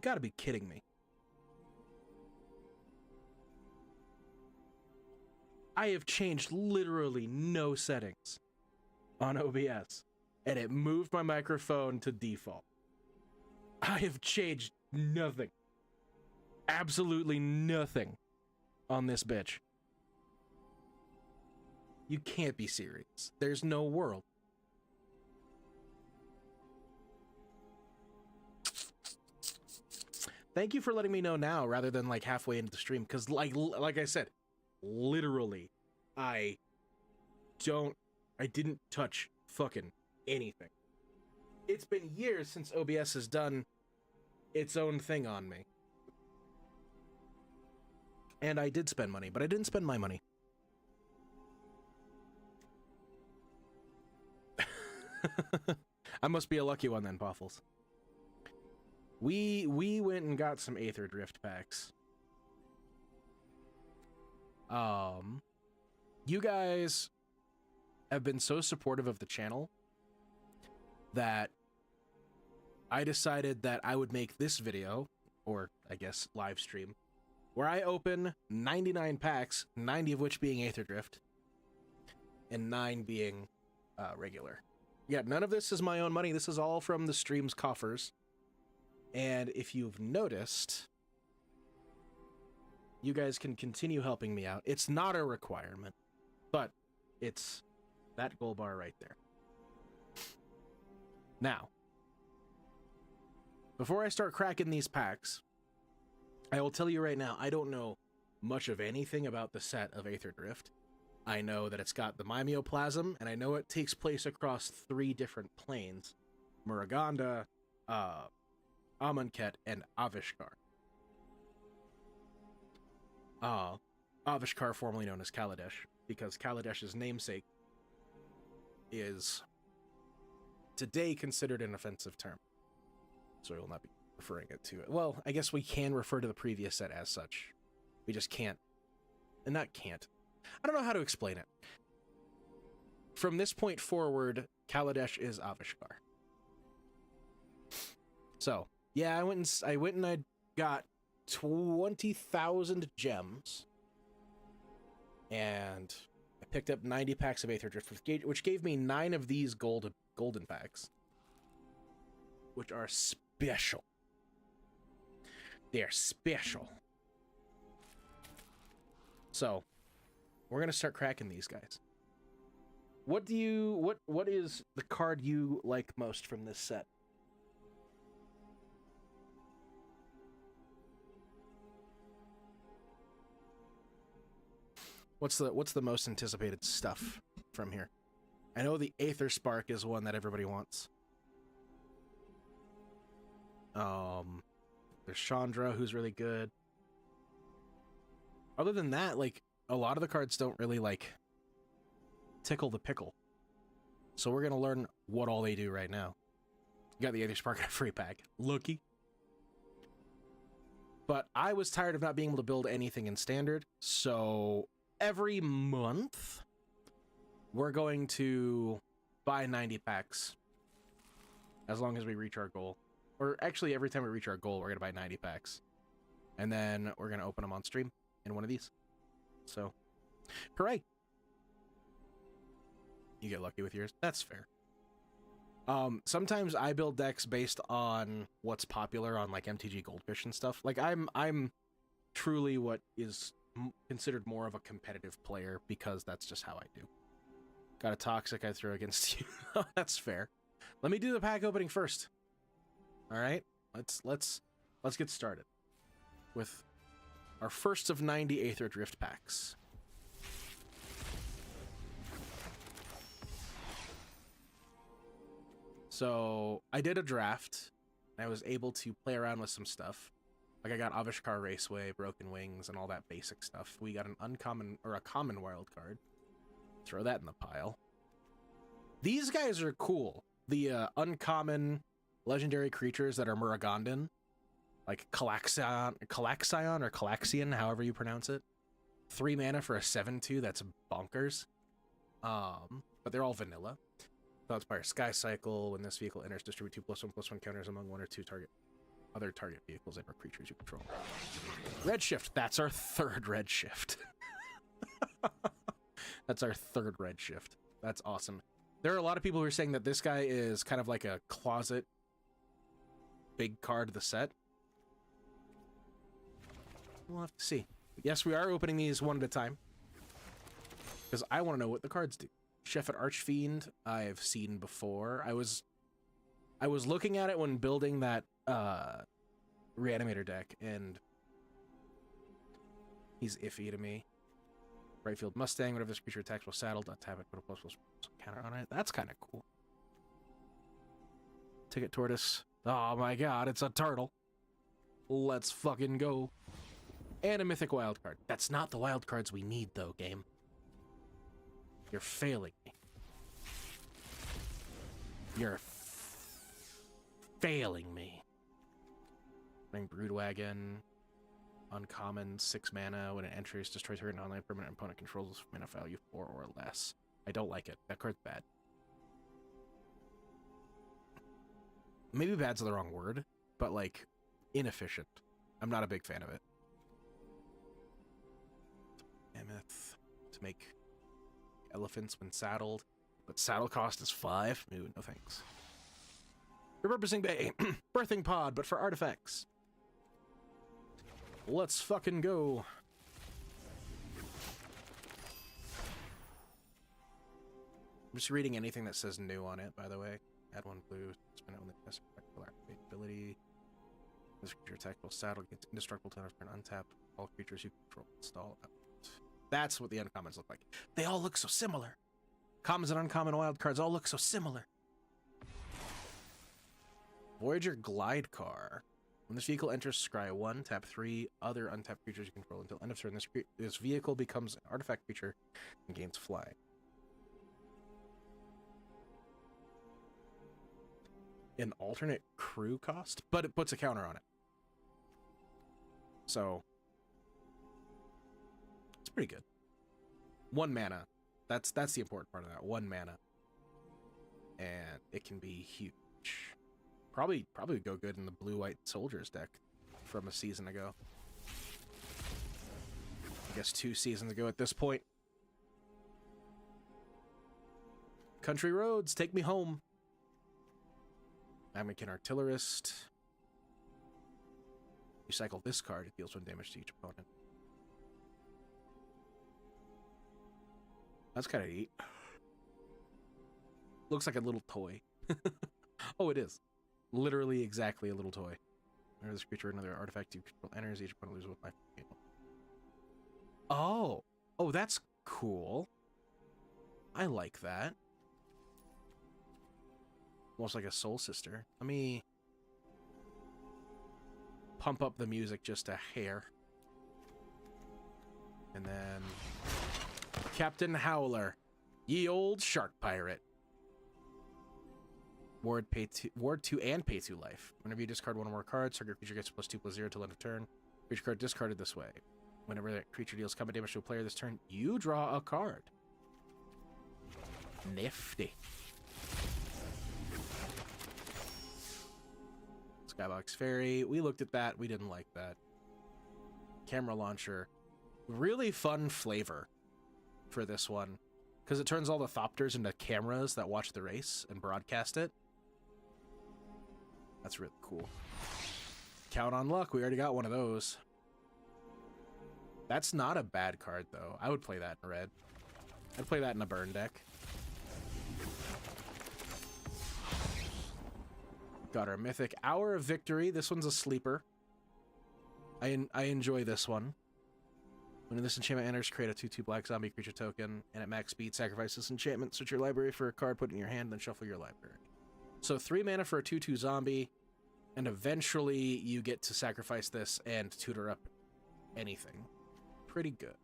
gotta be kidding me. I have changed literally no settings on OBS, and it moved my microphone to default. I have changed nothing. Absolutely nothing on this bitch. You can't be serious. There's no world. Thank you for letting me know now rather than like halfway into the stream, because like I said, literally, I didn't touch fucking anything. It's been years since OBS has done its own thing on me. And I did spend money, but I didn't spend my money. I must be a lucky one then, Poffles. We went and got some Aetherdrift packs. You guys have been so supportive of the channel that I decided that I would make this video, or I guess live stream, where I open 99 packs, 90 of which being Aetherdrift, and 9 being regular. Yeah, none of this is my own money. This is all from the stream's coffers. And if you've noticed, you guys can continue helping me out. It's not a requirement, but it's that gold bar right there. Now, before I start cracking these packs, I will tell you right now, I don't know much of anything about the set of Aetherdrift. I know that it's got the Mimeoplasm, and I know it takes place across 3 different planes. Muruganda, Amonkhet, and Avishkar. Avishkar, formerly known as Kaladesh, because Kaladesh's namesake is today considered an offensive term. So I will not be referring it to it. Well, I guess we can refer to the previous set as such. We just can't. And not can't. I don't know how to explain it. From this point forward, Kaladesh is Avishkar. So, yeah, I went and I got 20,000 gems. And I picked up 90 packs of Aetherdrift, which gave me 9 of these golden packs. Which are special. They are special. So, we're gonna start cracking these guys. What is the card you like most from this set? What's the most anticipated stuff from here? I know the Aether Spark is one that everybody wants. There's Chandra, who's really good. Other than that, like, a lot of the cards don't really, like, tickle the pickle. So we're gonna learn what all they do right now. You got the Aether Spark in a free pack. Lucky. But I was tired of not being able to build anything in Standard, so every month we're going to buy 90 packs as long as we reach our goal. Or actually, every time we reach our goal, we're going to buy 90 packs. And then we're going to open them on stream in one of these. So, hooray! You get lucky with yours. That's fair. Sometimes I build decks based on what's popular on, like, MTG Goldfish and stuff. Like, I'm truly what is considered more of a competitive player because that's just how I do. Got a Toxic I throw against you. That's fair. Let me do the pack opening first. All right, let's get started with our first of 90 Aetherdrift packs. So I did a draft. And I was able to play around with some stuff. Like I got Avishkar Raceway, Broken Wings, and all that basic stuff. We got an uncommon or a common wild card. Throw that in the pile. These guys are cool. The uncommon legendary creatures that are Murugandan, like Calaxion or Calaxian, however you pronounce it. 3 mana for a 7/2, that's bonkers. But they're all vanilla. Thought Spire Sky Cycle, when this vehicle enters, distribute 2/1/1 counters among 1 or 2 target other target vehicles and or creatures you control. Redshift. That's our third redshift. That's our third redshift. That's awesome. There are a lot of people who are saying that this guy is kind of like a closet big card of the set. We'll have to see. Yes, we are opening these one at a time, because I want to know what the cards do. Shepherd Archfiend, I've seen before. I was looking at it when building that Reanimator deck, and he's iffy to me. Right field Mustang, whenever this creature attacks while saddled, untap it, put a plus counter on it. That's kind of cool. Ticket Tortoise. Oh my god, it's a turtle. Let's fucking go. And a mythic wildcard. That's not the wildcards we need, though, game. You're failing me. You're failing me. Bring Broodwagon. Uncommon, 6 mana. When it enters, destroy target non-land permanent opponent controls mana value 4 or less. I don't like it. That card's bad. Maybe bad's the wrong word, but, like, inefficient. I'm not a big fan of it. Mammoth to make elephants when saddled, but saddle cost is 5. Ooh, no thanks. Repurposing Bay. Birthing Pod, but for artifacts. Let's fucking go. I'm just reading anything that says new on it, by the way. Add 1 blue. Spend it only best ability. This creature attack will saddle, gets indestructible to turn untap. All creatures you control install out. That's what the uncommons look like. They all look so similar. Commons and uncommon wild cards all look so similar. Voyager Glidecar. When this vehicle enters scry 1, tap 3 other untapped creatures you control until end of turn. This vehicle becomes an artifact creature and gains fly. An alternate crew cost, but it puts a counter on it. So it's pretty good. 1 mana. That's the important part of that. 1 mana. And it can be huge. Probably would go good in the blue-white soldiers deck from a season ago. I guess 2 seasons ago at this point. Country roads, take me home. American Artillerist. You cycle this card, it deals 1 damage to each opponent. That's kind of neat. Looks like a little toy. Oh, it is. Literally exactly a little toy. Whenever this creature or another artifact you control enters, each opponent loses 1 life. Oh. Oh, that's cool. I like that. Almost like a soul sister. Let me pump up the music just a hair. And then Captain Howler, ye old shark pirate. Ward 2 and pay 2 life. Whenever you discard 1 or more cards, target creature gets +2/+0 till end of turn. Creature card discarded this way. Whenever that creature deals combat damage to a player this turn, you draw a card. Nifty. Skybox Fairy. We looked at that. We didn't like that. Camera launcher. Really fun flavor for this one, because it turns all the Thopters into cameras that watch the race and broadcast it. That's really cool. Count on Luck. We already got one of those. That's not a bad card, though. I would play that in red. I'd play that in a burn deck. Got our Mythic Hour of Victory. This one's a sleeper. I enjoy this one. When this enchantment enters, create a 2/2 black zombie creature token, and at max speed, sacrifice this enchantment, search your library for a card, put it in your hand, then shuffle your library. So 3 mana for a 2/2 zombie, and eventually you get to sacrifice this and tutor up anything. Pretty good.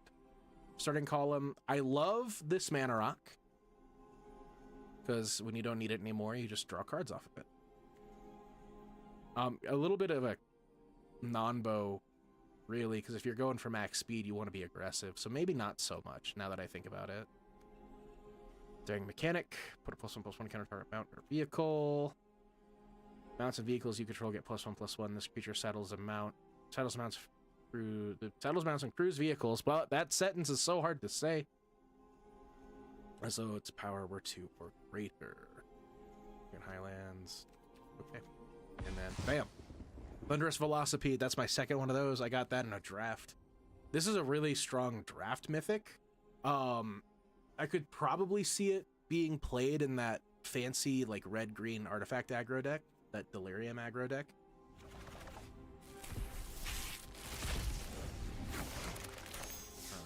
Starting column. I love this mana rock, because when you don't need it anymore, you just draw cards off of it. A little bit of a non-bow, really, because if you're going for max speed, you want to be aggressive. So maybe not so much, now that I think about it. Daring Mechanic. Put a +1/+1 counter target mount or vehicle. Mounts and vehicles you control get +1/+1. This creature saddles mounts and cruise vehicles. Well, that sentence is so hard to say. As though its power were 2 or greater. In Highlands. Okay. And then, bam. Thunderous Velocipede. That's my second one of those. I got that in a draft. This is a really strong draft mythic. I could probably see it being played in that fancy, like, red-green artifact aggro deck. That Delirium aggro deck.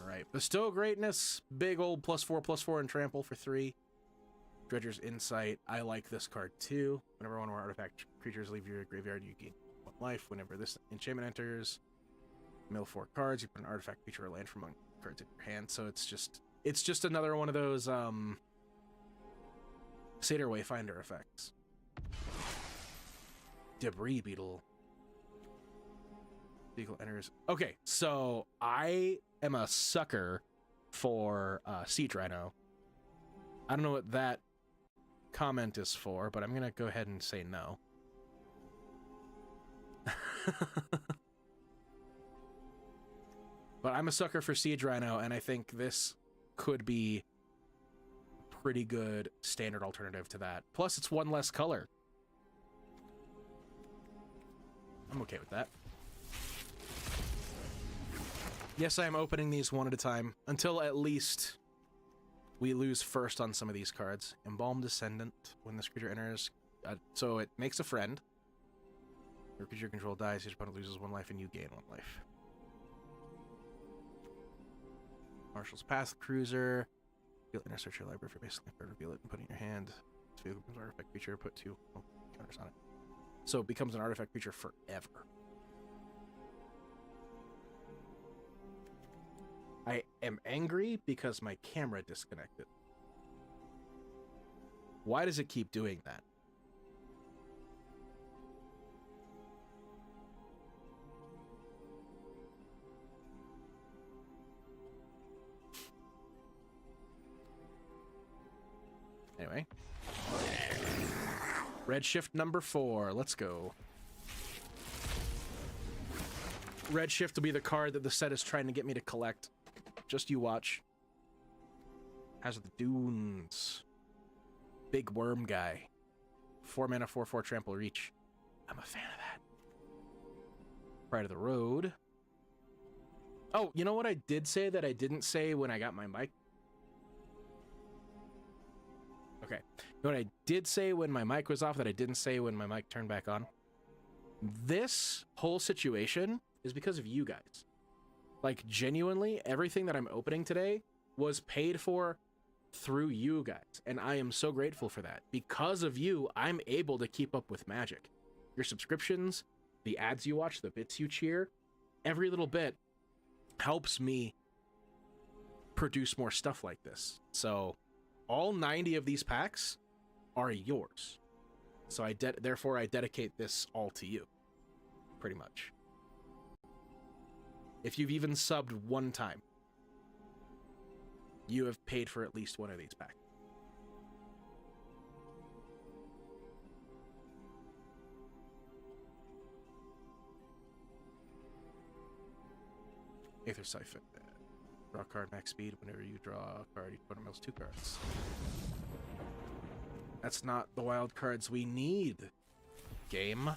Alright. Bestow Greatness. Big old +4/+4 and trample for 3. Dredger's Insight. I like this card too. Whenever one of our artifact creatures leave your graveyard, you gain 1 life. Whenever this enchantment enters, mill 4 cards. You put an artifact creature or land from among cards in your hand. So it's just another one of those Satyr Wayfinder effects. Debris Beetle. Vehicle enters. Okay, so I am a sucker for Siege Rhino. I don't know what that comment is for, but I'm gonna go ahead and say no. But I'm a sucker for Siege Rhino, and I think this could be a pretty good standard alternative to that. Plus, it's 1 less color. I'm okay with that. Yes, I am opening these one at a time, until at least we lose first on some of these cards. Embalmed Descendant. When this creature enters, so it makes a friend. Your creature control dies, your opponent loses 1 life, and you gain 1 life. Marshal's Path Cruiser. You'll search your library for basically card, reveal it, and put it in your hand. This vehicle becomes an artifact creature, put 2 counters on it. So it becomes an artifact creature forever. I am angry because my camera disconnected. Why does it keep doing that? Anyway. Redshift number 4. Let's go. Redshift will be the card that the set is trying to get me to collect. Just you watch. Has the Dunes. Big worm guy. 4 mana, 4/4 trample reach. I'm a fan of that. Pride of the Road. Oh, you know what I did say that I didn't say when I got my mic? Okay. You know what I did say when my mic was off that I didn't say when my mic turned back on? This whole situation is because of you guys. Like, genuinely, everything that I'm opening today was paid for through you guys. And I am so grateful for that. Because of you, I'm able to keep up with Magic. Your subscriptions, the ads you watch, the bits you cheer, every little bit helps me produce more stuff like this. So all 90 of these packs are yours. So therefore I dedicate this all to you. Pretty much. If you've even subbed 1 time, you have paid for at least 1 of these packs. Aether Siphon. Draw a card max speed. Whenever you draw a card, each opponent mills 2 cards. That's not the wild cards we need, game.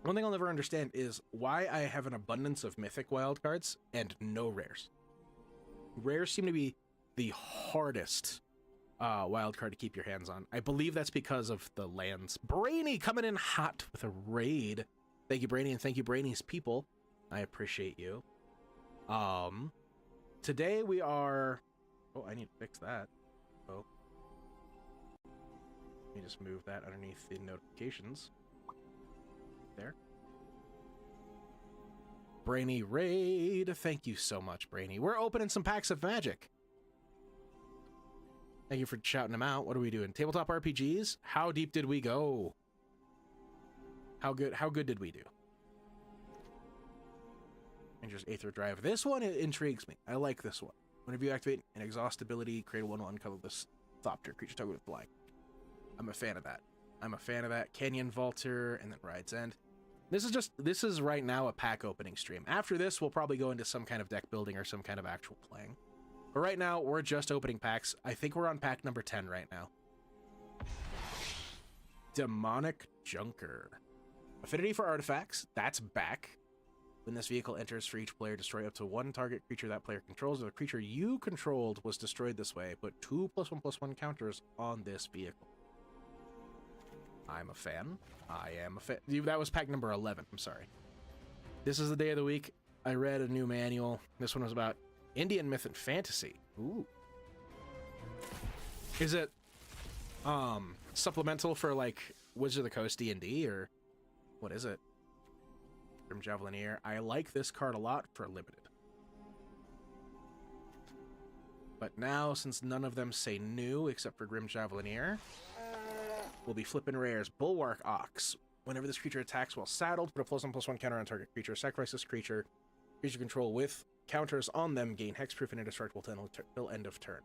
One thing I'll never understand is why I have an abundance of mythic wildcards and no rares. Rares seem to be the hardest wildcard to keep your hands on. I believe that's because of the lands. Brainy coming in hot with a raid. Thank you, Brainy, and thank you, Brainy's people. I appreciate you. Today we are... Oh, I need to fix that. Oh. Let me just move that underneath the notifications. There. Brainy raid. Thank you so much, Brainy. We're opening some packs of Magic. Thank you for shouting them out. What are we doing? Tabletop RPGs? How deep did we go? How good did we do? Rangers Aetherdrift. This one intrigues me. I like this one. Whenever you activate an exhaust ability, create a 1/1 colorless Thopter, creature target with flying. I'm a fan of that. I'm a fan of that. Canyon Vaulter, and then Ride's End. This is right now a pack opening stream. After this, we'll probably go into some kind of deck building or some kind of actual playing. But right now, we're just opening packs. I think we're on pack number 10 right now. Demonic Junker. Affinity for artifacts. That's back. When this vehicle enters, for each player, destroy up to one target creature that player controls, or the creature you controlled was destroyed this way. Put 2+1/+1 counters on this vehicle. I'm a fan. I am a fan. That was pack number 11. I'm sorry. This is the day of the week. I read a new manual. This one was about Indian myth and fantasy. Ooh. Is it supplemental for like Wizard of the Coast D&D, or what is it? Grim Javelineer. I like this card a lot for limited. But now, since none of them say new except for Grim Javelineer, we'll be flipping rares. Bulwark Ox. Whenever this creature attacks while saddled, put a +1/+1 counter on target creature. Sacrifice this creature. Creature control with counters on them gain hexproof and indestructible till end of turn.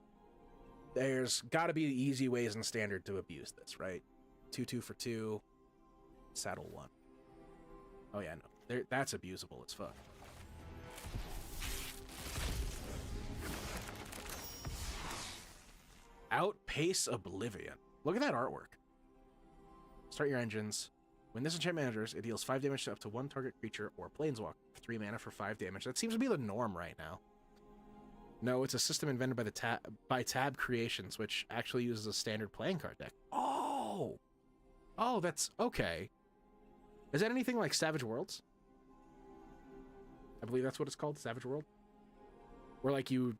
There's got to be easy ways in Standard to abuse this, right? 2/2 for 2. Saddle 1. Oh yeah, no. That's abusable as fuck. Outpace Oblivion. Look at that artwork. Start your engines. When this enchantment enters, it deals 5 damage to up to one target creature or planeswalker for 3 mana for 5 damage. That seems to be the norm right now. No, it's a system invented by Tab Creations, which actually uses a standard playing card deck. Oh! Oh, that's okay. Is that anything like Savage Worlds? I believe that's what it's called, Savage World. Where like you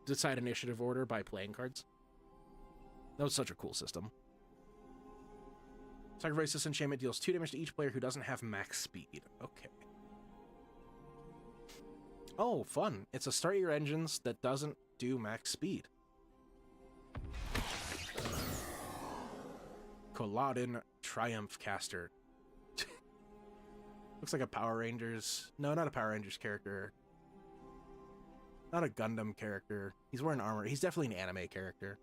decide initiative order by playing cards. That was such a cool system. Sacrifice this enchantment deals 2 damage to each player who doesn't have max speed. Okay. Oh, fun. It's a start your engines that doesn't do max speed. Collodin Triumph Caster. Looks like a Power Rangers... No, not a Power Rangers character. Not a Gundam character. He's wearing armor. He's definitely an anime character.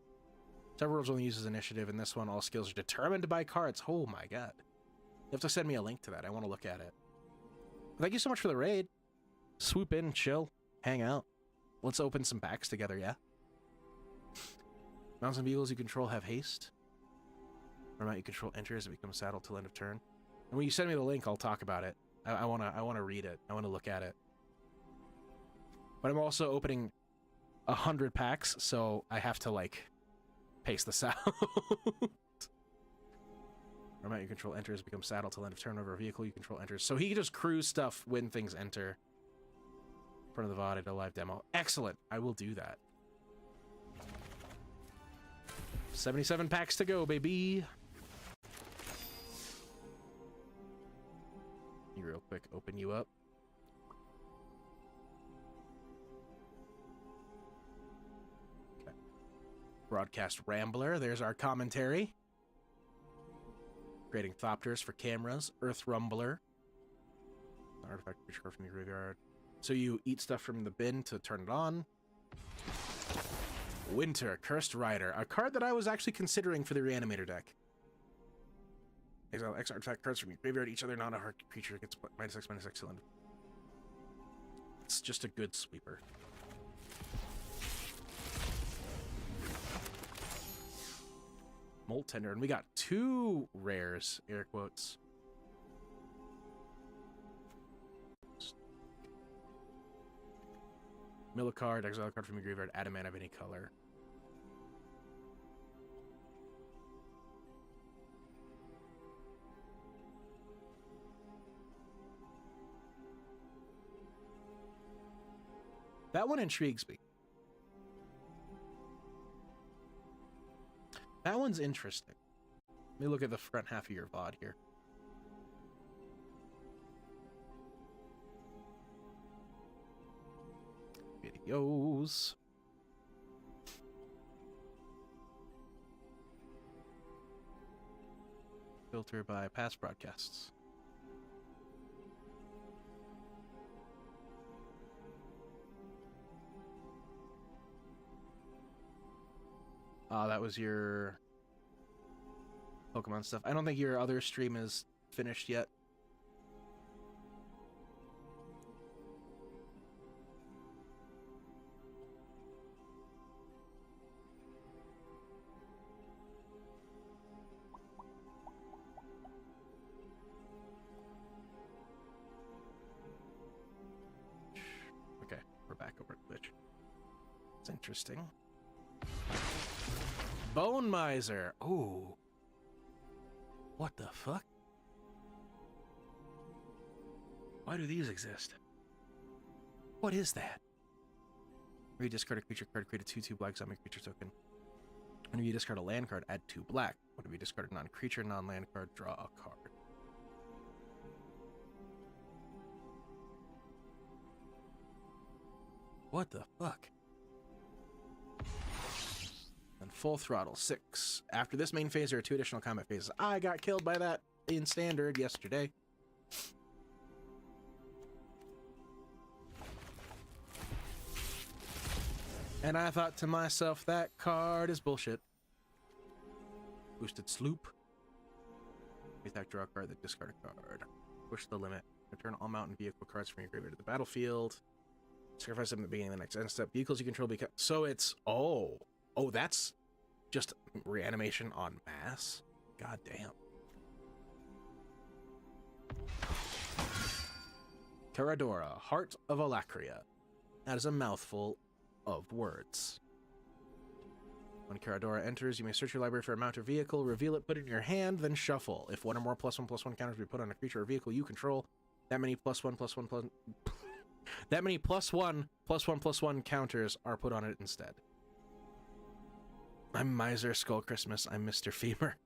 Several rules only uses initiative. In this one, all skills are determined by cards. Oh my god. You have to send me a link to that. I want to look at it. Thank you so much for the raid. Swoop in, chill, hang out. Let's open some packs together, yeah? Mounts and vehicles you control have haste. Remount you control enters, it becomes saddled till end of turn. And when you send me the link, I'll talk about it. I wanna read it. I wanna look at it. But I'm also opening 100 packs, so I have to like pace this out. Remount you control enters, becomes saddled till end of turn. Over a vehicle you control enters. So he can just cruise stuff when things enter. In front of the VOD at a live demo. Excellent. I will do that. 77 packs to go, baby. You real quick, open you up. Okay. Broadcast Rambler. There's our commentary. Creating Thopters for cameras. Earth Rumbler. Artifact creature from your graveyard. So you eat stuff from the bin to turn it on. Winter, Cursed Rider. A card that I was actually considering for the Reanimator deck. Exile X artifact cards from your graveyard. Each other non-hard creature gets -X/-X till end. It's just a good sweeper. Molt Tender. And we got 2 rares, air quotes. Mill a card, exile a card from your graveyard, add a mana of any color. That one intrigues me. That one's interesting. Let me look at the front half of your VOD here. Videos. Filter by past broadcasts. That was your Pokemon stuff. I don't think your other stream is finished yet. Okay, we're back over at Twitch. It's interesting. Bone Miser. Ooh. What the fuck? Why do these exist? What is that? When you discard a creature card, create a 2/2 black zombie creature token. When you discard a land card, add 2 black. When you discard a non-creature, non-land card, draw a card. What the fuck? And full throttle, 6. After this main phase, there are 2 additional combat phases. I got killed by that in standard yesterday. And I thought to myself, that card is bullshit. Boosted Sloop. Attack, draw a card, then discard a card. Push the limit. Return all mountain vehicle cards from your graveyard to the battlefield. Sacrifice them at the beginning of the next end step. Vehicles you control become... So it's... Oh, that's just reanimation en masse? God damn. Caradora, Heart of Alacria. That is a mouthful of words. When Caradora enters, you may search your library for a mount or vehicle, reveal it, put it in your hand, then shuffle. If one or more +1/+1 counters be put on a creature or vehicle you control, that many +1/+1 that many +1/+1/+1 counters are put on it instead. I'm Miser Skull Christmas. I'm Mr. Femur.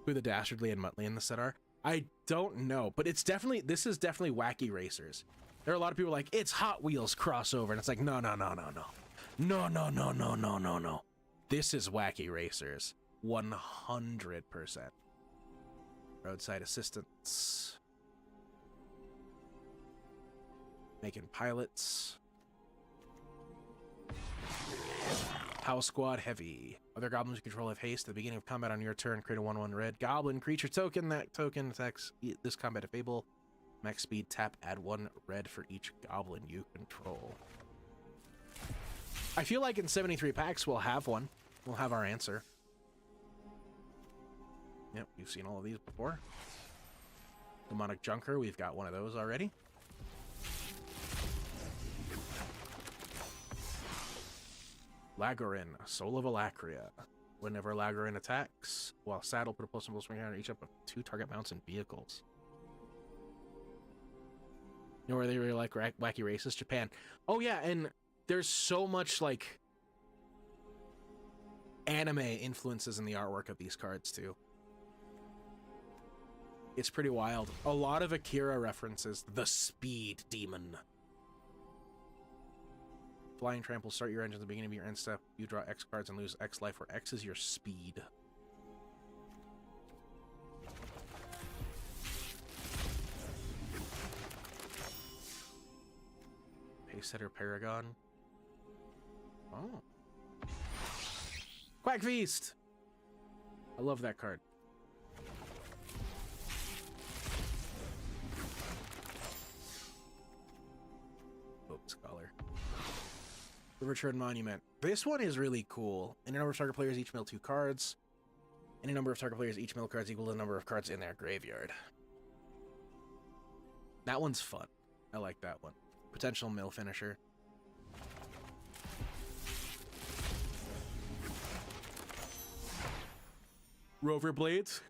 Who the Dastardly and Muttley in the set are? I don't know, but it's definitely, this is definitely Wacky Racers. There are a lot of people like, it's Hot Wheels crossover, and it's like, no. No. This is Wacky Racers. 100%. Roadside assistance. Making pilots. House Squad Heavy. Other goblins you control have haste. At the beginning of combat on your turn, create a 1/1 red goblin creature token. That token attacks this combat if able. Max speed, tap, add 1 red for each goblin you control. I feel like in 73 packs we'll have one. We'll have our answer. Yep, you've seen all of these before. Demonic Junker, we've got one of those already. Lagorin, Soul of Alacria. Whenever Lagorin attacks, while saddle, put a +1/+1 counter each up of 2 target mounts and vehicles. You know where they really like Wacky Races? Japan. Oh yeah, and there's so much like anime influences in the artwork of these cards too. It's pretty wild. A lot of Akira references. The Speed Demon. Flying Trample, start your engine at the beginning of your end step. You draw X cards and lose X life, where X is your speed. Pacesetter Paragon. Oh. Quack Feast! I love that card. Oh, Scholar. Rivertread Monument. This one is really cool. Any number of target players each mill 2 cards. Any number of target players each mill cards equal to the number of cards in their graveyard. That one's fun. I like that one. Potential mill finisher. Rover Blades.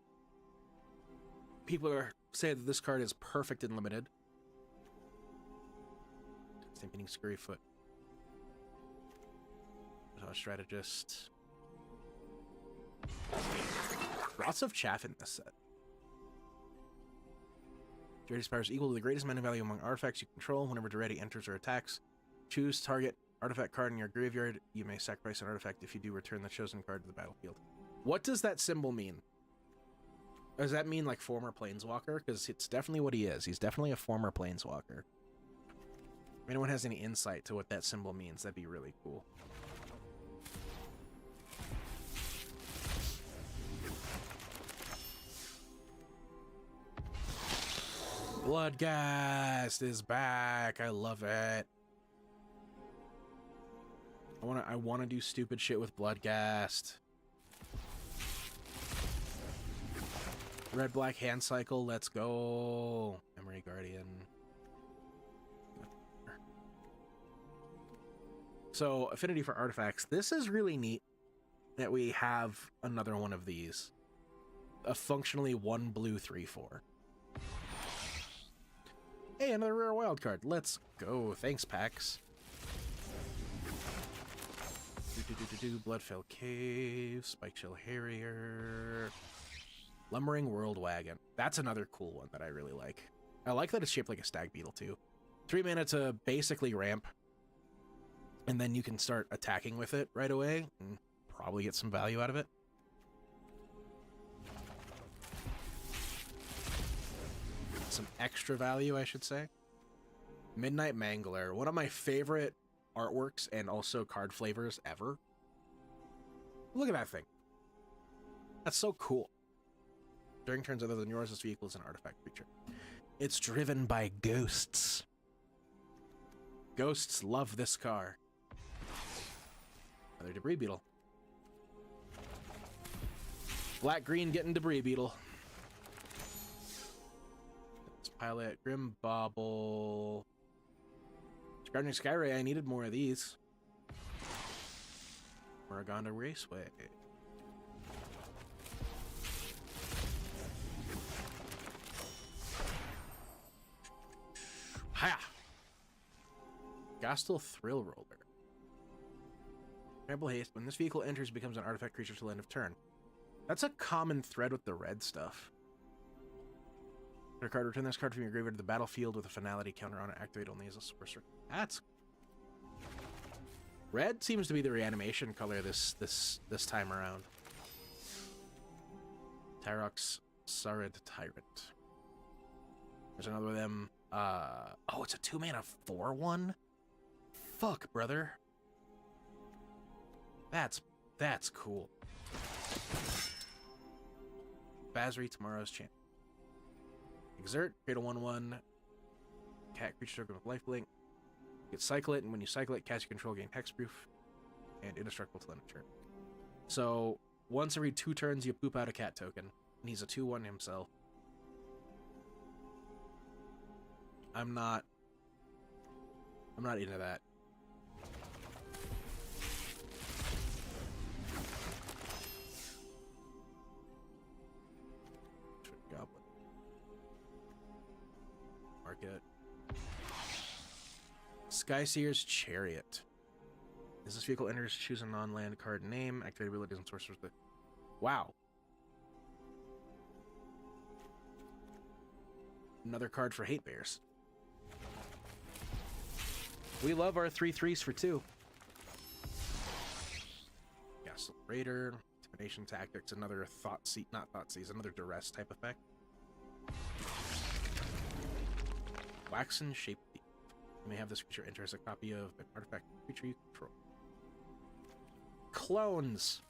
People say that this card is perfect in limited. Stampeding Scurryfoot. Strategist. Lots of chaff in this set. Durety's power is equal to the greatest mana value among artifacts you control. Whenever Duretti enters or attacks, choose target artifact card in your graveyard. You may sacrifice an artifact. If you do, return the chosen card to the battlefield. What does that symbol mean? Does that mean like former planeswalker? Because it's definitely what he is. He's definitely a former planeswalker. If anyone has any insight to what that symbol means, that'd be really cool. Bloodghast is back. I love it. I wanna do stupid shit with Bloodghast. Red black hand cycle, let's go. Memory Guardian. So, affinity for artifacts. This is really neat that we have another one of these. A functionally 1 blue 3/4. Hey, another rare wild card. Let's go. Thanks, PAX. Bloodfell Cave, Spikeshell Harrier, Lumbering World Wagon. That's another cool one that I really like. I like that it's shaped like a stag beetle too. 3 mana to basically ramp, and then you can start attacking with it right away and probably get some value out of it. Some extra value, I should say. Midnight Mangler, one of my favorite artworks and also card flavors ever. Look at that thing. That's so cool. During turns other than yours, this vehicle is an artifact creature. It's driven by ghosts. Ghosts love this car. Another debris beetle. Black-green getting debris beetle. Let's pilot Grim Bauble. Gardening Skyray, I needed more of these. Moraganda Raceway. Hiya! Gastel Thrill Roller. Trample Haste. When this vehicle enters, it becomes an artifact creature till end of turn. That's a common thread with the red stuff. Card, return this card from your graveyard to the battlefield with a finality counter on it. Activate only as a sorcerer. That's... Red seems to be the reanimation color this time around. Tyrox Sarid Tyrant. There's another of them. Oh, it's a 2-mana 4/1? Fuck, brother. That's cool. Basri, Tomorrow's Champion. Exert, create a 1/1 cat creature token with lifelink. You can cycle it, and when you cycle it, cast your control, gain hexproof and indestructible till end of turn. So once every 2 turns, you poop out a cat token, and he's a 2/1 himself. I'm not into that. Goblin. Market. Skyseer's Chariot. As this vehicle enters, choose a non-land card name. Activate abilities and sorcerers. Wow. Another card for Hate Bears. We love our 3/3s for 2. Castle Raider. Intimidation Tactics. Another another duress type effect. Waxen Shape Thief. You may have this creature enter as a copy of an artifact creature you control. Clones.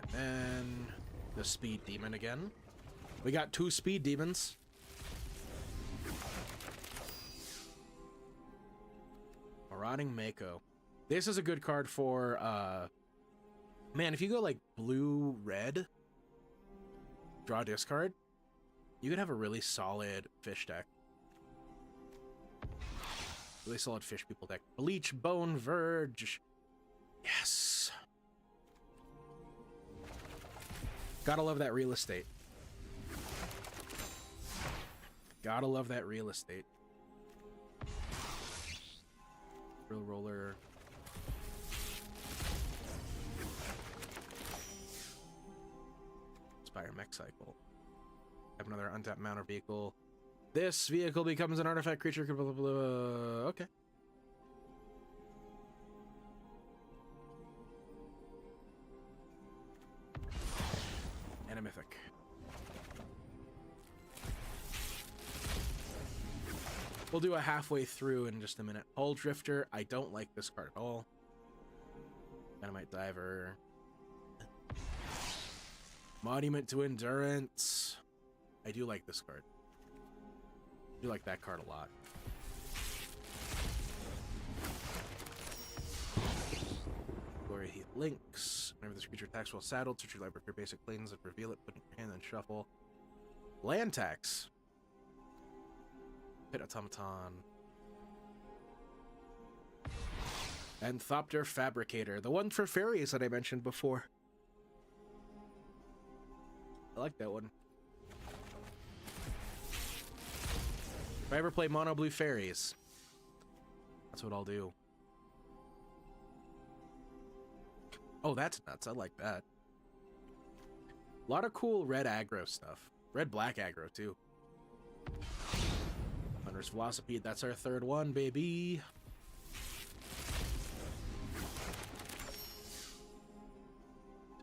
And then the Speed Demon again. We got 2 Speed Demons. Marauding Mako. This is a good card for, man, if you go like blue-red, draw a discard, you could have a really solid fish deck. Really solid fish people deck. Bleach Bone Verge. Yes. Gotta love that real estate. Gotta love that real estate. Real Roller. Spire Mech Cycle. Have another untapped mount or vehicle. This vehicle becomes an artifact creature. Blah, blah, blah. Okay. And a mythic. We'll do a halfway through in just a minute. Hull Drifter. I don't like this card at all. Dynamite Diver. Monument to Endurance. I do like this card. I do like that card a lot. Glory Heath Links. Whenever this creature attacks while saddled, search your library for basic planes and reveal it, put it in your hand, then shuffle. Land tax. Pit Automaton. And Thopter Fabricator, the one for fairies that I mentioned before. I like that one. If I ever play mono blue fairies, that's what I'll do. Oh, that's nuts. I like that. A lot of cool red aggro stuff. Red black aggro, too. Thunderous Velocipede, that's our third one, baby.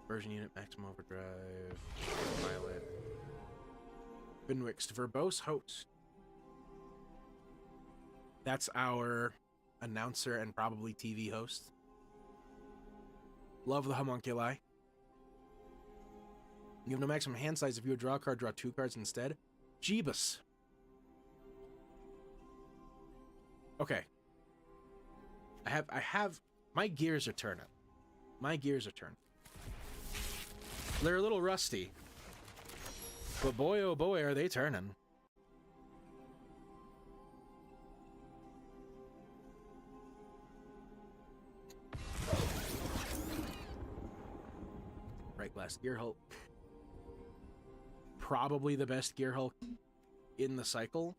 Version unit, maximum overdrive. Violet. Finwixt, verbose host. That's our announcer and probably TV host. Love the homunculi. You have no maximum hand size. If you would draw a card, draw 2 cards instead. Jeebus. Okay. I have my gears are turning. My gears are turning. They're a little rusty. But boy oh boy are they turning. Right glass Gear Hulk. Probably the best Gear Hulk in the cycle.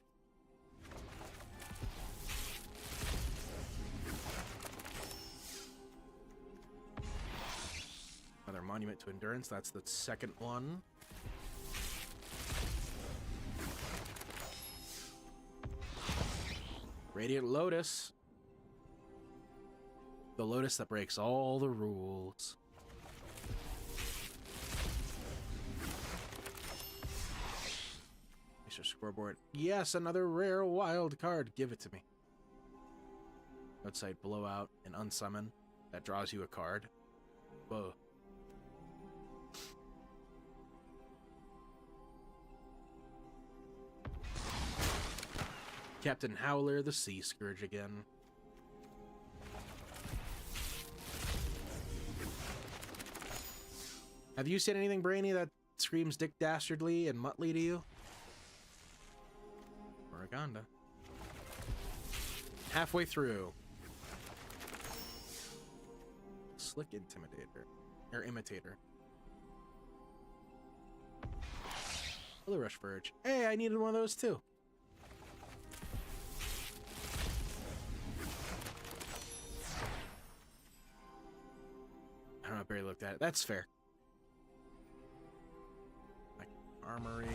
Another Monument to Endurance. That's the second one. Radiant Lotus. The Lotus that breaks all the rules. Mr. Scoreboard. Yes, another rare wild card. Give it to me. Outside Blowout and Unsummon. That draws you a card. Whoa. Captain Howler, the Sea Scourge again. Have you seen anything, Brainy, that screams Dick Dastardly and Muttley to you? Moraganda. Halfway through. Slick Intimidator. Or Imitator. Hello, Rush Verge. Hey, I needed one of those too. I don't know if Barry looked at it. That's fair. Like Armory.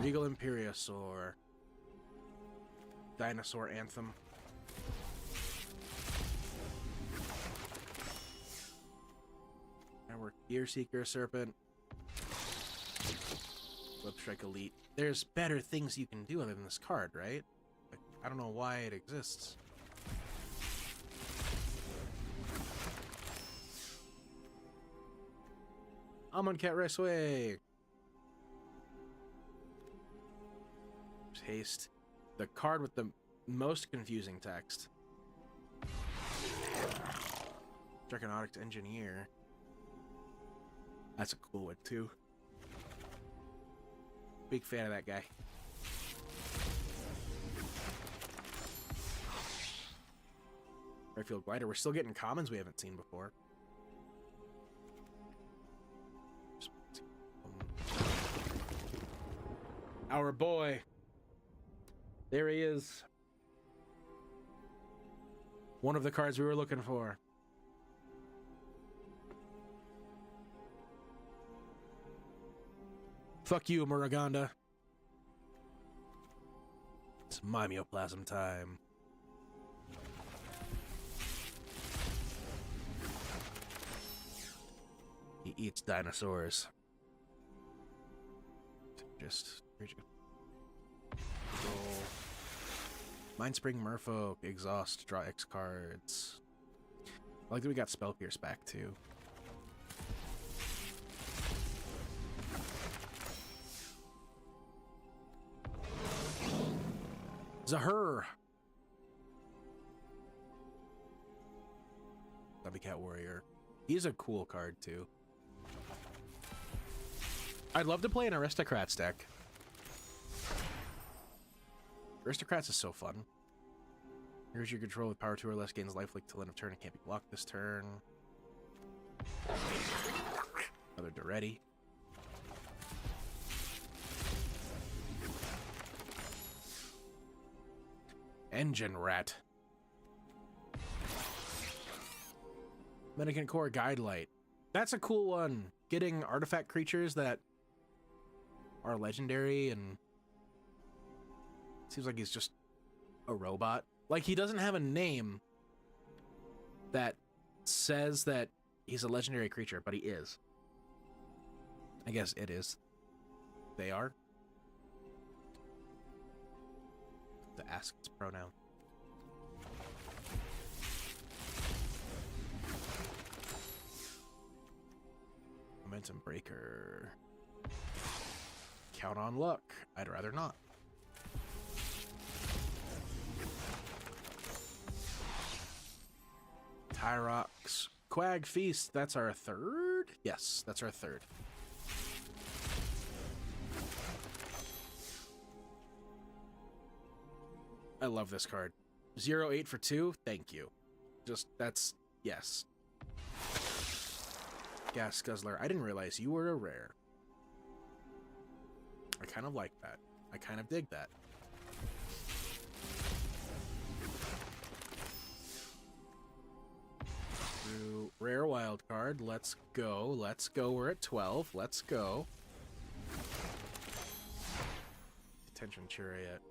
Regal Imperiosaur. Dinosaur Anthem. Now we're Gear Seeker Serpent. Flipstrike Elite. There's better things you can do other than this card, right? Like, I don't know why it exists. Almond Cat Raceway. Haste. The card with the most confusing text. Draconautics Engineer. That's a cool one, too. Big fan of that guy. Airfield Glider. We're still getting commons we haven't seen before. Our boy. There he is. One of the cards we were looking for. Fuck you, Moraganda. It's Mimeoplasm time. He eats dinosaurs. Just... roll. Mindspring Merfolk. Exhaust. Draw X cards. I like that we got Spell Pierce back, too. Zahur. Cat Warrior. He's a cool card, too. I'd love to play an Aristocrats deck. Aristocrats is so fun. Here's your control with power 2 or less, gains lifelink till end of turn and can't be blocked this turn. Another Duretti. Engine Rat. Mendicant Core Guide Light. That's a cool one. Getting artifact creatures that are legendary, and seems like he's just a robot. Like, he doesn't have a name that says that he's a legendary creature, but he is. I guess it is. They are. The ask its pronoun. Momentum Breaker. Count on luck. I'd rather not. Tyrox. Quag Feast. That's our third? Yes, that's our third. I love this card. 0-8 for 2. Thank you. Just, that's, yes. Gas Guzzler. I didn't realize you were a rare. I kind of like that. I kind of dig that. Rare wild card. Let's go. Let's go. We're at 12. Let's go. Detention Chariot.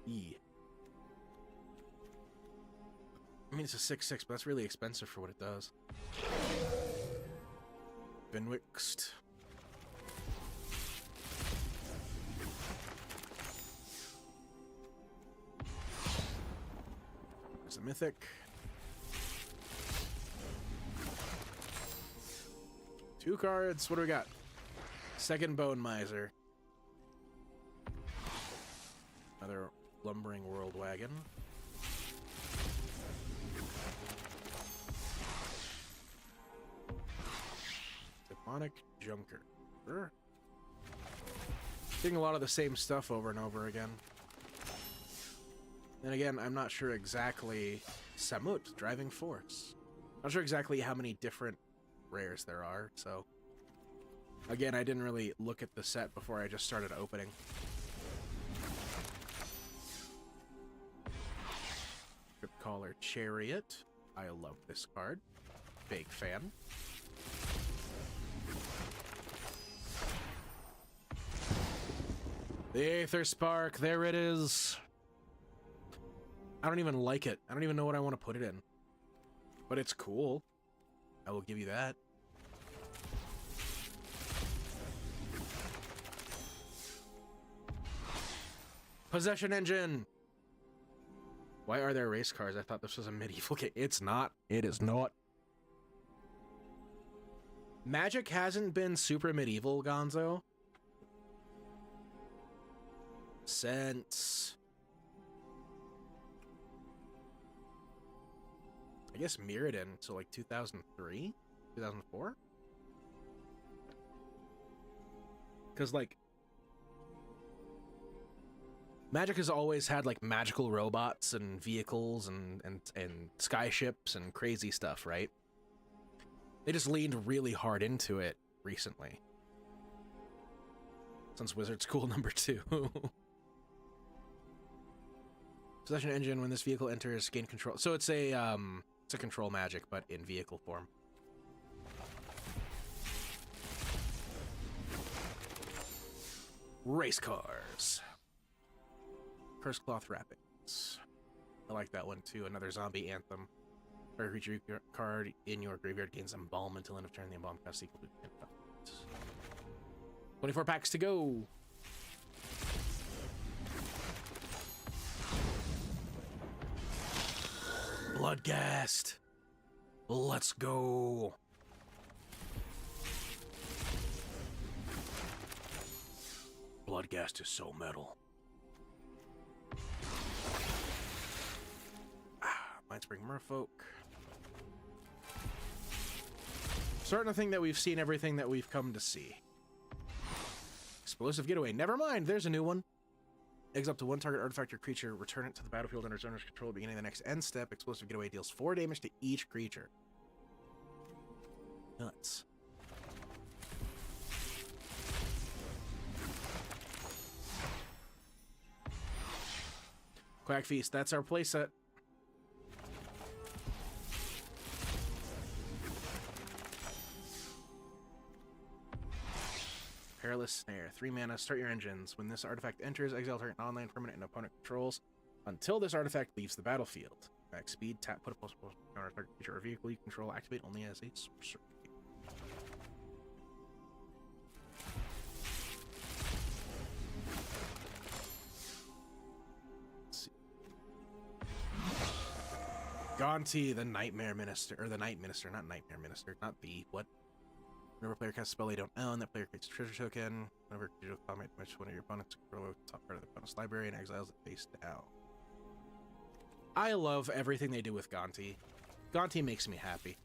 E. I mean, it's a 6/6, but that's really expensive for what it does. Benwixt. There's a Mythic. 2 cards. What do we got? Second Bone Miser. Another Lumbering World Wagon. Demonic Junker. Sure. Getting a lot of the same stuff over and over again. And again, I'm not sure exactly... Samut, Driving Force. Not sure exactly how many different rares there are, so... Again, I didn't really look at the set before I just started opening. Caller Chariot. I love this card. Big fan. The Aether Spark. There it is. I don't even like it. I don't even know what I want to put it in. But it's cool. I will give you that. Possession Engine. Why are there race cars? I thought this was a medieval game. It's not. It is not. Magic hasn't been super medieval, Gonzo. Since... I guess Mirrodin, so like 2003? 2004? Because, like... Magic has always had, like, magical robots and vehicles and skyships and crazy stuff, right? They just leaned really hard into it recently. Since Wizard School #2. Possession Engine, when this vehicle enters, gain control. So it's a control magic, but in vehicle form. Race cars. Curse Cloth Wrappings. I like that one too. Another zombie anthem. Every creature card in your graveyard gains Embalm until end of turn. The Embalm cost equal to 24 packs to go. Bloodghast. Let's go. Bloodghast is so metal. Mindspring Merfolk. Starting to think that we've seen everything that we've come to see. Explosive Getaway. Never mind, there's a new one. Eggs up to one target artifact or creature. Return it to the battlefield under its owner's control at the beginning of the next end step. Explosive Getaway deals 4 damage to each creature. Nuts. Quack Feast, that's our playset. Perilous Snare. 3 mana, start your engines. When this artifact enters, exile target non-land permanent and opponent controls until this artifact leaves the battlefield. Max speed, tap, put a plus counter target creature or vehicle you control, activate only as a sorcery. Gonti, the Nightmare Minister, or the Night Minister, not Nightmare Minister, not the, what? Whenever a player casts a spell they don't own, that player creates a treasure token. Whenever a creature with match one of your opponents control the top part of the opponent's library and exiles it face down. I love everything they do with Gonti. Gonti makes me happy.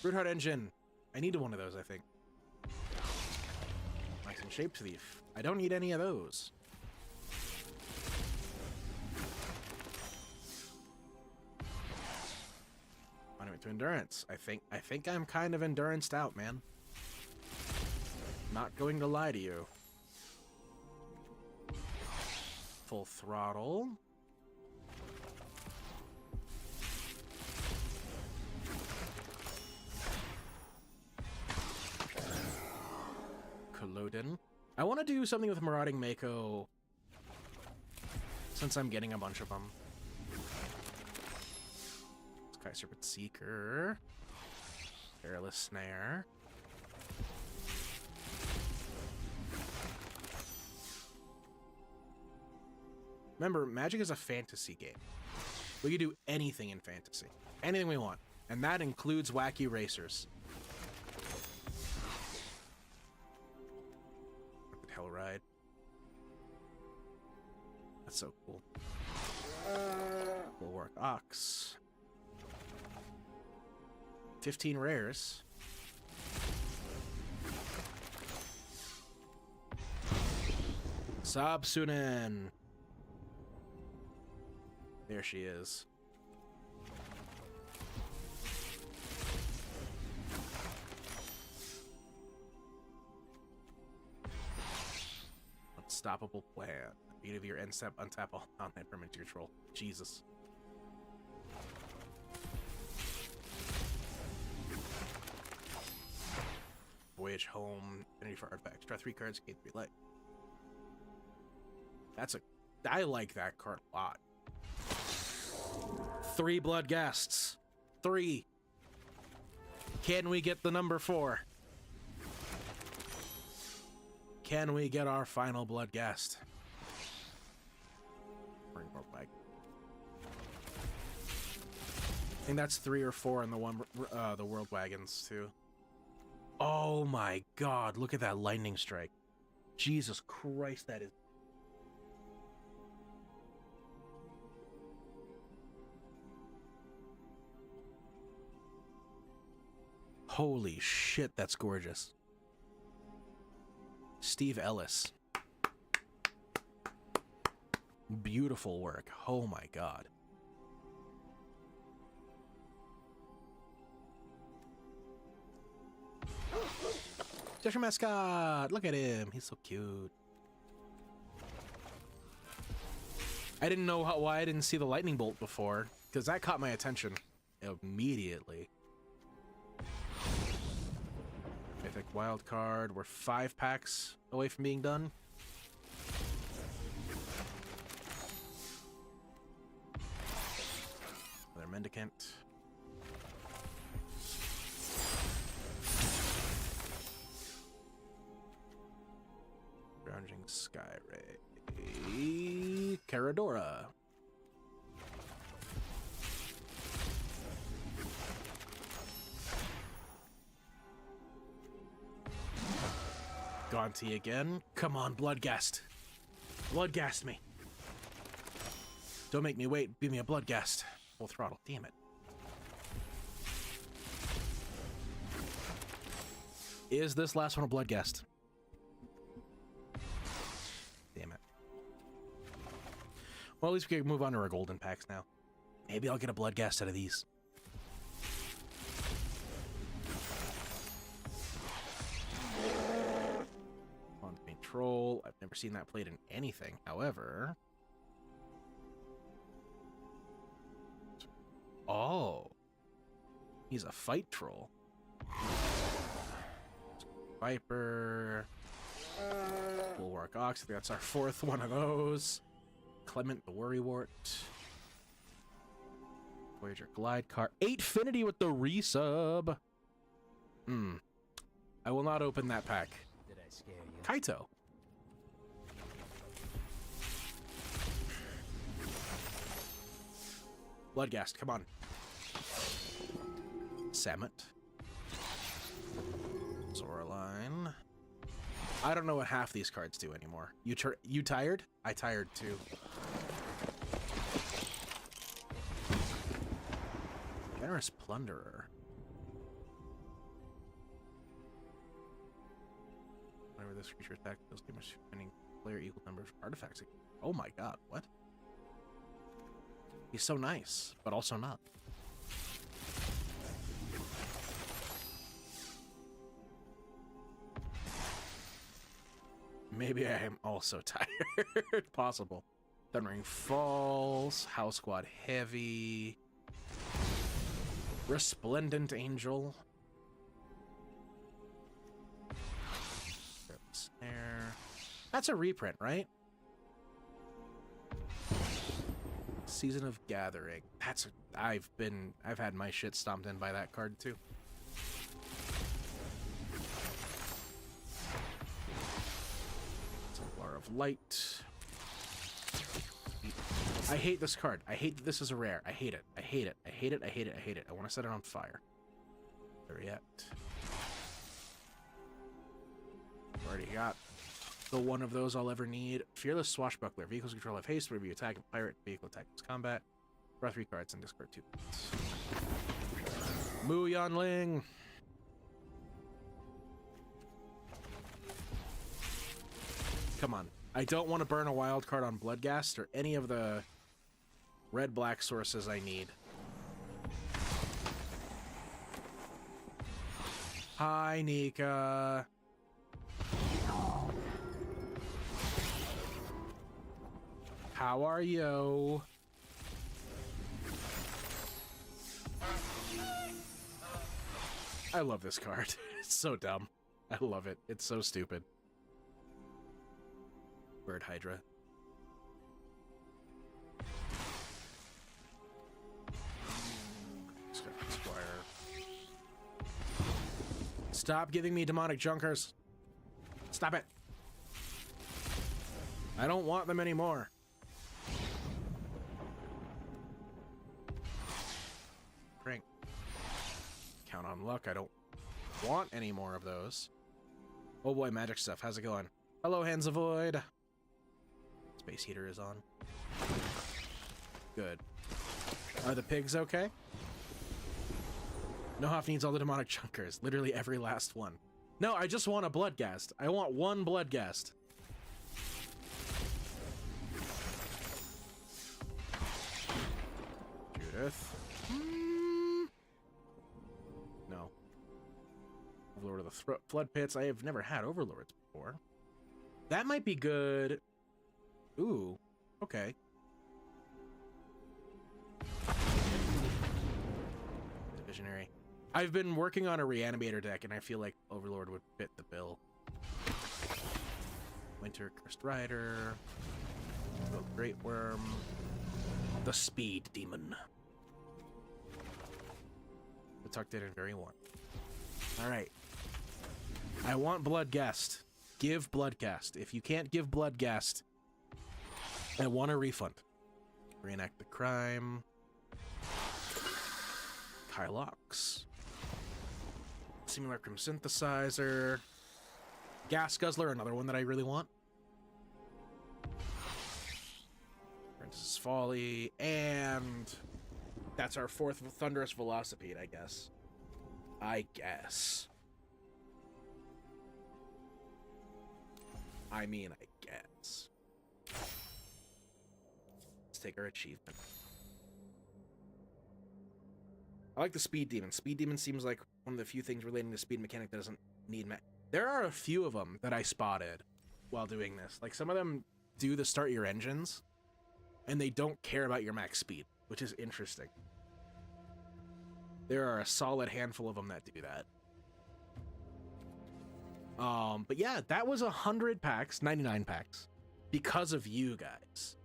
Rootheart Engine. I need one of those, I think. Like some Shape Thief. I don't need any of those. To endurance. I think I'm kind of enduranced out, man. Not going to lie to you. Full throttle. Culloden. I want to do something with Marauding Mako since I'm getting a bunch of them. Sky Serpent Seeker. Perilous Snare. Remember, Magic is a fantasy game. We can do anything in fantasy. Anything we want. And that includes wacky racers. Hellride. That's so cool. Bulwark Ox. 15 rares. Sabsunen. There she is. Unstoppable Plan. Beat of your end step, untap all non-land permanent control. Jesus. Voyage Home, Affinity for Artifacts. Draw 3 cards, gain 3 life. That's a... I like that card a lot. 3 Bloodghasts. 3. Can we get the number 4? Can we get our final Bloodghast? Bring more back. I think that's 3 or 4 in the one, the World Wagons too. Oh my God! Look at that lightning strike. Jesus Christ, that is. Holy shit, that's gorgeous. Steve Ellis. Beautiful work. Oh my God. Just your mascot. Look at him. He's so cute. I didn't know why I didn't see the lightning bolt before, because that caught my attention immediately. Mythic wild card. We're 5 packs away from being done. Another Mendicant. Grounding Skyray. Caradora. Gonti again. Come on, Bloodghast. Bloodghast me. Don't make me wait. Be me a Bloodghast. Full throttle. Damn it. Is this last one a Bloodghast? Damn it. Well, at least we can move on to our golden packs now. Maybe I'll get a Bloodghast out of these. On Troll. I've never seen that played in anything. However... Oh. He's a fight troll. Viper. Bulwark Ox. That's our fourth one of those. Clement the Worrywart. Voyager Glide Car. 8finity with the resub. I will not open that pack. Did I scare you? Kaito. Bloodghast, come on. Samet. Zoraline. I don't know what half these cards do anymore. You tired? I tired too. Generous Plunderer. Whenever this creature attacks, deals damage to any player equal number of artifacts. Oh my god, what? He's so nice, but also not. Maybe I am also tired. Possible. Thundering Falls, House Squad Heavy, Resplendent Angel, Snare. That's a reprint, right? Season of Gathering. That's I've had my shit stomped in by that card too. Templar of Light. I hate this card. I hate that this is a rare. I hate it. I hate it. I hate it. I hate it. I hate it. I want to set it on fire. There yet. Already got the one of those I'll ever need. Fearless Swashbuckler. Vehicles control have haste. Whenever you attack a pirate, vehicle attack is combat. Draw 3 cards and discard 2 cards. Mu Yanling. Come on. I don't want to burn a wild card on Bloodghast or any of the red-black sources I need. Hi, Nika. How are you? I love this card. It's so dumb. I love it. It's so stupid. Bird Hydra. Squire. Stop giving me demonic junkers. Stop it. I don't want them anymore. Crank. Count on luck. I don't want any more of those. Oh boy, magic stuff. How's it going? Hello, Hands of Void. Space heater is on. Good. Are the pigs okay? No, Haaf needs all the demonic chunkers. Literally every last one. No, I just want a Bloodghast. I want one Bloodghast. Judith. No. Overlord of the Flood Pits. I have never had Overlords before. That might be good. Ooh. Okay. Visionary. I've been working on a Reanimator deck, and I feel like Overlord would fit the bill. Winter Cursed Rider. Great Worm. The Speed Demon. The Tucked In and Very Warm. Alright. I want Bloodghast. Give Bloodghast. If you can't give Bloodghast, I want a refund. Reenact the Crime. Kylox. Simulacrum Synthesizer. Gas Guzzler, another one that I really want. Princess Folly, and that's our 4th Thunderous Velocipede, I guess. I guess. Let's take our achievement. I like the Speed Demon. Speed Demon seems like one of the few things relating to speed mechanic that doesn't need There are a few of them that I spotted while doing this. Like, some of them do the start your engines, and they don't care about your max speed, which is interesting. There are a solid handful of them that do that. But yeah, that was 100 packs, 99 packs, because of you guys.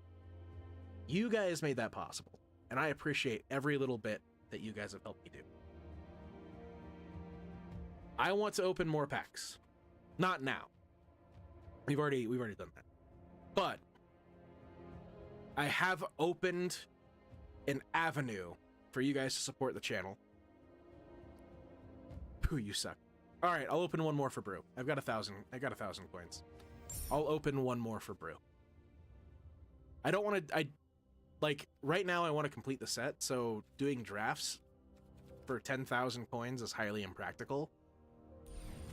You guys made that possible, and I appreciate every little bit that you guys have helped me do. I want to open more packs. Not now. We've already done that. But I have opened an avenue for you guys to support the channel. Pooh, you suck. All right, I'll open one more for Brew. I've got 1,000 coins. I'll open one more for Brew. I don't want to, like, right now I want to complete the set, so doing drafts for 10,000 coins is highly impractical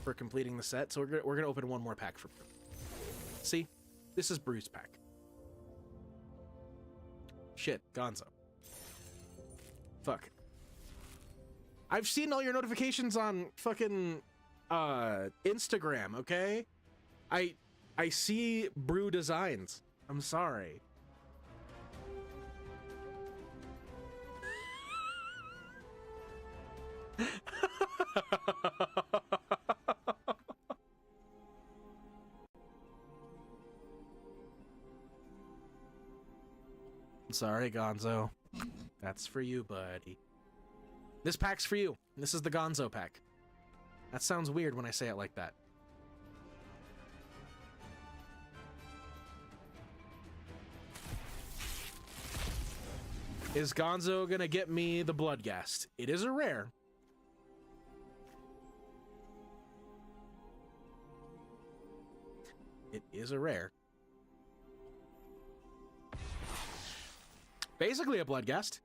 for completing the set, so we're gonna open one more pack for Brew. See? This is Brew's pack. Shit, Gonzo. Fuck. I've seen all your notifications on fucking Instagram, okay? I see Brew designs. I'm sorry. Sorry, Gonzo. That's for you, buddy. This pack's for you. This is the Gonzo pack. That sounds weird when I say it like that. Is Gonzo gonna get me the Bloodghast? It is a rare. It is a rare. Basically a Bloodghast.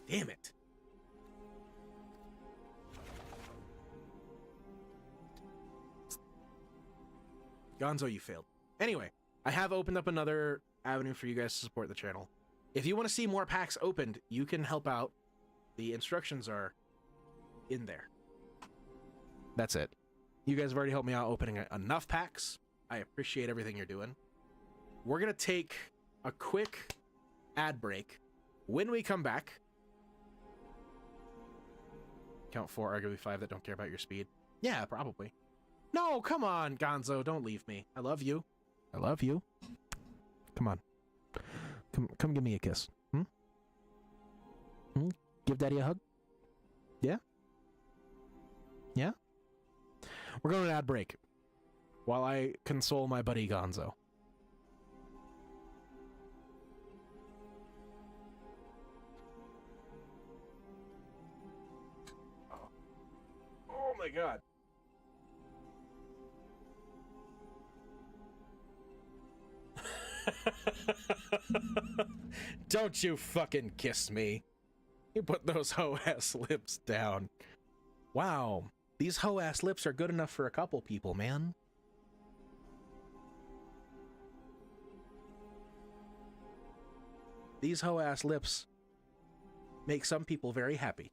Damn it. Gonzo, you failed. Anyway, I have opened up another avenue for you guys to support the channel. If you want to see more packs opened, you can help out. The instructions are in there. That's it. You guys have already helped me out opening enough packs. I appreciate everything you're doing. We're going to take a quick ad break. When we come back, count 4, arguably 5 that don't care about your speed. Yeah, probably. No, come on, Gonzo, don't leave me. I love you. I love you. Come on. Come give me a kiss. Hmm? Hmm? Give Daddy a hug? Yeah? Yeah? We're going to an ad break while I console my buddy Gonzo. Oh my god. Don't you fucking kiss me. You put those hoe-ass lips down. Wow. These hoe-ass lips are good enough for a couple people, man. These hoe-ass lips make some people very happy.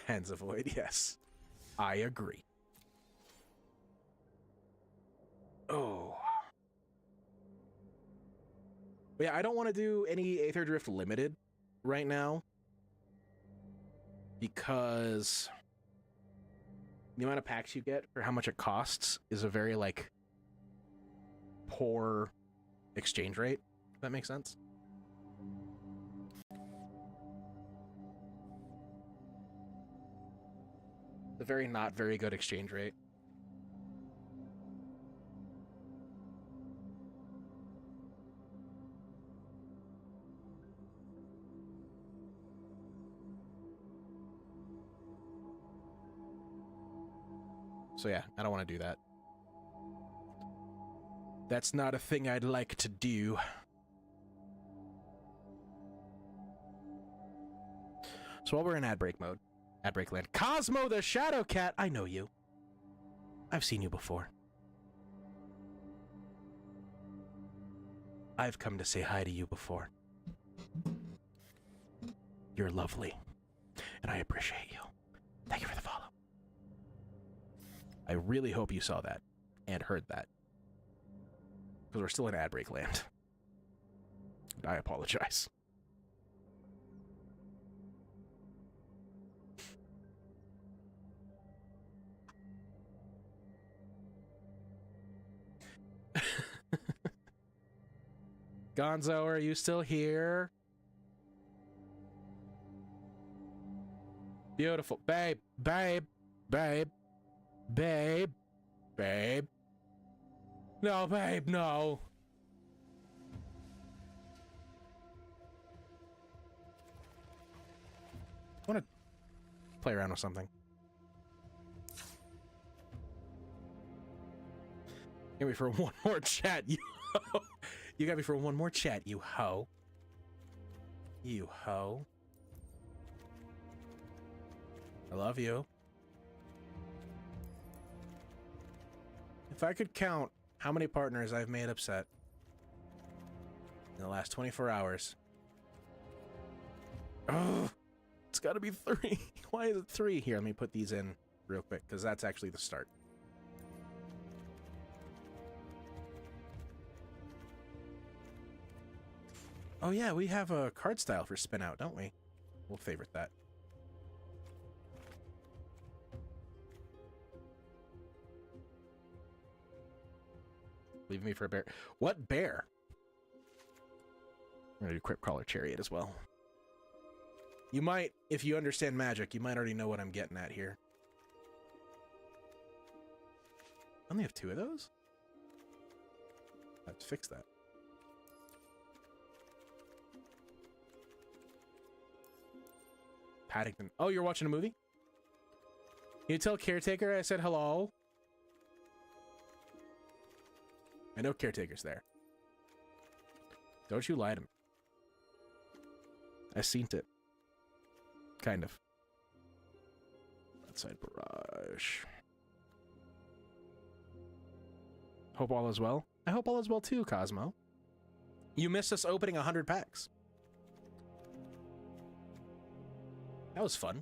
Hands of Void, yes. I agree. Oh. But yeah, I don't want to do any Aetherdrift Limited right now because the amount of packs you get for how much it costs is a very, like, poor exchange rate, if that makes sense. A very not very good exchange rate. So yeah, I don't want to do that. That's not a thing I'd like to do. So while we're in ad break mode, ad break land, Cosmo the Shadow Cat, I know you. I've seen you before. I've come to say hi to you before. You're lovely, and I appreciate you. Thank you for the follow. I really hope you saw that and heard that, because we're still in ad break land. And I apologize. Gonzo, are you still here? Beautiful. Babe, babe, babe, babe, babe. No, babe, no. I want to play around with something. Get me for one more chat, you ho. You got me for one more chat, you ho. You ho. I love you. If I could count how many partners I've made upset in the last 24 hours. Oh, it's got to be 3. Why is it 3? Here, let me put these in real quick, because that's actually the start. Oh yeah, we have a card style for spin out, don't we? We'll favorite that. Leave me for a bear. What bear? I'm gonna do Crypt Crawler Chariot as well. You might, if you understand Magic, you might already know what I'm getting at here. I only have 2 of those? I have to fix that. Paddington. Oh, you're watching a movie? Can you tell Caretaker I said hello? I know Caretaker's there. Don't you lie to me. I seen it. Kind of. Outside barrage. Hope all is well. I hope all is well too, Cosmo. You missed us opening 100 packs. That was fun.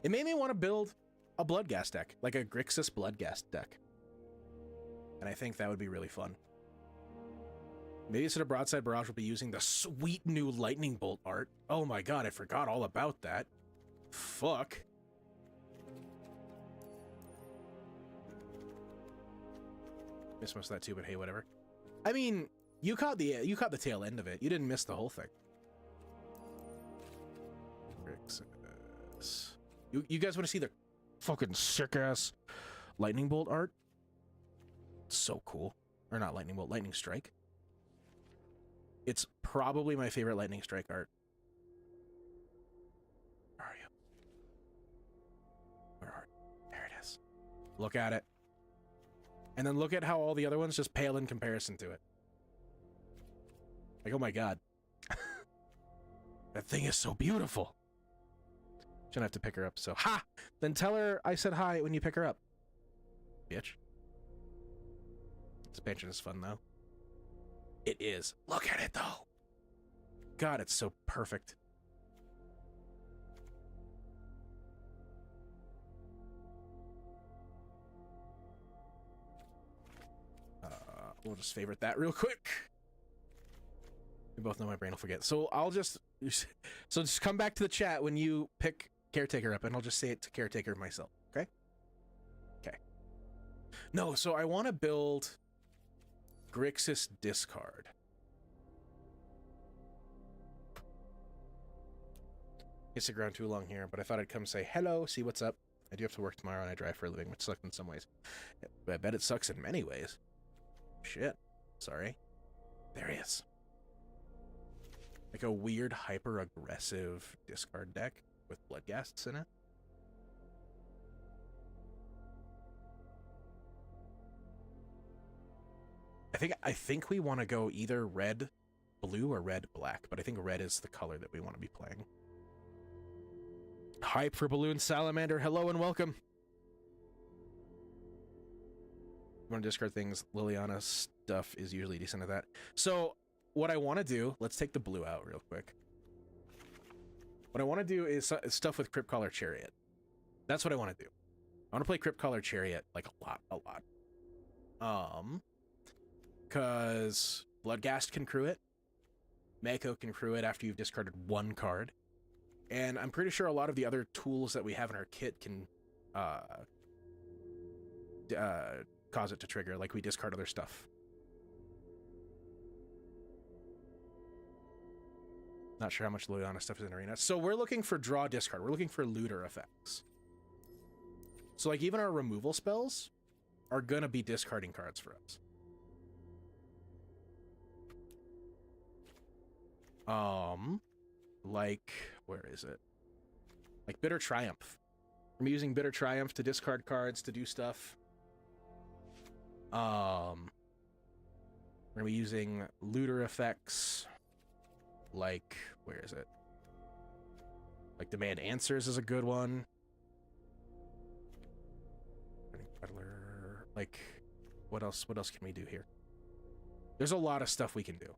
It made me want to build a Bloodghast deck, like a Grixis Bloodghast deck. And I think that would be really fun. Maybe instead of Broadside Barrage, we'll be using the sweet new Lightning Bolt art. Oh my god, I forgot all about that. Fuck. Missed most of that too, but hey, whatever. I mean, you caught the tail end of it. You didn't miss the whole thing. Grixis. You guys want to see the fucking sick-ass Lightning Bolt art? It's so cool. Or not Lightning Bolt, Lightning Strike. It's probably my favorite Lightning Strike art. Where are you? Where are you? There it is. Look at it. And then look at how all the other ones just pale in comparison to it. Like, oh my god. That thing is so beautiful. Shouldn't have to pick her up, so ha! Then tell her I said hi when you pick her up. Bitch. Expansion is fun, though. It is. Look at it, though. God, it's so perfect. We'll just favorite that real quick. We both know my brain will forget. So I'll just... So just come back to the chat when you pick Caretaker up, and I'll just say it to Caretaker myself, okay? Okay. No, so I want to build Grixis Discard. It's stick around too long here, but I thought I'd come say hello, see what's up. I do have to work tomorrow, and I drive for a living, which sucks in some ways. I bet it sucks in many ways. Shit. Sorry. There he is. Like a weird, hyper-aggressive discard deck with Bloodghasts in it. I think we want to go either red, blue, or red, black. But I think red is the color that we want to be playing. Hype for Balloon Salamander. Hello and welcome. You want to discard things? Liliana stuff is usually decent at that. So what I want to do, let's take the blue out real quick. What I want to do is stuff with Cryptcaller Chariot. That's what I want to do. I want to play Cryptcaller Chariot like a lot. Because Bloodghast can crew it. Mako can crew it after you've discarded one card. And I'm pretty sure a lot of the other tools that we have in our kit can cause it to trigger, like we discard other stuff. Not sure how much Liliana stuff is in Arena. So we're looking for draw discard. We're looking for looter effects. So like even our removal spells are gonna be discarding cards for us. Like, where is it? Like Bitter Triumph. I'm using Bitter Triumph to discard cards to do stuff. We're gonna be using looter effects. Like, where is it? Like Demand Answers is a good one. Like, what else can we do here? There's a lot of stuff we can do.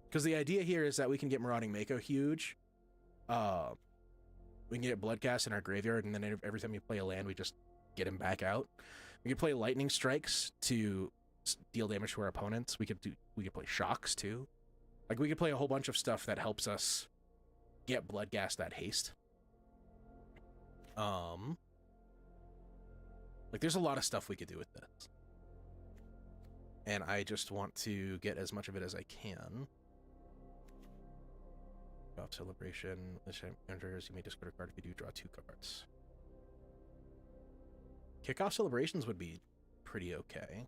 Because the idea here is that we can get Marauding Mako huge. We can get Bloodcast in our graveyard, and then every time we play a land, we just get him back out. We can play Lightning Strikes to deal damage to our opponents. We could play Shocks too. Like we could play a whole bunch of stuff that helps us get Bloodghast that haste. Like there's a lot of stuff we could do with this. And I just want to get as much of it as I can. Off Celebration. This enters, you may discard a card if you do draw 2 cards. Kickoff Celebrations would be pretty okay.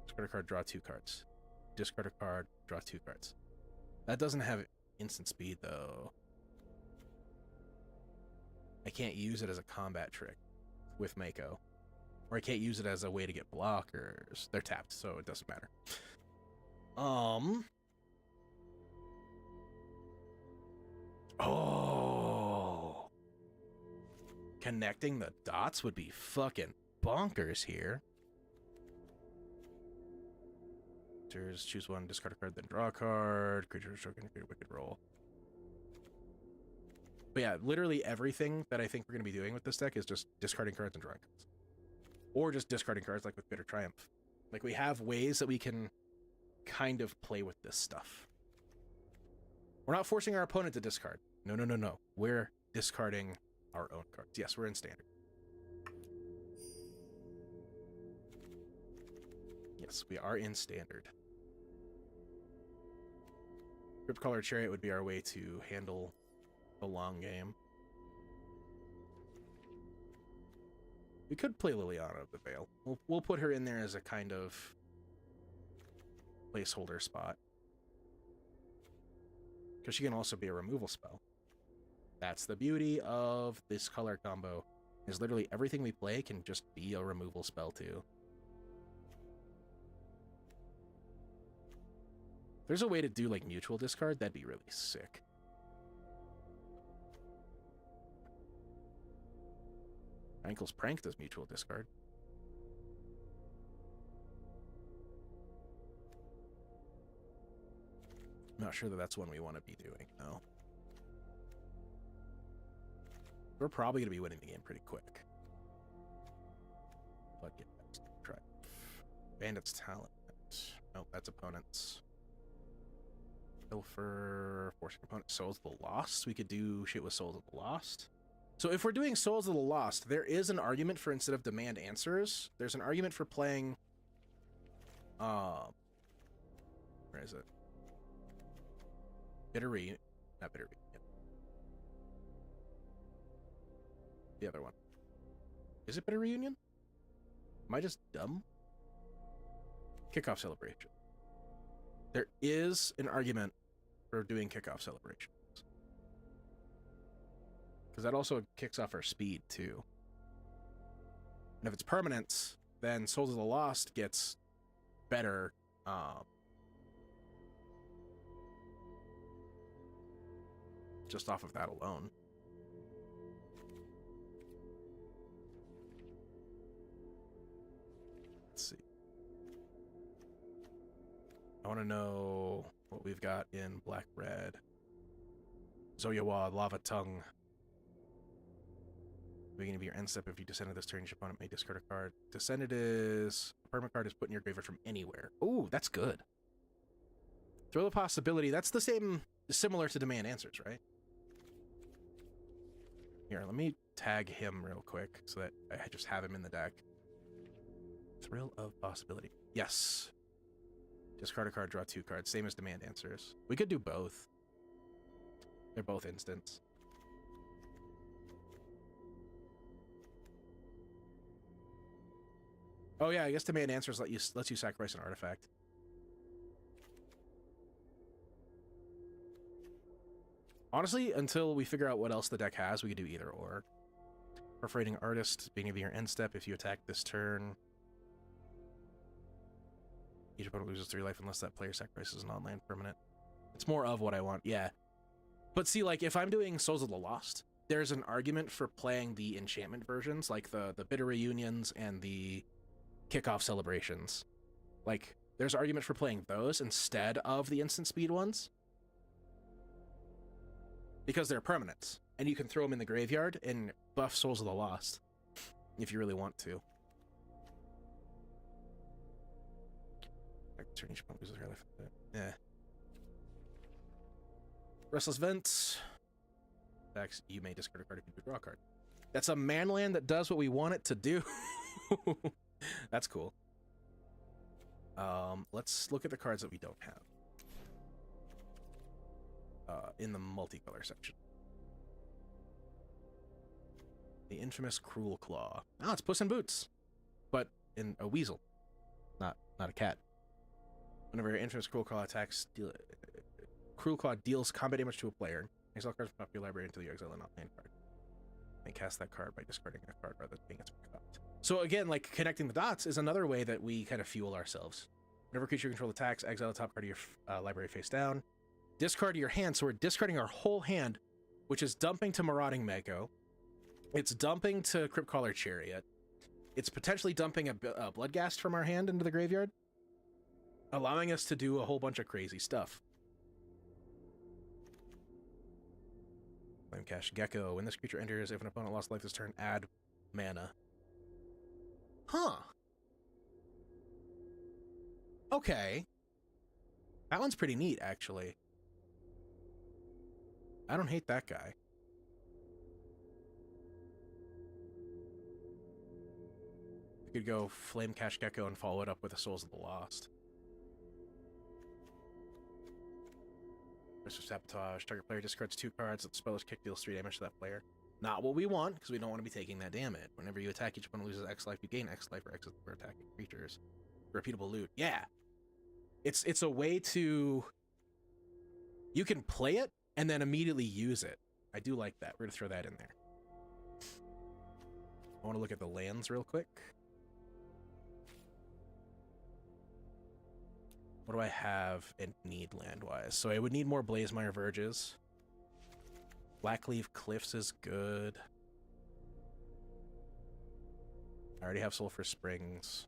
Discard a card, draw 2 cards. Discard a card, draw 2 cards. That doesn't have instant speed, though. I can't use it as a combat trick with Mako. Or I can't use it as a way to get blockers. They're tapped, so it doesn't matter. Oh. Connecting the dots would be fucking bonkers here. Choose one, discard a card, then draw a card. Creature stroking, create a wicked roll. But yeah, literally everything that I think we're going to be doing with this deck is just discarding cards and drawing cards. Or just discarding cards like with Bitter Triumph. Like we have ways that we can kind of play with this stuff. We're not forcing our opponent to discard. No, no, no, no. We're discarding our own cards. Yes, we're in standard. Yes, we are in standard. Cryptcaller Chariot would be our way to handle the long game. We could play Liliana of the Veil. We'll put her in there as a kind of placeholder spot. Because she can also be a removal spell. That's the beauty of this color combo, is literally everything we play can just be a removal spell too. If there's a way to do like mutual discard, that'd be really sick. Ankle's Prank does mutual discard. I'm not sure that that's one we want to be doing, no. We're probably going to be winning the game pretty quick. But yeah, let's try. Bandit's Talent. Nope, that's opponents. Pilfer, forcing opponent. Souls of the Lost. We could do shit with Souls of the Lost. So if we're doing Souls of the Lost, there is an argument for, instead of Demand Answers, there's an argument for playing... where is it? Bitter Reunion. Not Bitter Reunion. The other one. Is it Bitter Reunion? Am I just dumb? Kickoff Celebration. There is an argument for doing Kickoff Celebrations. Because that also kicks off our speed, too. And if it's permanence, then Souls of the Lost gets better Um, just off of that alone. Let's see. I want to know what we've got in black-red. Zoyawa, Lava Tongue. Beginning of your end step, if you descended this turn, your opponent may discard a card. Descended is a permanent card is put in your graveyard from anywhere. Ooh, that's good. Throw the possibility. That's the same, similar to demand answers, right? Here, let me tag him real quick so that I just have him in the deck. Thrill of possibility. Yes. Discard a card, draw 2 cards. Same as demand answers. We could do both. They're both instants. Oh yeah, I guess demand answers lets you sacrifice an artifact. Honestly, until we figure out what else the deck has, we could do either or. Perforating Artist, beginning of your end step, if you attack this turn, each opponent loses 3 life unless that player sacrifices an online permanent. It's more of what I want, yeah. But see, like, if I'm doing Souls of the Lost, there's an argument for playing the enchantment versions, like the Bitter Reunions and the Kickoff Celebrations. Like, there's argument for playing those instead of the instant speed ones. Because they're permanents, and you can throw them in the graveyard and buff Souls of the Lost, if you really want to. Turn each opponent loses their life. Yeah. Restless Vents. Attacks, you may discard a card if you draw a card. That's a manland that does what we want it to do. That's cool. Let's look at the cards that we don't have. In the multicolor section. The infamous Cruel Claw. Ah, it's Puss in Boots, but in a weasel, not a cat. Whenever your infamous Cruel Claw attacks, Cruel Claw deals combat damage to a player. Exile cards from your library until you exile an offhand card. And cast that card by discarding a card rather than being its backup. So again, like, connecting the dots is another way that we kind of fuel ourselves. Whenever creature control attacks, exile the top card of your library face down. Discard your hand, so we're discarding our whole hand, which is dumping to Marauding Mako. It's dumping to Cryptcaller Chariot. It's potentially dumping a Bloodghast from our hand into the graveyard, allowing us to do a whole bunch of crazy stuff. Flamecash Gecko. When this creature enters, if an opponent lost life this turn, add mana. Huh. Okay. That one's pretty neat, actually. I don't hate that guy. We could go Flamecash Gecko and follow it up with the Souls of the Lost. Versus Sabotage. Target player discards 2 cards. The spell is kick, deals 3 damage to that player. Not what we want, because we don't want to be taking that damage. Whenever you attack, each opponent loses X life. You gain X life or X for attacking creatures. Repeatable loot. Yeah. It's a way to... You can play it and then immediately use it. I do like that. We're going to throw that in there. I want to look at the lands real quick. What do I have and need land-wise? So I would need more Blazemire Verges. Blackleaf Cliffs is good. I already have Sulphur Springs.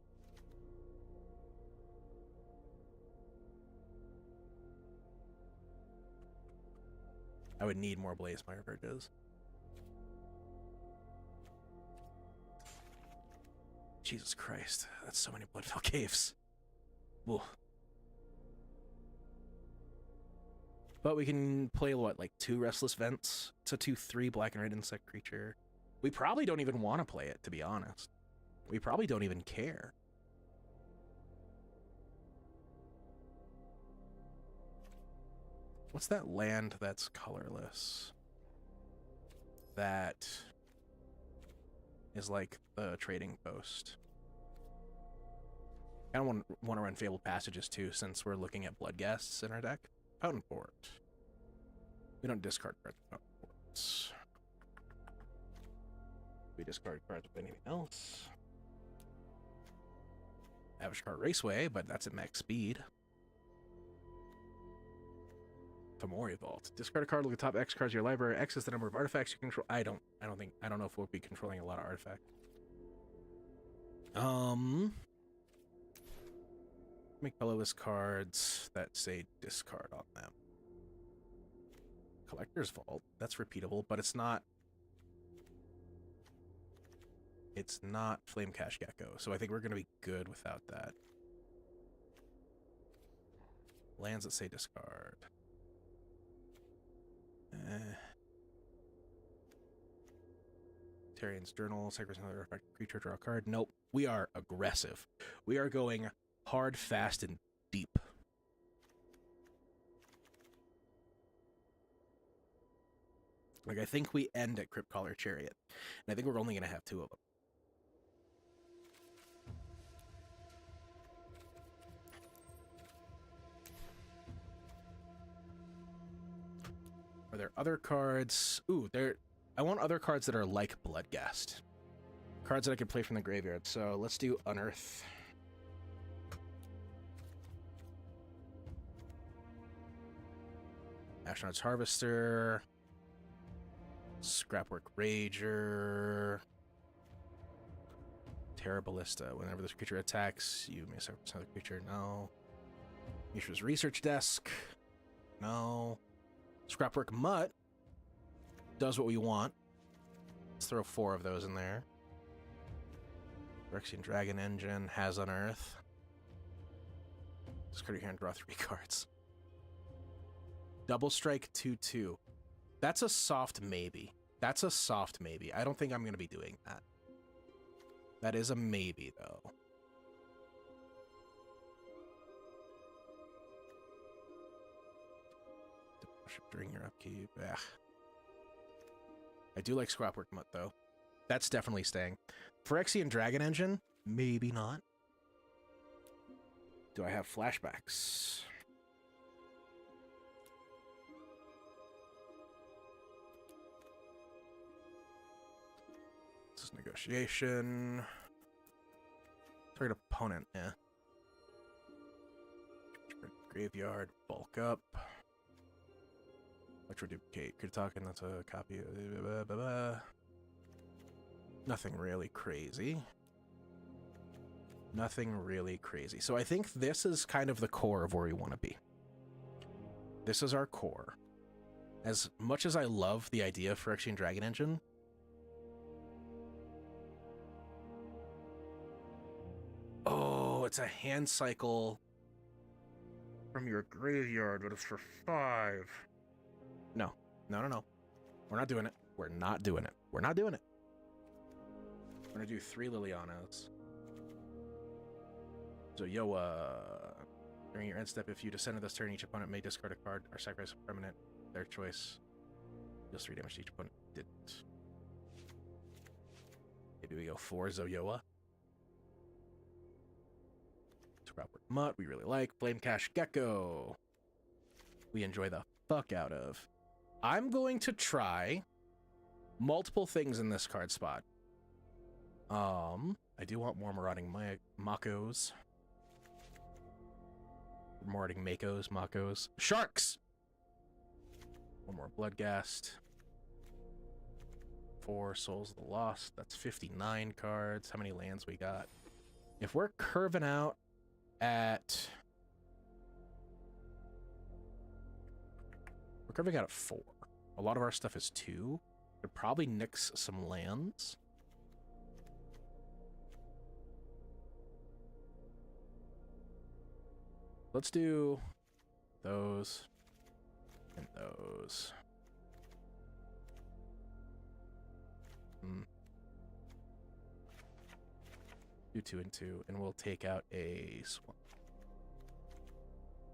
I would need more Blazemire Verges. Jesus Christ, that's so many Bloodfell Caves. Ugh. But we can play, what, like 2 Restless Vents? It's a 2/3 black and red insect creature. We probably don't even want to play it, to be honest. We probably don't even care. What's that land that's colorless? That is like the trading post. I don't want to run Fabled Passages too, since we're looking at Bloodghasts in our deck. Potent Port. We don't discard cards with Potent Ports. We discard cards with anything else. Avishkar Raceway, but that's at max speed. Fomori Vault. Discard a card, look at the top X cards of your library. X is the number of artifacts you control. I don't know if we'll be controlling a lot of artifacts. Make colorless cards that say discard on them. Collector's Vault. That's repeatable, but it's not Flame Cash Gecko, so I think we're gonna be good without that. Lands that say discard. Tarian's Journal, sacrifice another effective creature, draw a card. Nope. We are aggressive. We are going hard, fast, and deep. Like, I think we end at Cryptcaller Chariot. And I think we're only going to have 2 of them. Are there other cards? Ooh, I want other cards that are like Bloodghast. Cards that I can play from the graveyard. So let's do Unearth. Astronaut's Harvester. Scrapwork Rager. Terra Ballista. Whenever this creature attacks, you may sacrifice another creature. No. Mishra's Research Desk. No. Scrapwork Mutt does what we want. Let's throw 4 of those in there. Phyrexian Dragon Engine has Unearth. Discard your hand, draw 3 cards. Double Strike 2/2. That's a soft maybe. That's a soft maybe. I don't think I'm going to be doing that. That is a maybe, though. During your upkeep. Ugh. I do like Scrapwork Mutt, though. That's definitely staying. Phyrexian Dragon Engine? Maybe not. Do I have flashbacks? This is negotiation. Target opponent, yeah. Graveyard, bulk up. Electro Duplicate. Could talk, and that's a copy of. Nothing really crazy. Nothing really crazy. So I think this is kind of the core of where we want to be. This is our core. As much as I love the idea of Phyrexian Dragon Engine, oh, it's a hand cycle from your graveyard, but it's for 5. No. No. We're not doing it. We're not doing it. We're not doing it. We're going to do 3 Lilianas. So, during your end step, if you descend to this turn, each opponent may discard a card or sacrifice a permanent, their choice. Deals 3 damage to each opponent. Didn't. Maybe we go 4 Zoyoa. Scrapwork Mutt, we really like. Flame Cash Gecko. We enjoy the fuck out of. I'm going to try multiple things in this card spot. I do want more Marauding Makos. Marauding Makos. Sharks! 1 more Bloodghast. 4 Souls of the Lost. That's 59 cards. How many lands we got? If we're curving out at... We're curving out at 4. A lot of our stuff is 2. Could probably nix some lands. Let's do those and those. Do 2 and 2, and we'll take out a swamp.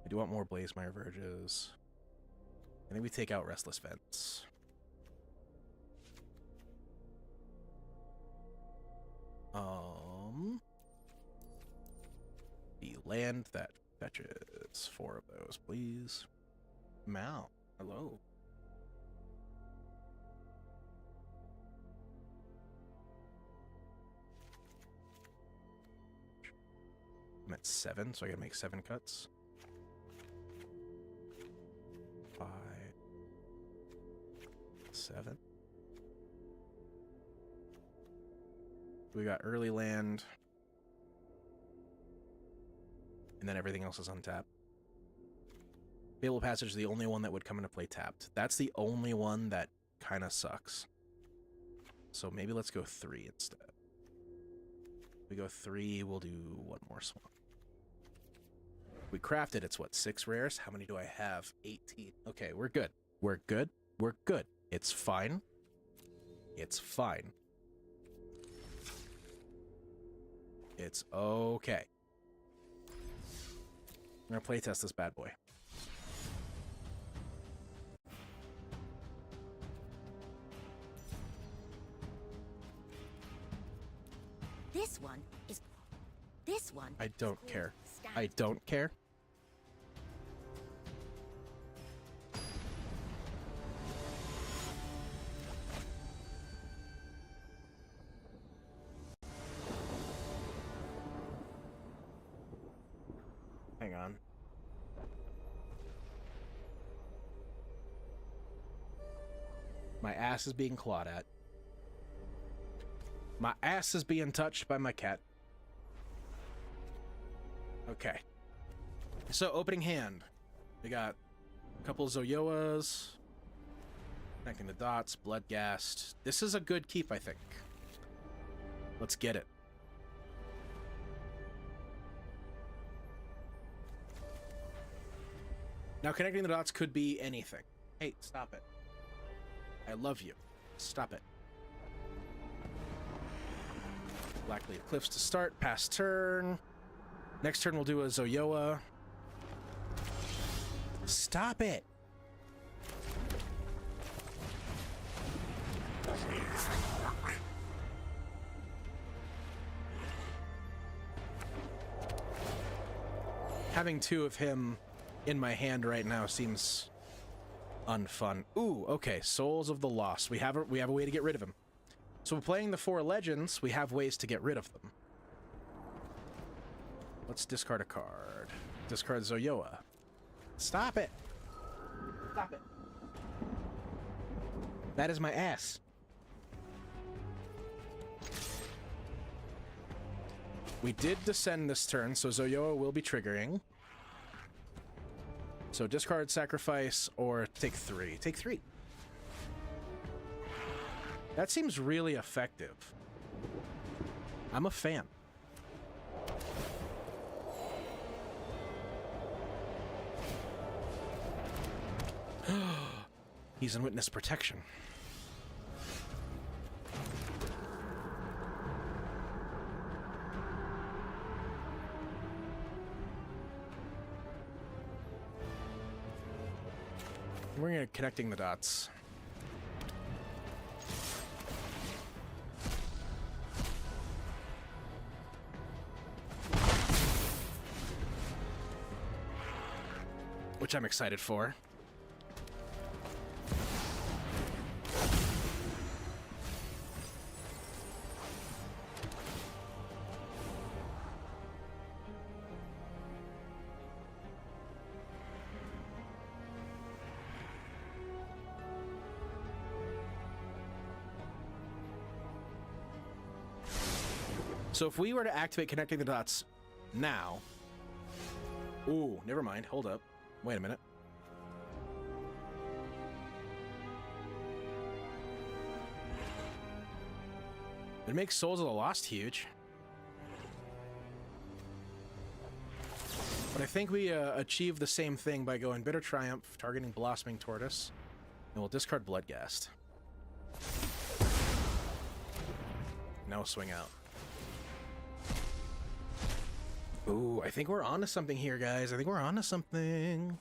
I do want more Blazemire Verges. I think we take out Restless Vents. The land that fetches 4 of those, please. Mal, hello. I'm at 7, so I gotta make 7 cuts. 5. 7. We got early land. And then everything else is untapped. Fable Passage is the only one that would come into play tapped. That's the only one that kind of sucks. So maybe let's go 3 instead. We go 3, we'll do one more swamp. We crafted, it's what, 6 rares? How many do I have? 18. Okay, we're good. We're good. We're good. It's fine. It's fine. It's okay. I'm gonna playtest this bad boy. This one. I don't care. I don't care. Hang on. My ass is being clawed at. My ass is being touched by my cat. Okay. So, opening hand. We got a couple Zoyoas. Connecting the dots. Bloodghast. This is a good keep, I think. Let's get it. Now, connecting the dots could be anything. Hey, stop it. I love you. Stop it. Blackleaf Cliffs to start. Pass turn. Next turn we'll do a Zoyoa. Stop it! Having 2 of him in my hand right now seems unfun. Ooh, okay. Souls of the Lost. We have a way to get rid of him. So playing the 4 legends, we have ways to get rid of them. Let's discard a card. Discard Zoyoa. Stop it! Stop it. That is my ass. We did descend this turn, so Zoyoa will be triggering. So discard, sacrifice, or take 3. Take 3. That seems really effective. I'm a fan. He's in witness protection. We're gonna connecting the dots. Which I'm excited for. So if we were to activate connecting the dots now... Ooh, never mind. Hold up. Wait a minute. It makes Souls of the Lost huge. But I think we achieve the same thing by going Bitter Triumph, targeting Blossoming Tortoise, and we'll discard Bloodghast. Now we'll swing out. Ooh, I think we're onto something here, guys. I think we're onto something.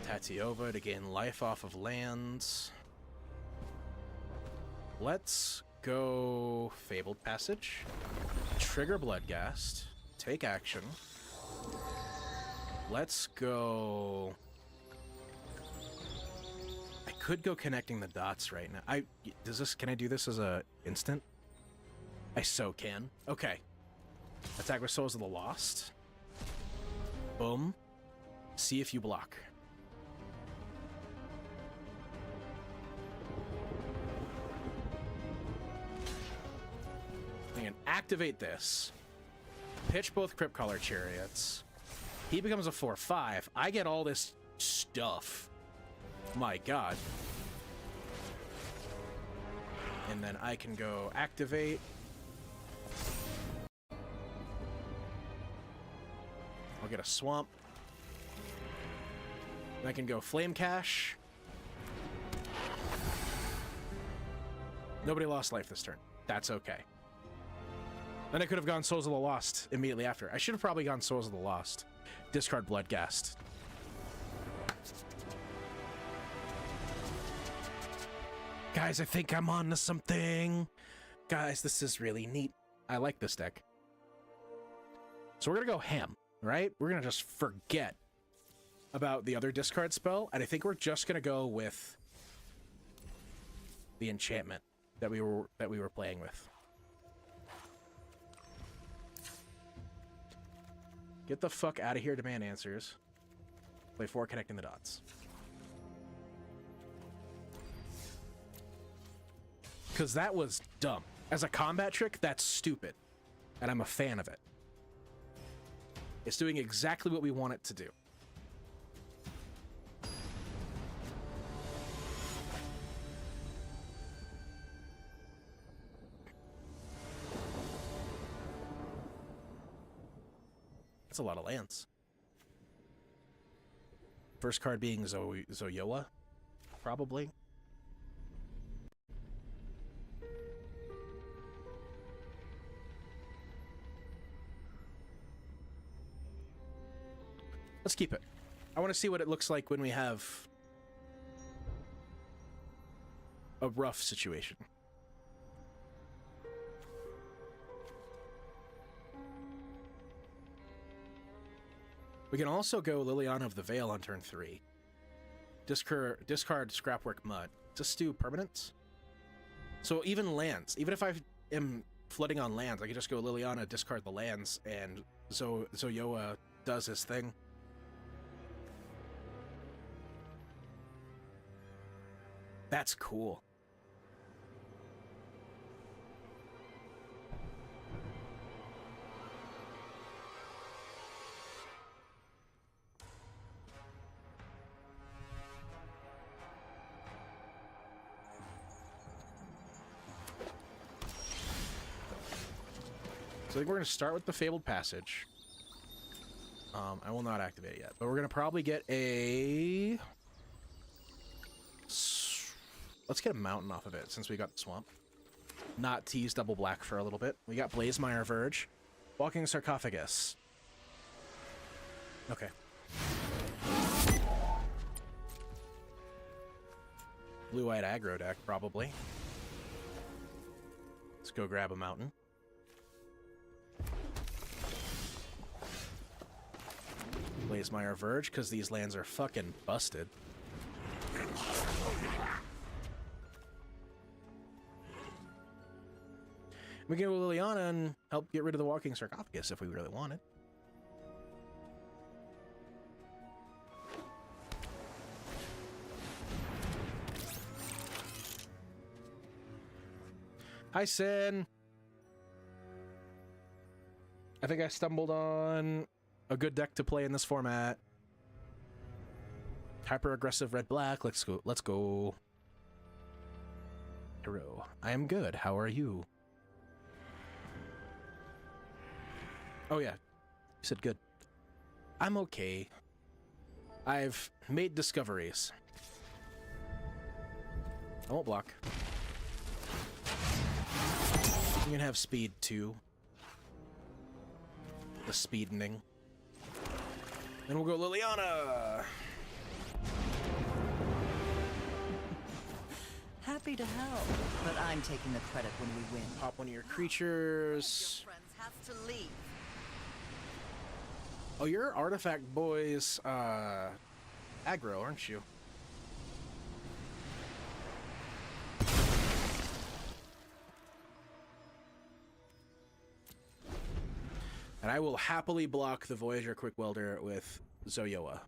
Tatiova to gain life off of lands. Let's go Fabled Passage. Trigger Bloodghast. Take action. Let's go... Could go connecting the dots right now. Can I do this as a instant? I so can. Okay. Attack with Souls of the Lost. Boom. See if you block. I can activate this. Pitch both Crypt Caller Chariots. He becomes a 4/5. I get all this stuff. My god. And then I can go activate. I'll get a swamp. And I can go Flame Cache. Nobody lost life this turn. That's okay. Then I could have gone Souls of the Lost immediately after. I should have probably gone Souls of the Lost. Discard Bloodghast. Guys, I think I'm on to something. Guys, this is really neat. I like this deck. So we're going to go ham, right? We're going to just forget about the other discard spell, and I think we're just going to go with the enchantment that we were playing with. Get the fuck out of here, Demand Answers. Play 4 Connecting the Dots. Because that was dumb. As a combat trick, that's stupid. And I'm a fan of it. It's doing exactly what we want it to do. That's a lot of lands. First card being Zoyoa, probably. Let's keep it. I want to see what it looks like when we have a rough situation. We can also go Liliana of the Veil on turn 3. Discard Scrapwork Mud. Just do permanents. So even lands. Even if I am flooding on lands, I can just go Liliana, discard the lands, and Zoyoa does his thing. That's cool. So I think we're going to start with the Fabled Passage. I will not activate it yet, but we're going to probably get a... Let's get a mountain off of it, since we got the swamp. Not tease double black for a little bit. We got Blazemire Verge. Walking Sarcophagus. Okay. Blue-white aggro deck, probably. Let's go grab a mountain. Blazemire Verge, because these lands are fucking busted. We can go Liliana and help get rid of the Walking Sarcophagus if we really wanted. Hi, Sin. I think I stumbled on a good deck to play in this format. Hyper-aggressive red-black. Let's go. Let's go. Hero. I am good. How are you? Oh, yeah. You said good. I'm okay. I've made discoveries. I won't block. You can have speed, too. The speedening. Then we'll go Liliana! Happy to help, but I'm taking the credit when we win. Pop one of your creatures. Your friends have to leave. Oh, you're Artifact Boys, aggro, aren't you? And I will happily block the Voyager Quick Welder with Zoyoa.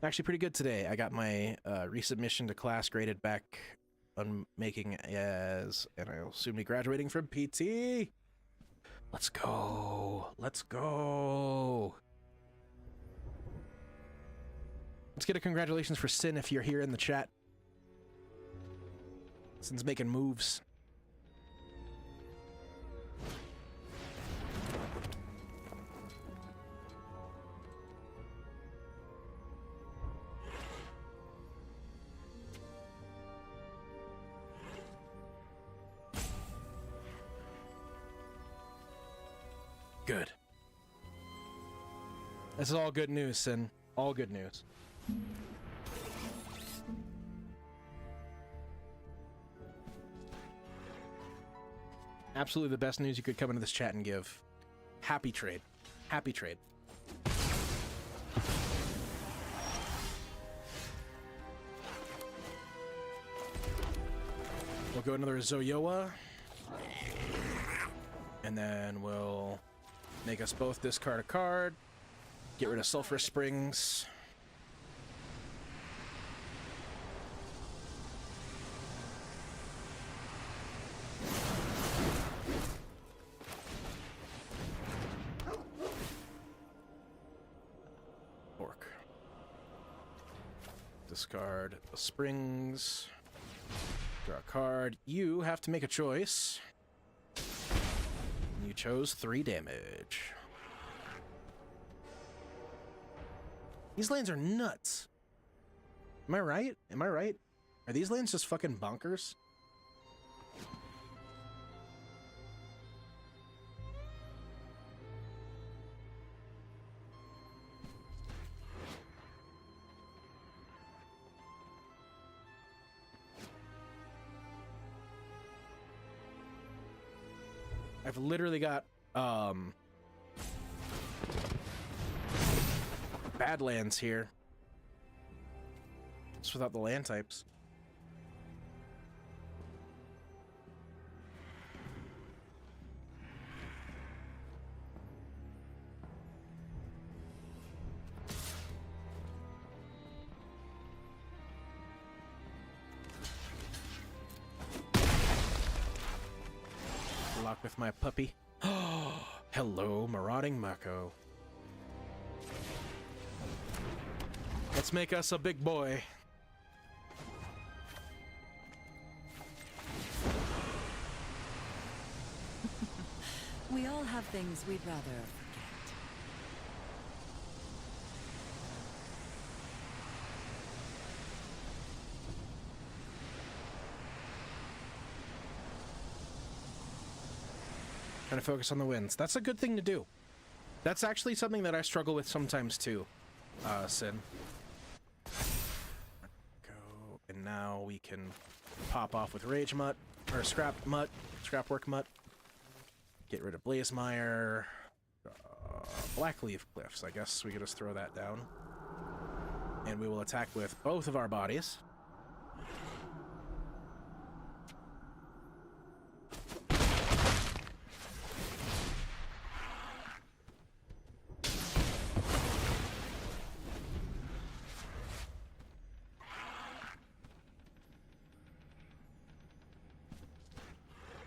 Actually pretty good today. I got my resubmission to class graded back on making as, and I'll soon be graduating from PT. Let's go. Let's go. Let's get a congratulations for Sin if you're here in the chat. Sin's making moves. Good. This is all good news, Sin. All good news. Absolutely the best news you could come into this chat and give. Happy trade. Happy trade. We'll go another Zoyoa. And then we'll make us both discard a card. Get rid of Sulphur Springs. Orc. Discard the Springs. Draw a card. You have to make a choice. You chose 3 damage. These lands are nuts. Am I right? Am I right? Are these lands just fucking bonkers? I've literally got Badlands here. Just without the land types. Lock with my puppy. Oh, hello, marauding Mako. Let's make us a big boy. We all have things we'd rather forget. Trying to focus on the wins. That's a good thing to do. That's actually something that I struggle with sometimes too, Sin. Go, and now we can pop off with Rage Mutt, or Scrapwork Mutt. Get rid of Blazemire. Blackleaf Cliffs, I guess we could just throw that down. And we will attack with both of our bodies.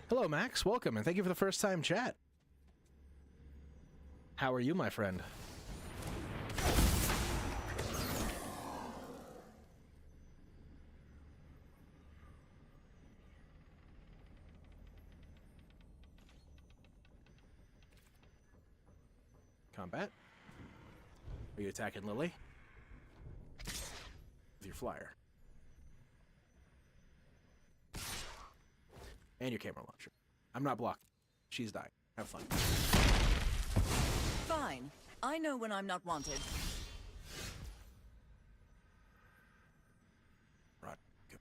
Hello, Max. Welcome, and thank you for the first time chat. How are you, my friend? Combat. Are you attacking Lily? With your flyer. And your camera launcher. I'm not blocking. She's dying. Have fun. Fine. I know when I'm not wanted. Right. Go.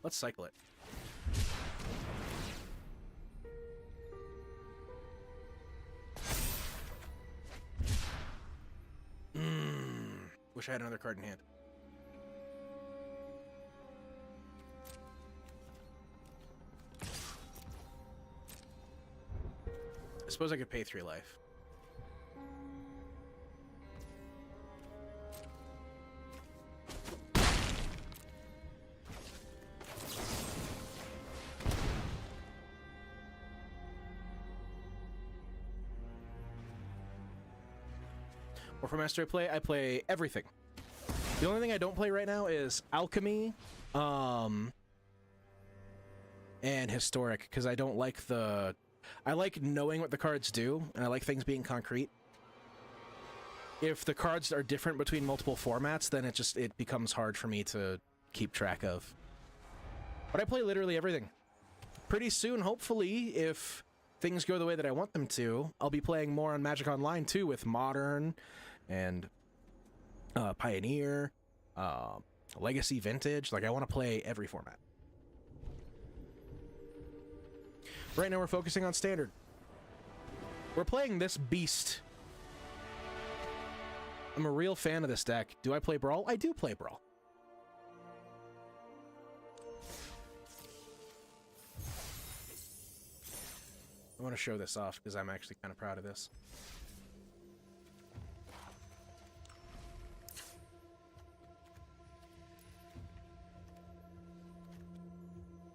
Let's cycle it. Wish I had another card in hand. suppose I could pay 3 life. Or for Master I play everything. The only thing I don't play right now is Alchemy, and Historic, because I don't like the... I like knowing what the cards do, and I like things being concrete. If the cards are different between multiple formats, then it becomes hard for me to keep track of. But I play literally everything. Pretty soon, hopefully, if things go the way that I want them to, I'll be playing more on Magic Online too, with Modern and Pioneer, Legacy, Vintage. Like, I want to play every format. Right now we're focusing on Standard. We're playing this beast. I'm a real fan of this deck. Do I play Brawl? I do play Brawl. I want to show this off because I'm actually kind of proud of this.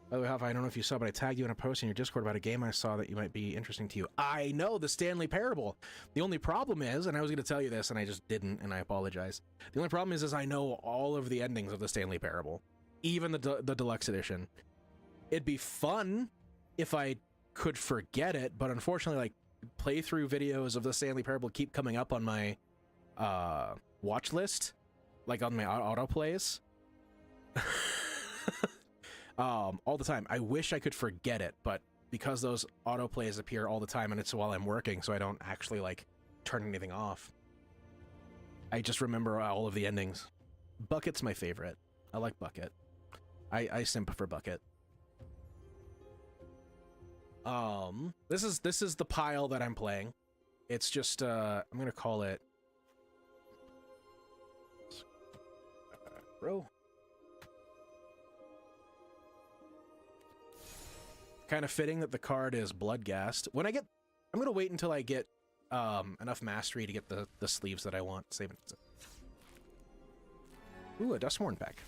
By the way, Haaf, I don't know if you saw, but I tagged you in a post in your Discord about a game I saw that you might be interesting to you. I know, the Stanley Parable. The only problem is, and I was going to tell you this, and I just didn't, and I apologize. The only problem is I know all of the endings of the Stanley Parable, even the deluxe edition. It'd be fun if I could forget it, but unfortunately, like, playthrough videos of the Stanley Parable keep coming up on my watch list, like on my autoplays. All the time. I wish I could forget it, but because those autoplays appear all the time and it's while I'm working, so I don't actually, like, turn anything off, I just remember all of the endings. Bucket's my favorite. I like Bucket. I simp for Bucket. This is the pile that I'm playing. It's just, I'm gonna call it... Bro. Kind of fitting that the card is Bloodghast. When I get... I'm going to wait until I get enough mastery to get the sleeves that I want. Save it. Ooh, a Dustmourne pack.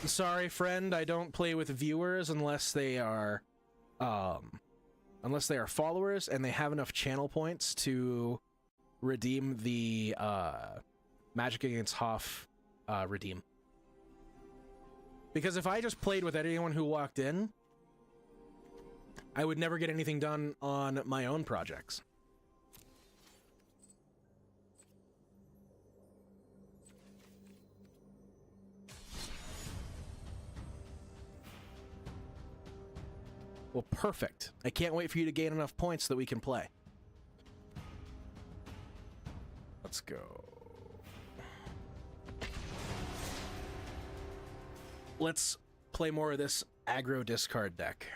Sorry, friend, I don't play with viewers unless they are... unless they are followers and they have enough channel points to redeem the Magic Against Haaf redeem. Because if I just played with anyone who walked in, I would never get anything done on my own projects. Well, perfect. I can't wait for you to gain enough points so that we can play. Let's go. Let's play more of this aggro discard deck.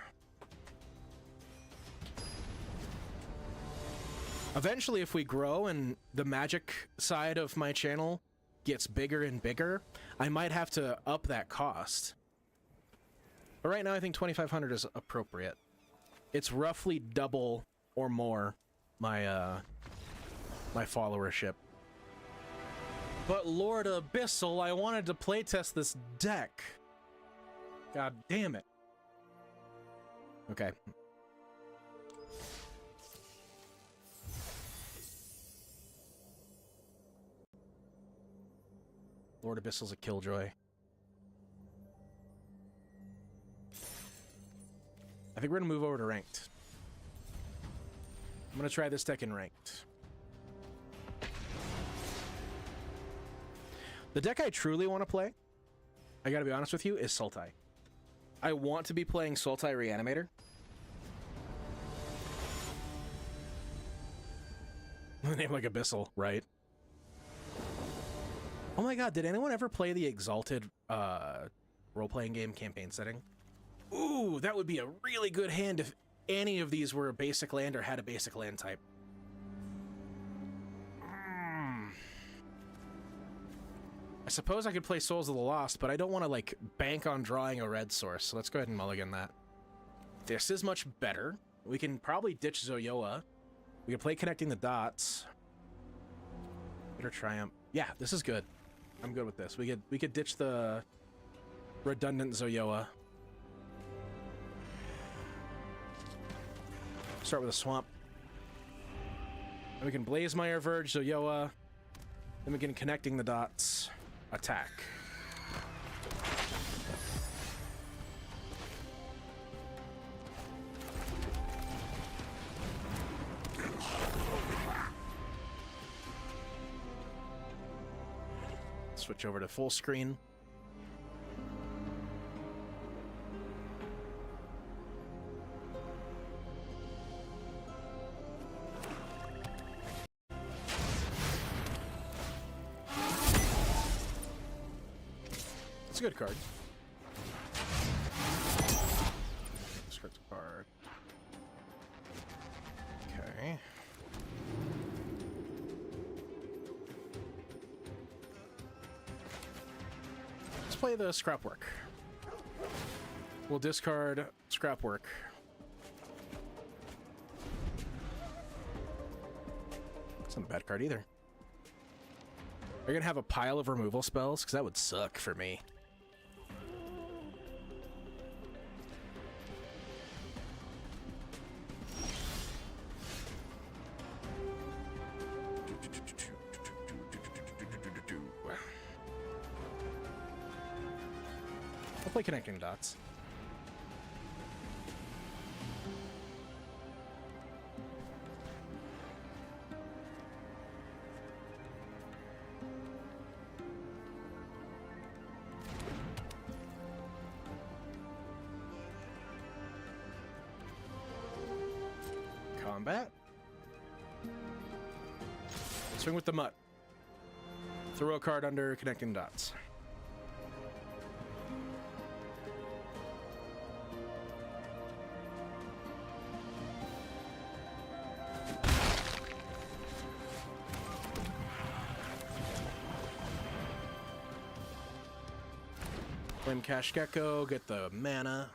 Eventually, if we grow and the Magic side of my channel gets bigger and bigger, I might have to up that cost. But right now, I think 2,500 is appropriate. It's roughly double or more my my followership. But Lord Abyssal, I wanted to playtest this deck. God damn it. Okay. Lord Abyssal's a killjoy. I think we're gonna move over to ranked. I'm gonna try this deck in ranked. The deck I truly want to play, I gotta be honest with you, is Sultai. I want to be playing Sultai Reanimator. The name like Abyssal, right? Oh my god, did anyone ever play the Exalted role-playing game campaign setting? Ooh, that would be a really good hand if any of these were a basic land or had a basic land type. I suppose I could play Souls of the Lost, but I don't want to, like, bank on drawing a red source, so let's go ahead and mulligan that. This is much better. We can probably ditch Zoyoa. We can play Connecting the Dots. Bitter Triumph. Yeah, this is good. I'm good with this. We could ditch the redundant Zoyoa. Start with a swamp. Then we can Blazemire Verge, Zoyoa. Then we can Connecting the Dots. Attack. Switch over to full screen. It's a good card. Discard a card. Okay. Let's play the scrap work. We'll discard scrap work. It's not a bad card either. Are you gonna have a pile of removal spells? Because that would suck for me. I'll play Connecting Dots. Combat. Swing with the mutt. Throw a card under Connecting Dots. Flame Cash Gecko, get the mana.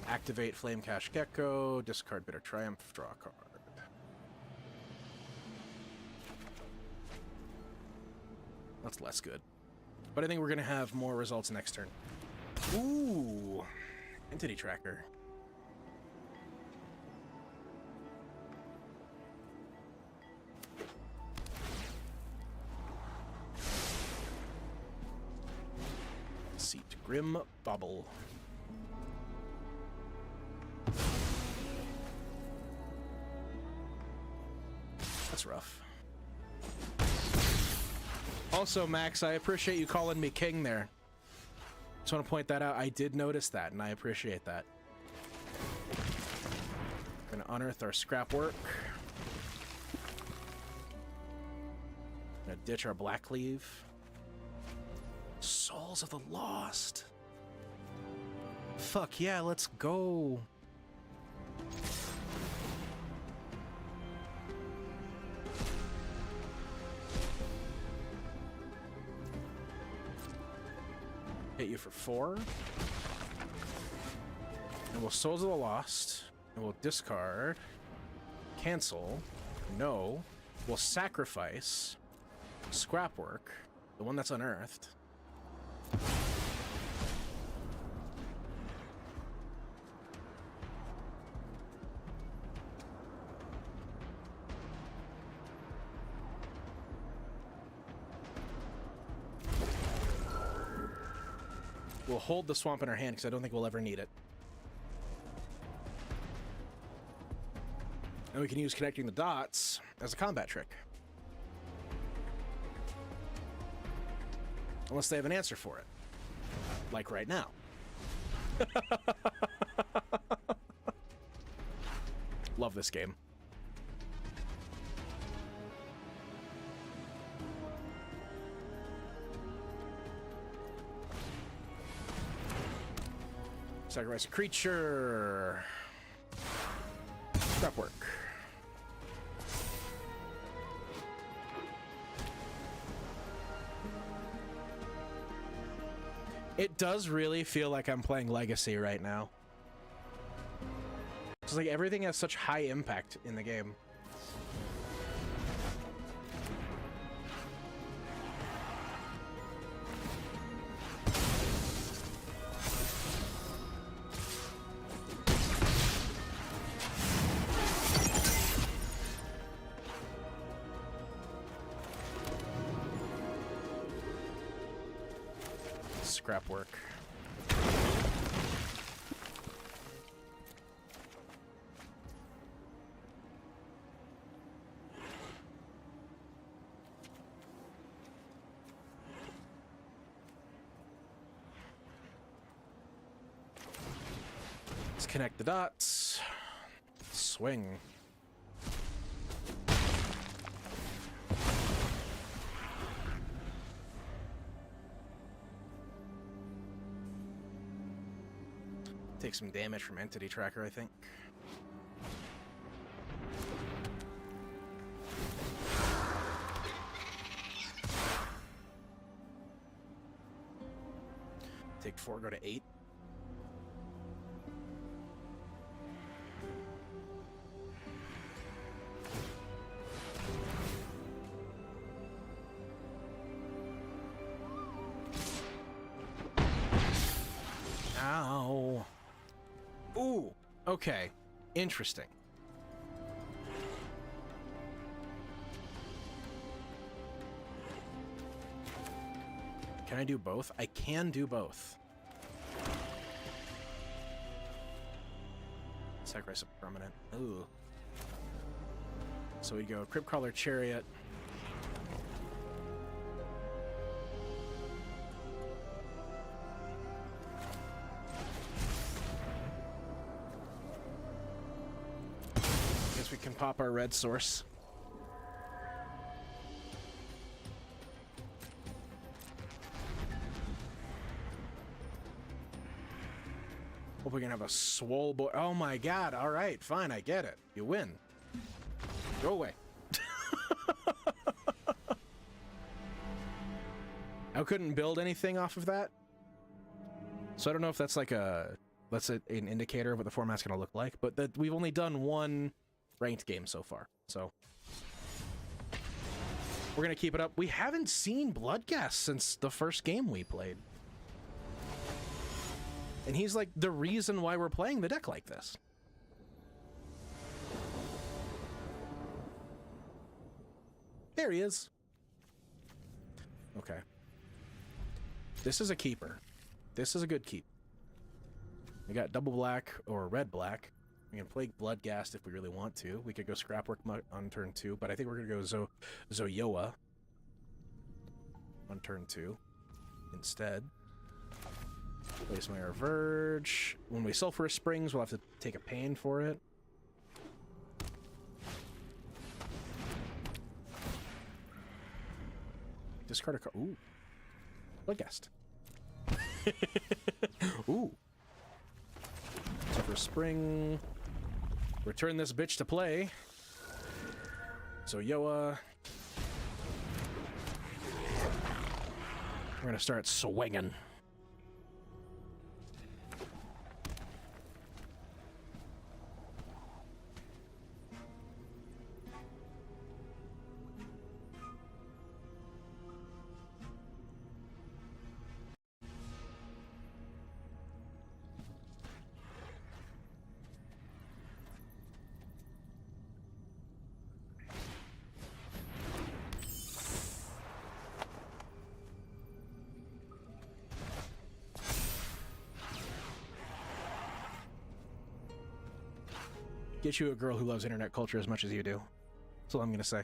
Activate Flame Cash Gecko, discard Bitter Triumph, draw a card. That's less good. But I think we're going to have more results next turn. Ooh! Entity Tracker. Seat Grim Bobble. That's rough. Also, Max, I appreciate you calling me king there. Just want to point that out. I did notice that, and I appreciate that. Gonna unearth our scrap work. Gonna ditch our black cleave. Souls of the Lost. Fuck yeah, let's go. Hit you for 4. And we'll Souls of the Lost. And we'll discard. Cancel. No. We'll sacrifice. Scrap work. The one that's unearthed. We'll hold the swamp in our hand because I don't think we'll ever need it. And we can use Connecting the Dots as a combat trick. Unless they have an answer for it. Like right now. Love this game. Sacrifice a creature. Scrap work. It does really feel like I'm playing Legacy right now. It's like everything has such high impact in the game. Scrap work. Let's connect the dots. Swing. Take some damage from Entity Tracker, I think. Take 4, go to 8. Ow. Ooh, okay. Interesting. Can I do both? I can do both. Sacrifice a permanent. Ooh. So we go Crypt Crawler Chariot. Guess we can pop our red source. Hope we can have a swole boy. Oh my god, alright, fine, I get it. You win. Go away. I couldn't build anything off of that. So I don't know if that's like a... That's an indicator of what the format's going to look like, but that we've only done one ranked game so far, so... We're going to keep it up. We haven't seen Bloodghast since the first game we played. And he's like the reason why we're playing the deck like this. There he is. Okay. This is a keeper. This is a good keep. We got double black or red black. We can play Bloodghast if we really want to. We could go Scrapwork on turn 2, but I think we're going to go Zoyoa on turn 2 instead. Place my Verge. When we Sulphurous Springs, we'll have to take a pain for it. Discard a card. Ooh. Bloodghast. Ooh. Sulphurous Spring. Return this bitch to play. Zoyoa. We're gonna start swinging. Get you a girl who loves internet culture as much as you do. That's all I'm gonna say.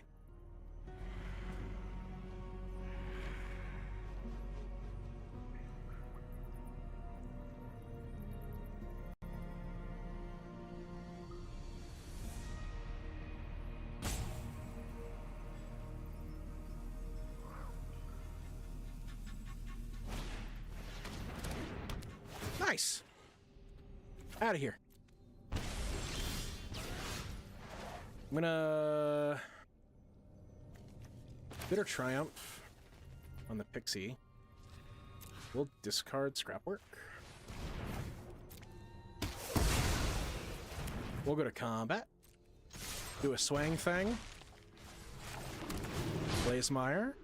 Nice! Out of here. I'm gonna Bitter Triumph on the Pixie. We'll discard Scrapwork. We'll go to combat. Do a swang thing. Blazemire.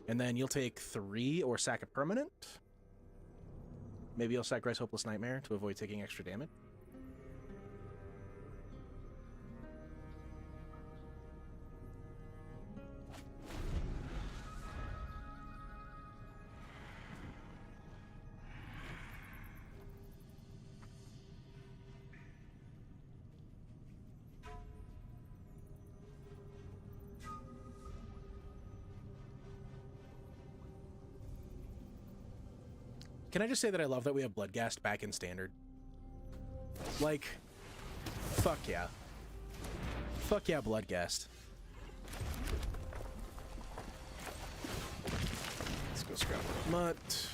And then you'll take 3 or sack a permanent. Maybe you'll sacrifice Hopeless Nightmare to avoid taking extra damage. Can I just say that I love that we have Bloodghast back in Standard? Like, fuck yeah. Fuck yeah, Bloodghast. Let's go scrap the mutt.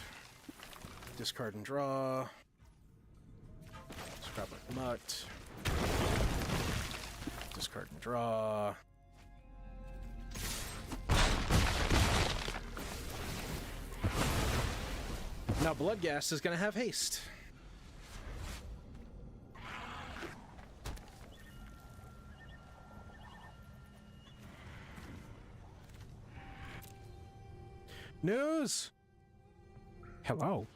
Discard and draw. Scrap like mutt. Discard and draw. Now Bloodghast is going to have haste. News! Hello.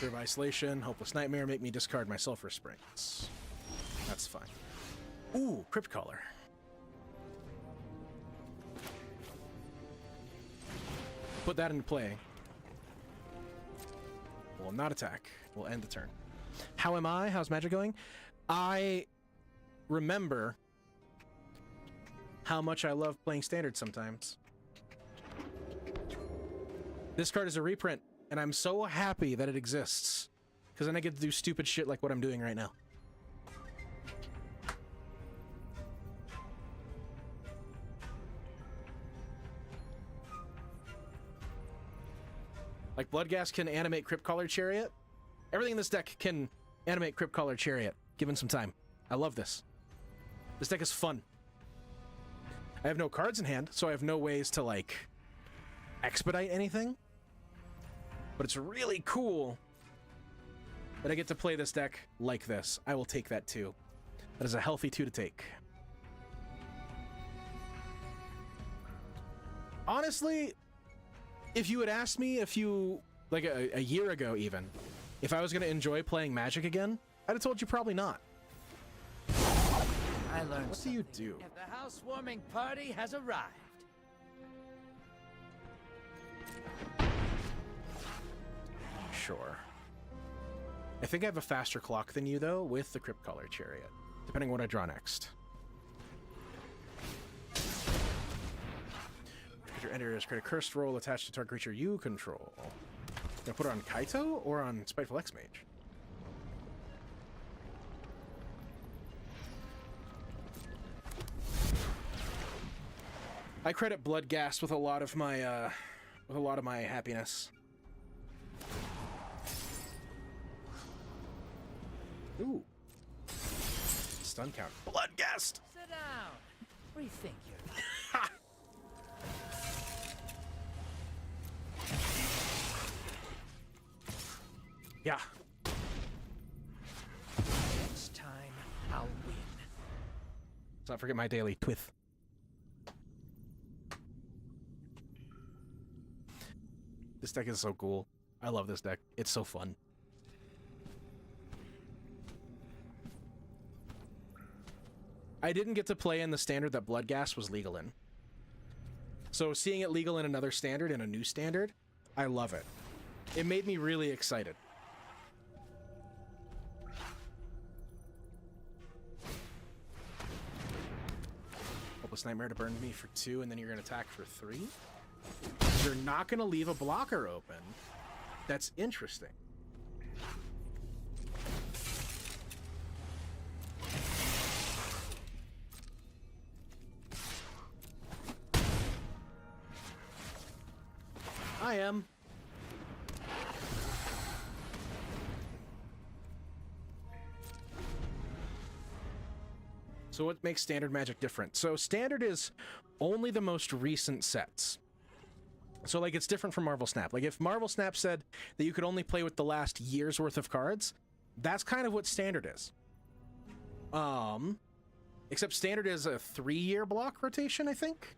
Fear of Isolation, Hopeless Nightmare, make me discard my Sulphur Springs. That's fine. Ooh, Crypt Caller. Put that into play. Will not attack. We'll end the turn. How am I? How's Magic going? I remember how much I love playing Standard sometimes. This card is a reprint, and I'm so happy that it exists. Because then I get to do stupid shit like what I'm doing right now. Like, Bloodghast can animate Cryptcaller Chariot. Everything in this deck can animate Cryptcaller Chariot, given some time. I love this. This deck is fun. I have no cards in hand, so I have no ways to, like, expedite anything. But it's really cool that I get to play this deck like this. I will take that, too. That is a healthy 2 to take. Honestly, if you had asked me like a year ago even, if I was going to enjoy playing Magic again, I'd have told you probably not. I learned What do you do? The housewarming party has arrived. Sure. I think I have a faster clock than you, though, with the Cryptcaller Chariot, depending on what I draw next. Creature enters, create a cursed roll attached to target creature you control. Gonna put it on Kaito or on Spiteful X-Mage? I credit Bloodghast with a lot of my happiness. Ooh. Stun count. Bloodghast! Sit down. Rethink your life. Yeah. Next time, I'll win. Let's not forget my daily twith. This deck is so cool. I love this deck. It's so fun. I didn't get to play in the standard that Bloodghast was legal in. So seeing it legal in another standard, in a new standard, I love it. It made me really excited. Hopeless Nightmare to burn me for 2, and then you're going to attack for 3? You're not going to leave a blocker open. That's interesting. I am. So what makes Standard Magic different? So Standard is only the most recent sets. So, like, it's different from Marvel Snap. Like, if Marvel Snap said that you could only play with the last year's worth of cards, That's kind of what standard is. Except standard is a 3-year block rotation, I think.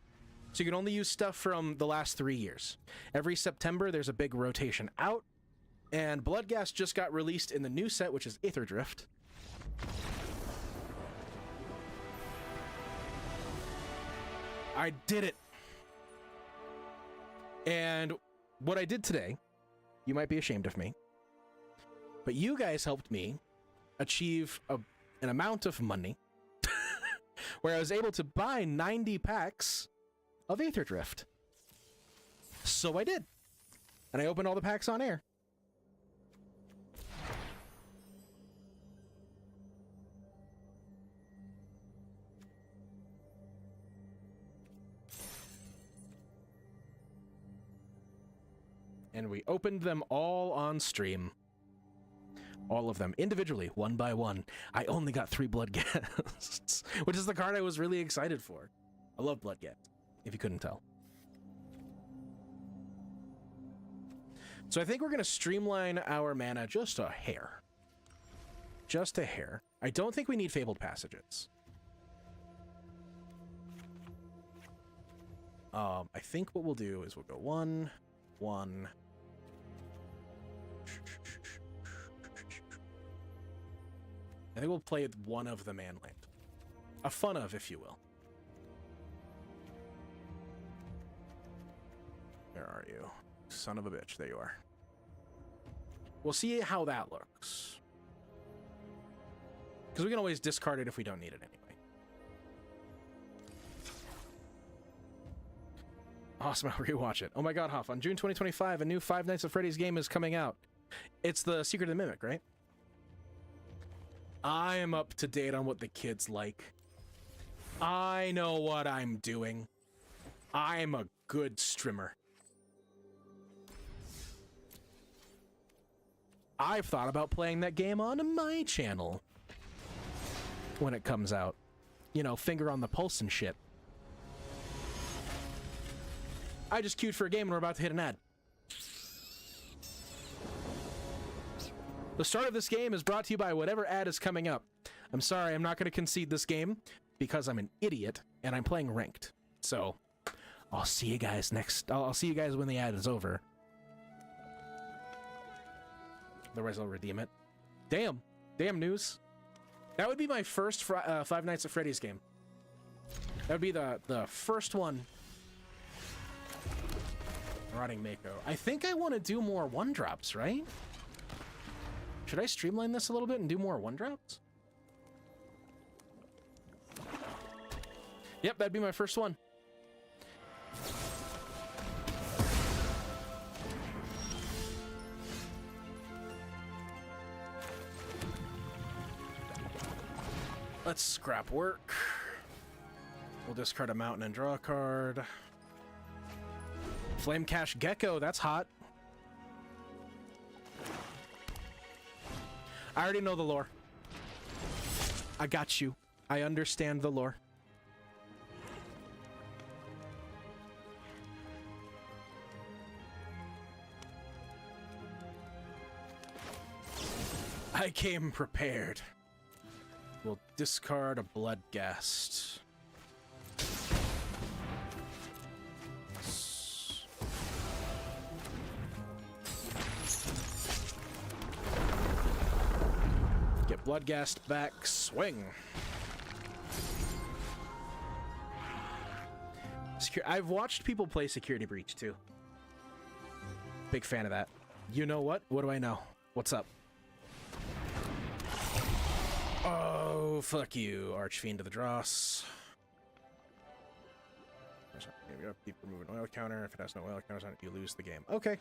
So you can only use stuff from the last 3 years. Every September, there's a big rotation out. And Bloodghast just got released in the new set, which is Aetherdrift. I did it. And what I did today, you might be ashamed of me, but you guys helped me achieve an amount of money where I was able to buy 90 packs of Aetherdrift. So I did. And I opened all the packs on air. And we opened them all on stream. All of them, individually, one by one. I only got 3 Bloodghasts, which is the card I was really excited for. I love Bloodghast, if you couldn't tell. So I think we're going to streamline our mana just a hair. Just a hair. I don't think we need Fabled Passages. I think what we'll do is we'll go 1, 1. I think we'll play one of the Manland. A fun of, if you will. Where are you? Son of a bitch, there you are. We'll see how that looks. Because we can always discard it if we don't need it anyway. Awesome, I'll rewatch it. Oh my god, Haaf, on June 2025, a new Five Nights at Freddy's game is coming out. It's the Secret of the Mimic, right? I am up to date on what the kids like. I know what I'm doing. I'm a good streamer. I've thought about playing that game on my channel when it comes out. You know, finger on the pulse and shit. I just queued for a game and we're about to hit an ad. The start of this game is brought to you by whatever ad is coming up. I'm sorry, I'm not going to concede this game because I'm an idiot and I'm playing ranked. So, I'll see you guys next. I'll see you guys when the ad is over. Otherwise, I'll redeem it. Damn. Damn news. That would be my first Five Nights at Freddy's game. That would be the first one. Rotting Mako. I think I want to do more 1-drops, right? Should I streamline this a little bit and do more 1-drops? Yep, that'd be my first one. Let's scrap work. We'll discard a mountain and draw a card. Flame Cash Gecko, that's hot. I already know the lore. I got you. I understand the lore. I came prepared. We'll discard a Bloodghast. Get Bloodghast back. Swing. I've watched people play Security Breach too. Big fan of that. You know what? What do I know? What's up? Oh, fuck you, Archfiend of the Dross. Keep removing oil counter. If it has no oil counters on it, you lose the game. Okay.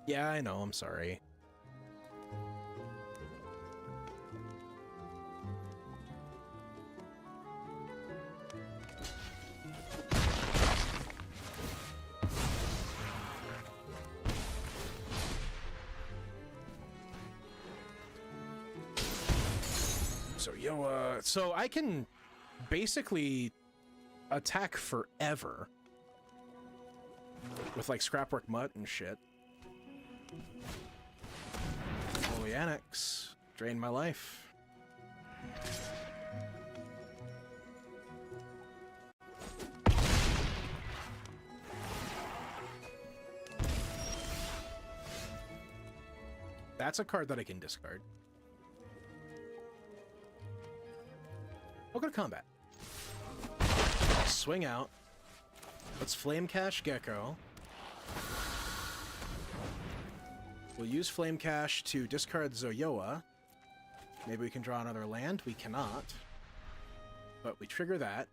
Yeah, I know, I'm sorry. So, so I can basically attack forever with like scrapwork mutt and shit. Holy annex, drain my life. That's a card that I can discard. I'll go to combat. Swing out. Let's Flame Cache Gecko. We'll use Flame Cache to discard Zoyoa. Maybe we can draw another land. We cannot. But we trigger that.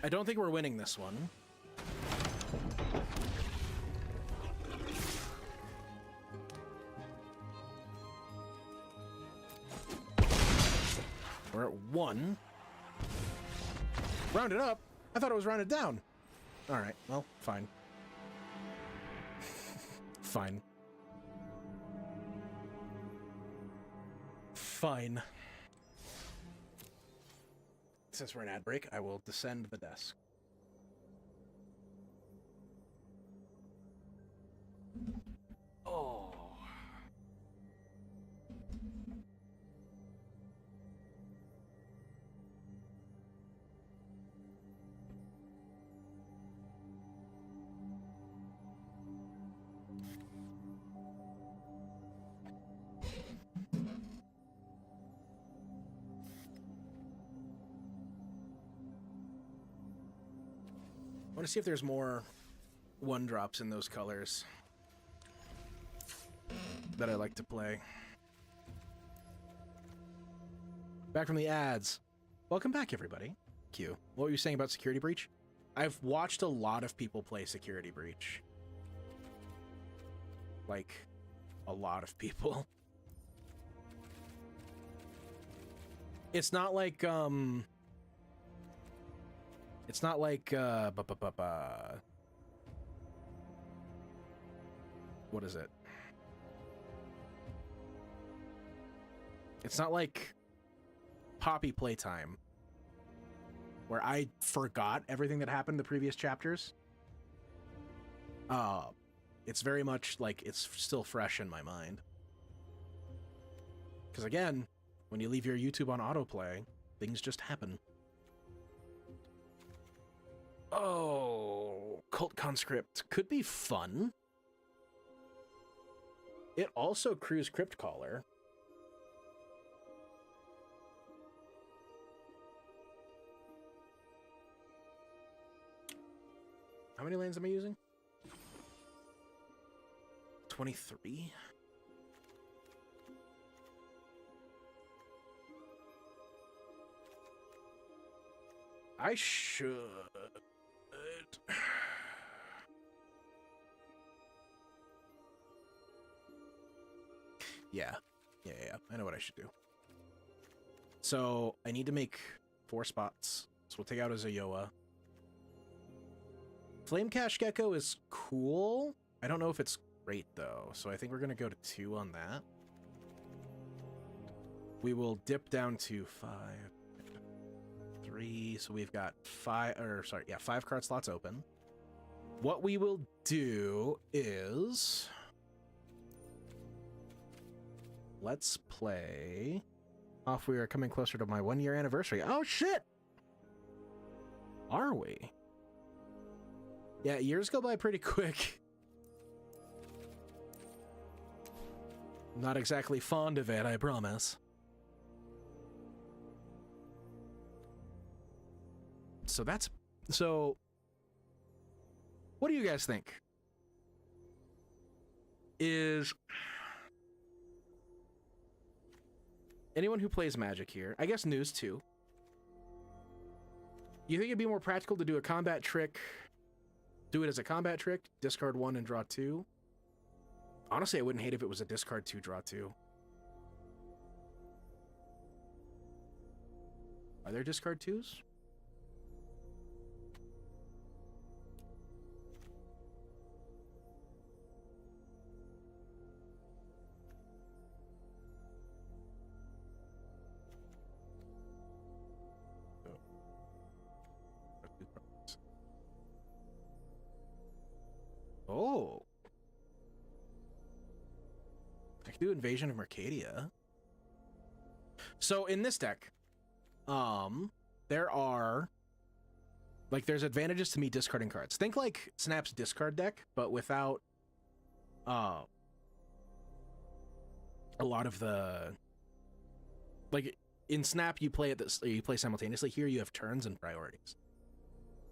I don't think we're winning this one. We're at 1. Round it up? I thought it was rounded down. Alright, well, fine. Fine. Fine. Since we're in ad break, I will descend the desk. Oh. I want to see if there's more 1-drops in those colors that I like to play. Back from the ads. Welcome back, everybody. Q. What were you saying about Security Breach? I've watched a lot of people play Security Breach. Like, a lot of people. It's not like, It's not like, what is it? It's not like Poppy Playtime, where I forgot everything that happened in the previous chapters. It's very much like it's still fresh in my mind. Because again, when you leave your YouTube on autoplay, things just happen. Oh, Cult Conscript could be fun. It also crews Crypt Caller. How many lands am I using? 23? I should... Yeah. I know what I should do. So, I need to make 4 spots. So we'll take out a Zoyoa. Flame Cache Gecko is cool. I don't know if it's great, though. So I think we're going to go to 2 on that. We will dip down to 5, 3. So we've got 5 card slots open. What we will do is... let's play... Off, we are coming closer to my 1-year anniversary. Oh, shit! Are we? Yeah, years go by pretty quick. Not exactly fond of it, I promise. So that's... So... what do you guys think? Is... anyone who plays Magic here, I guess News too, you think it'd be more practical to do a combat trick, do it as a combat trick, discard 1 and draw 2? Honestly, I wouldn't hate if it was a discard 2, draw 2. Are there discard 2s? could do Invasion of Mercadia. So in this deck, there are like there's advantages to me discarding cards. Think like Snap's discard deck, but without a lot of the like in Snap you play you play simultaneously. Here you have turns and priorities.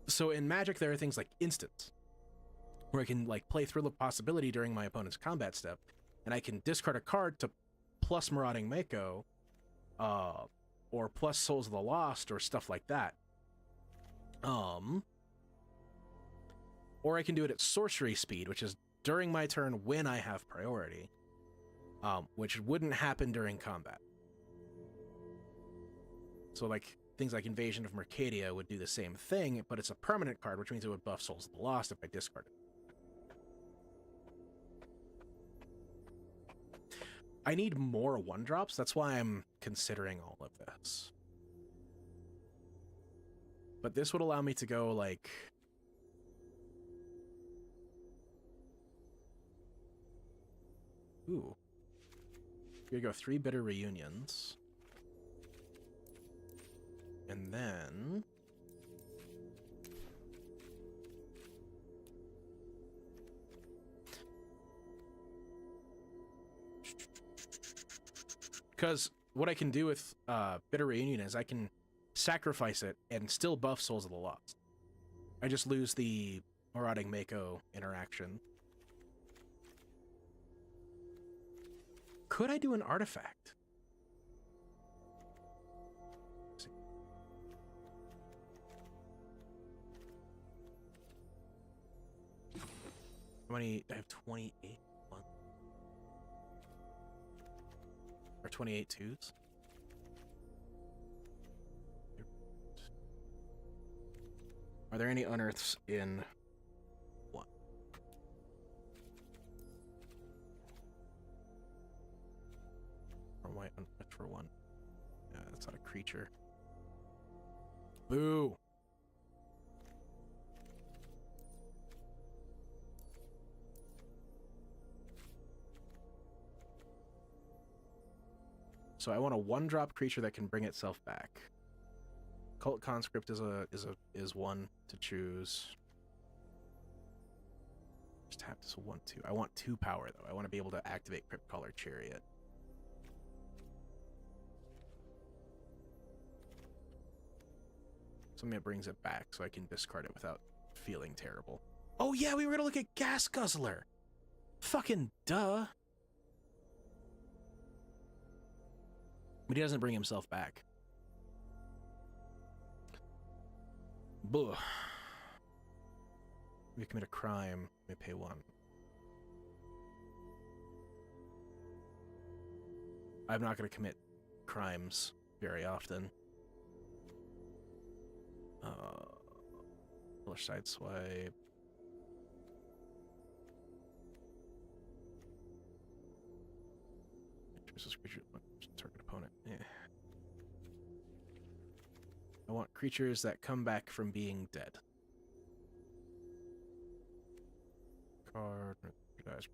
So in Magic there are things like instants, where I can like play Thrill of Possibility during my opponent's combat step, and I can discard a card to plus Marauding Mako, or plus Souls of the Lost or stuff like that. Or I can do it at sorcery speed, which is during my turn when I have priority, which wouldn't happen during combat. So like things like Invasion of Mercadia would do the same thing, but it's a permanent card, which means it would buff Souls of the Lost if I discard it. I need more 1-drops, that's why I'm considering all of this. But this would allow me to go, like... Ooh. You're gonna go 3 Bitter Reunions. And then... Because what I can do with Bitter Reunion is I can sacrifice it and still buff Souls of the Lost. I just lose the Marauding Mako interaction. Could I do an artifact? How many? I have 28. Or 28 twos. Are there any unearths in 1? Or white unearth for 1? Yeah, that's not a creature. Boo! So I want a 1-drop creature that can bring itself back. Cult Conscript is one to choose. Just tap this 1/2. I want 2 power though. I want to be able to activate Crypt Caller Chariot. Something that brings it back so I can discard it without feeling terrible. Oh yeah, we were gonna look at Gas Guzzler. Fucking duh. But he doesn't bring himself back. Buh. We commit a crime. We pay 1. I'm not going to commit crimes very often. Side swipe. Target opponent. Yeah. I want creatures that come back from being dead. Card. Dies.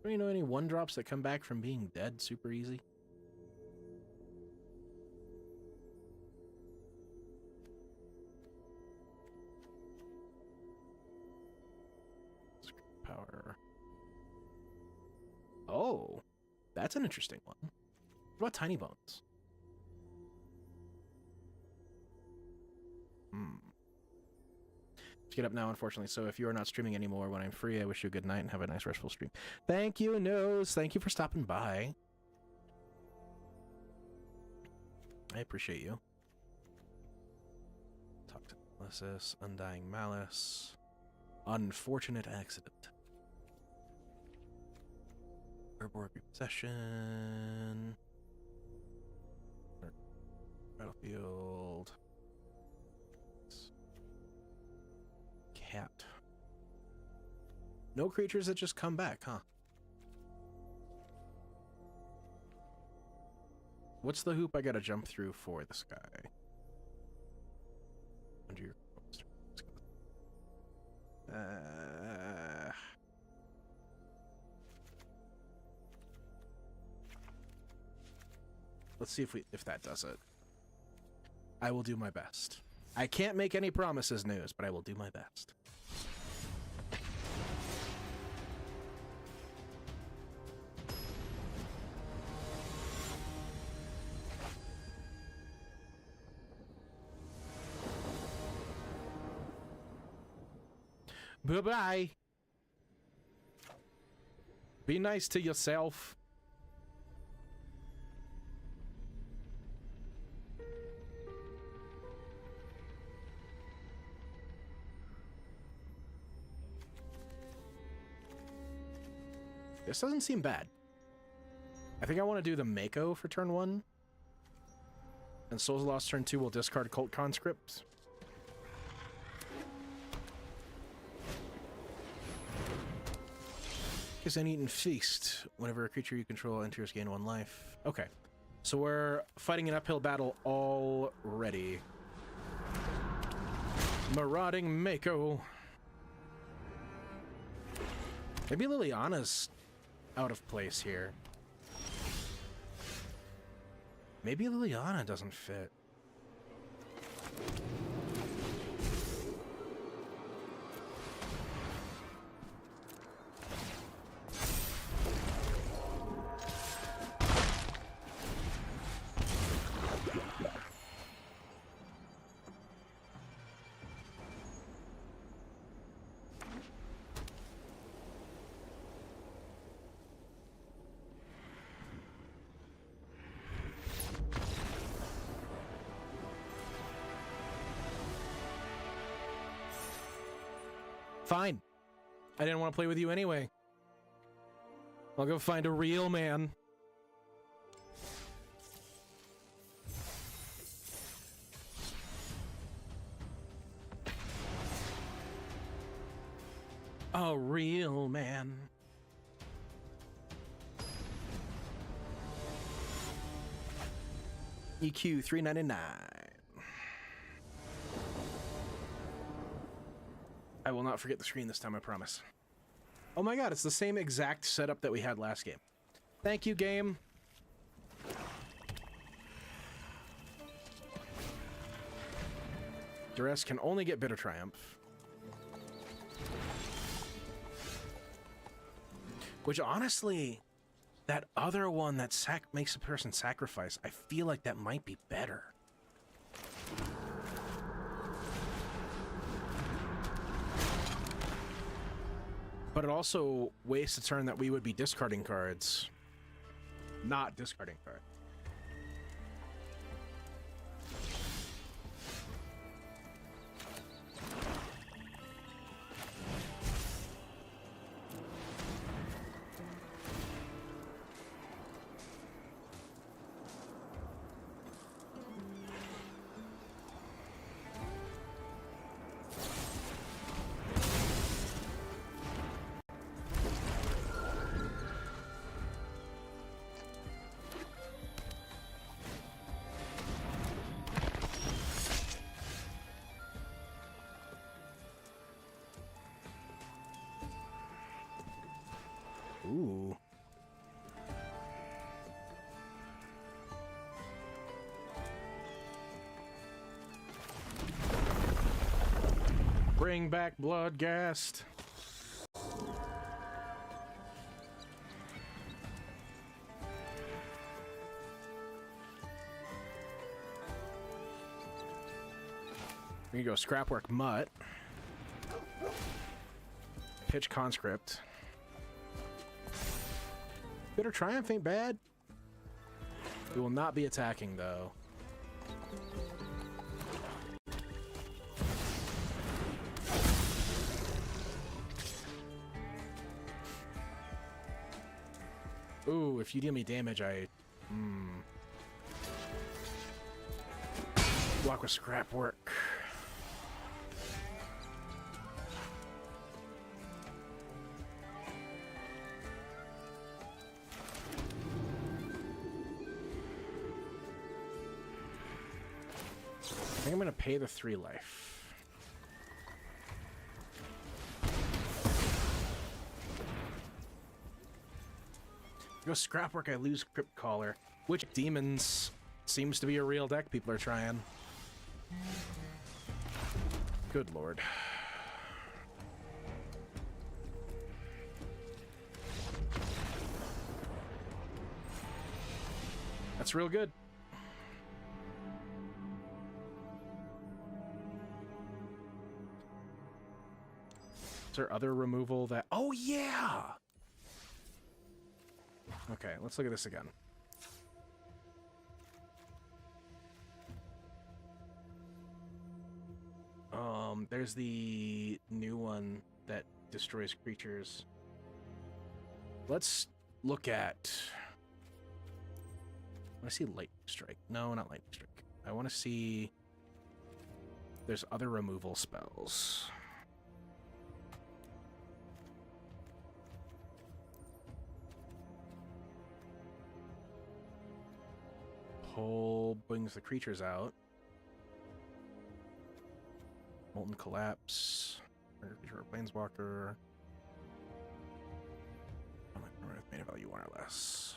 Do you know any 1-drops that come back from being dead super easy? Power. Oh, that's an interesting one. What about Tiny Bones? Get up now, unfortunately, so if you are not streaming anymore when I'm free, I wish you a good night and have a nice restful stream. Thank you, Nose. Thank you for stopping by. I appreciate you. Talk to Melissus, Undying Malice. Unfortunate accident. Herborg Repossession. Battlefield. Cat. No creatures that just come back, huh? What's the hoop I gotta jump through for this guy? Under your Let's see if that does it. I will do my best. I can't make any promises, News, but I will do my best. Bye-bye. Be nice to yourself. This doesn't seem bad. I think I want to do the Mako for turn 1. And Souls Lost turn 2 will discard Cult Conscript. Because an Eaten Feast. Whenever a creature you control enters, gain 1 life. Okay. So we're fighting an uphill battle already. Marauding Mako. Maybe Liliana's out of place here. Maybe Liliana doesn't fit. Fine. I didn't want to play with you anyway. I'll go find a real man. A real man. EQ 399. I will not forget the screen this time, I promise. Oh my god, it's the same exact setup that we had last game. Thank you, game. Duress can only get Bitter Triumph. Which, honestly, that other one that makes a person sacrifice, I feel like that might be better. But it also wastes a turn that we would be discarding cards. Not discarding cards. Ooh. Bring back Bloodghast. We can go Scrapwork Mutt. Pitch Conscript. Bitter Triumph ain't bad. We will not be attacking, though. Ooh, if you deal me damage, I... Block with Scrapwork. I think I'm gonna pay the 3 life. Go Scrapwork, I lose Crypt Caller. Which demons seems to be a real deck people are trying. Good lord. That's real good. Is there other removal that... Oh, yeah! Okay, let's look at this again. There's the new one that destroys creatures. Let's look at... I want to see Lightning Strike. No, not Lightning Strike. I want to see... There's other removal spells. Pull brings the creatures out. Molten Collapse. Creature or Planeswalker. Mana value 1 or less.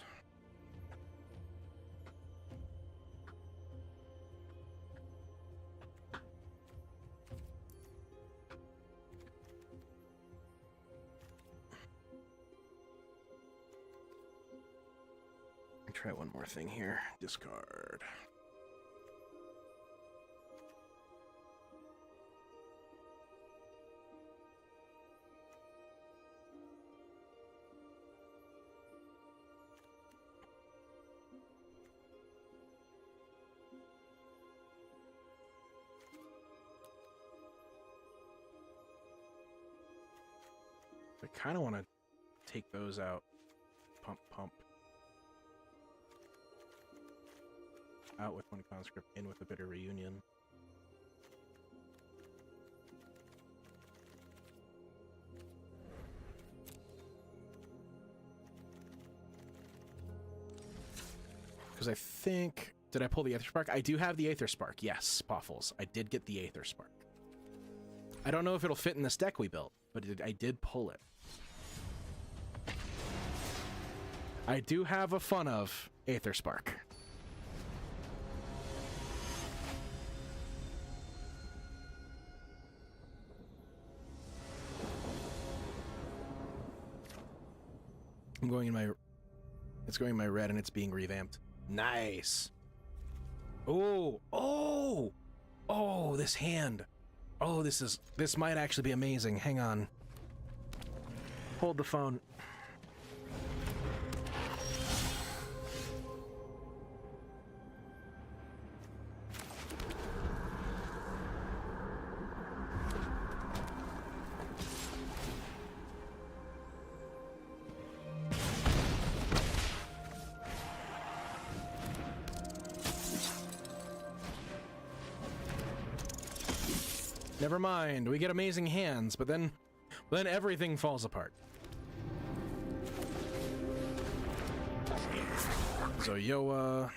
Try one more thing here. Discard. I kind of want to take those out. Pump, pump. Out with one conscript, in with a bitter reunion. Because I think... Did I pull the Aether Spark? I do have the Aether Spark. Yes, Poffles. I did get the Aether Spark. I don't know if it'll fit in this deck we built, but I did pull it. I do have a fun of Aether Spark. I'm going in my... It's going in my red and it's being revamped. Nice! Oh! Oh! Oh, this hand! Oh, this might actually be amazing. Hang on. Hold the phone. Never mind, we get amazing hands, but then everything falls apart. Zoyoa.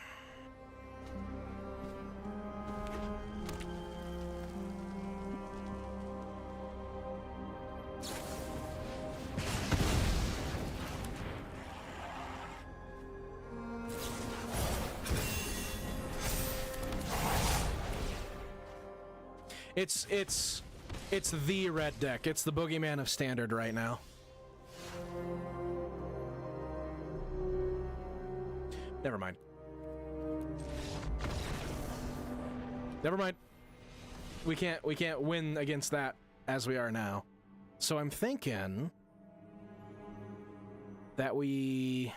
It's the red deck. It's the boogeyman of Standard right now. Never mind. Never mind. We can't win against that as we are now. So I'm thinking that we,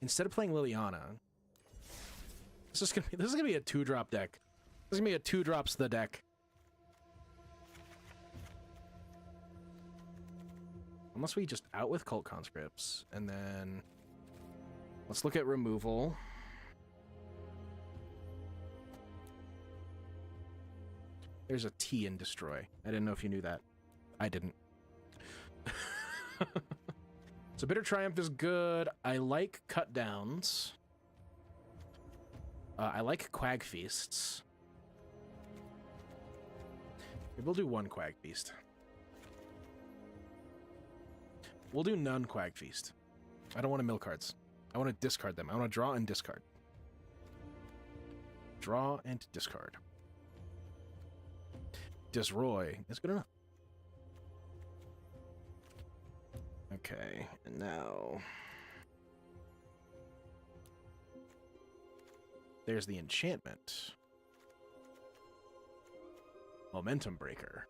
instead of playing Liliana, this is gonna be a 2-drop deck. This is gonna be a 2-drops the deck. Unless we just out with Cult Conscripts, and then let's look at removal. There's a T in Destroy. I didn't know if you knew that. I didn't. So Bitter Triumph is good. I like Cut Downs. I like Quag Feasts. Maybe we'll do one Quag Feast. We'll do none Quag Feast. I don't want to mill cards. I want to discard them. I want to draw and discard. Draw and discard. Destroy is good enough. Okay, and now... there's the enchantment. Momentum Breaker.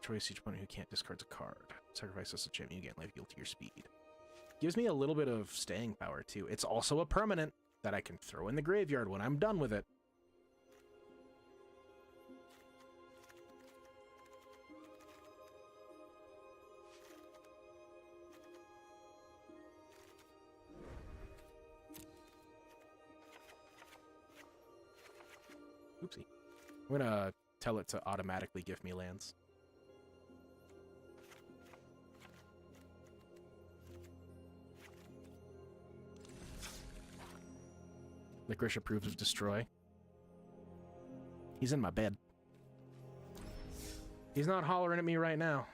Choice each opponent who can't discards a card. Sacrifice this enchantment, you gain life equal to your speed. Gives me a little bit of staying power, too. It's also a permanent that I can throw in the graveyard when I'm done with it. Oopsie. I'm gonna tell it to automatically give me lands. Licorice approves of destroy. He's in my bed. He's not hollering at me right now.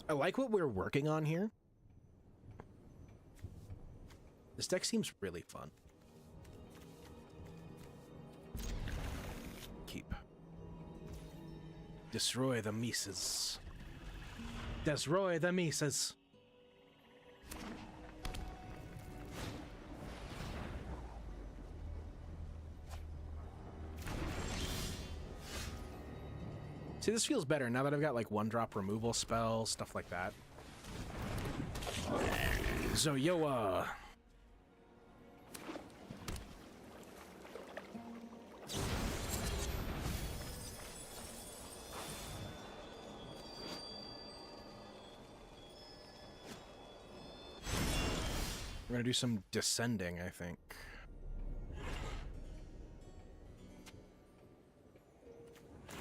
I like what we're working on here. This deck seems really fun. Keep. Destroy the Mises. Destroy the Mises. See, this feels better now that I've got like 1-drop removal spells, stuff like that. Zoyoa. We're gonna do some descending, I think.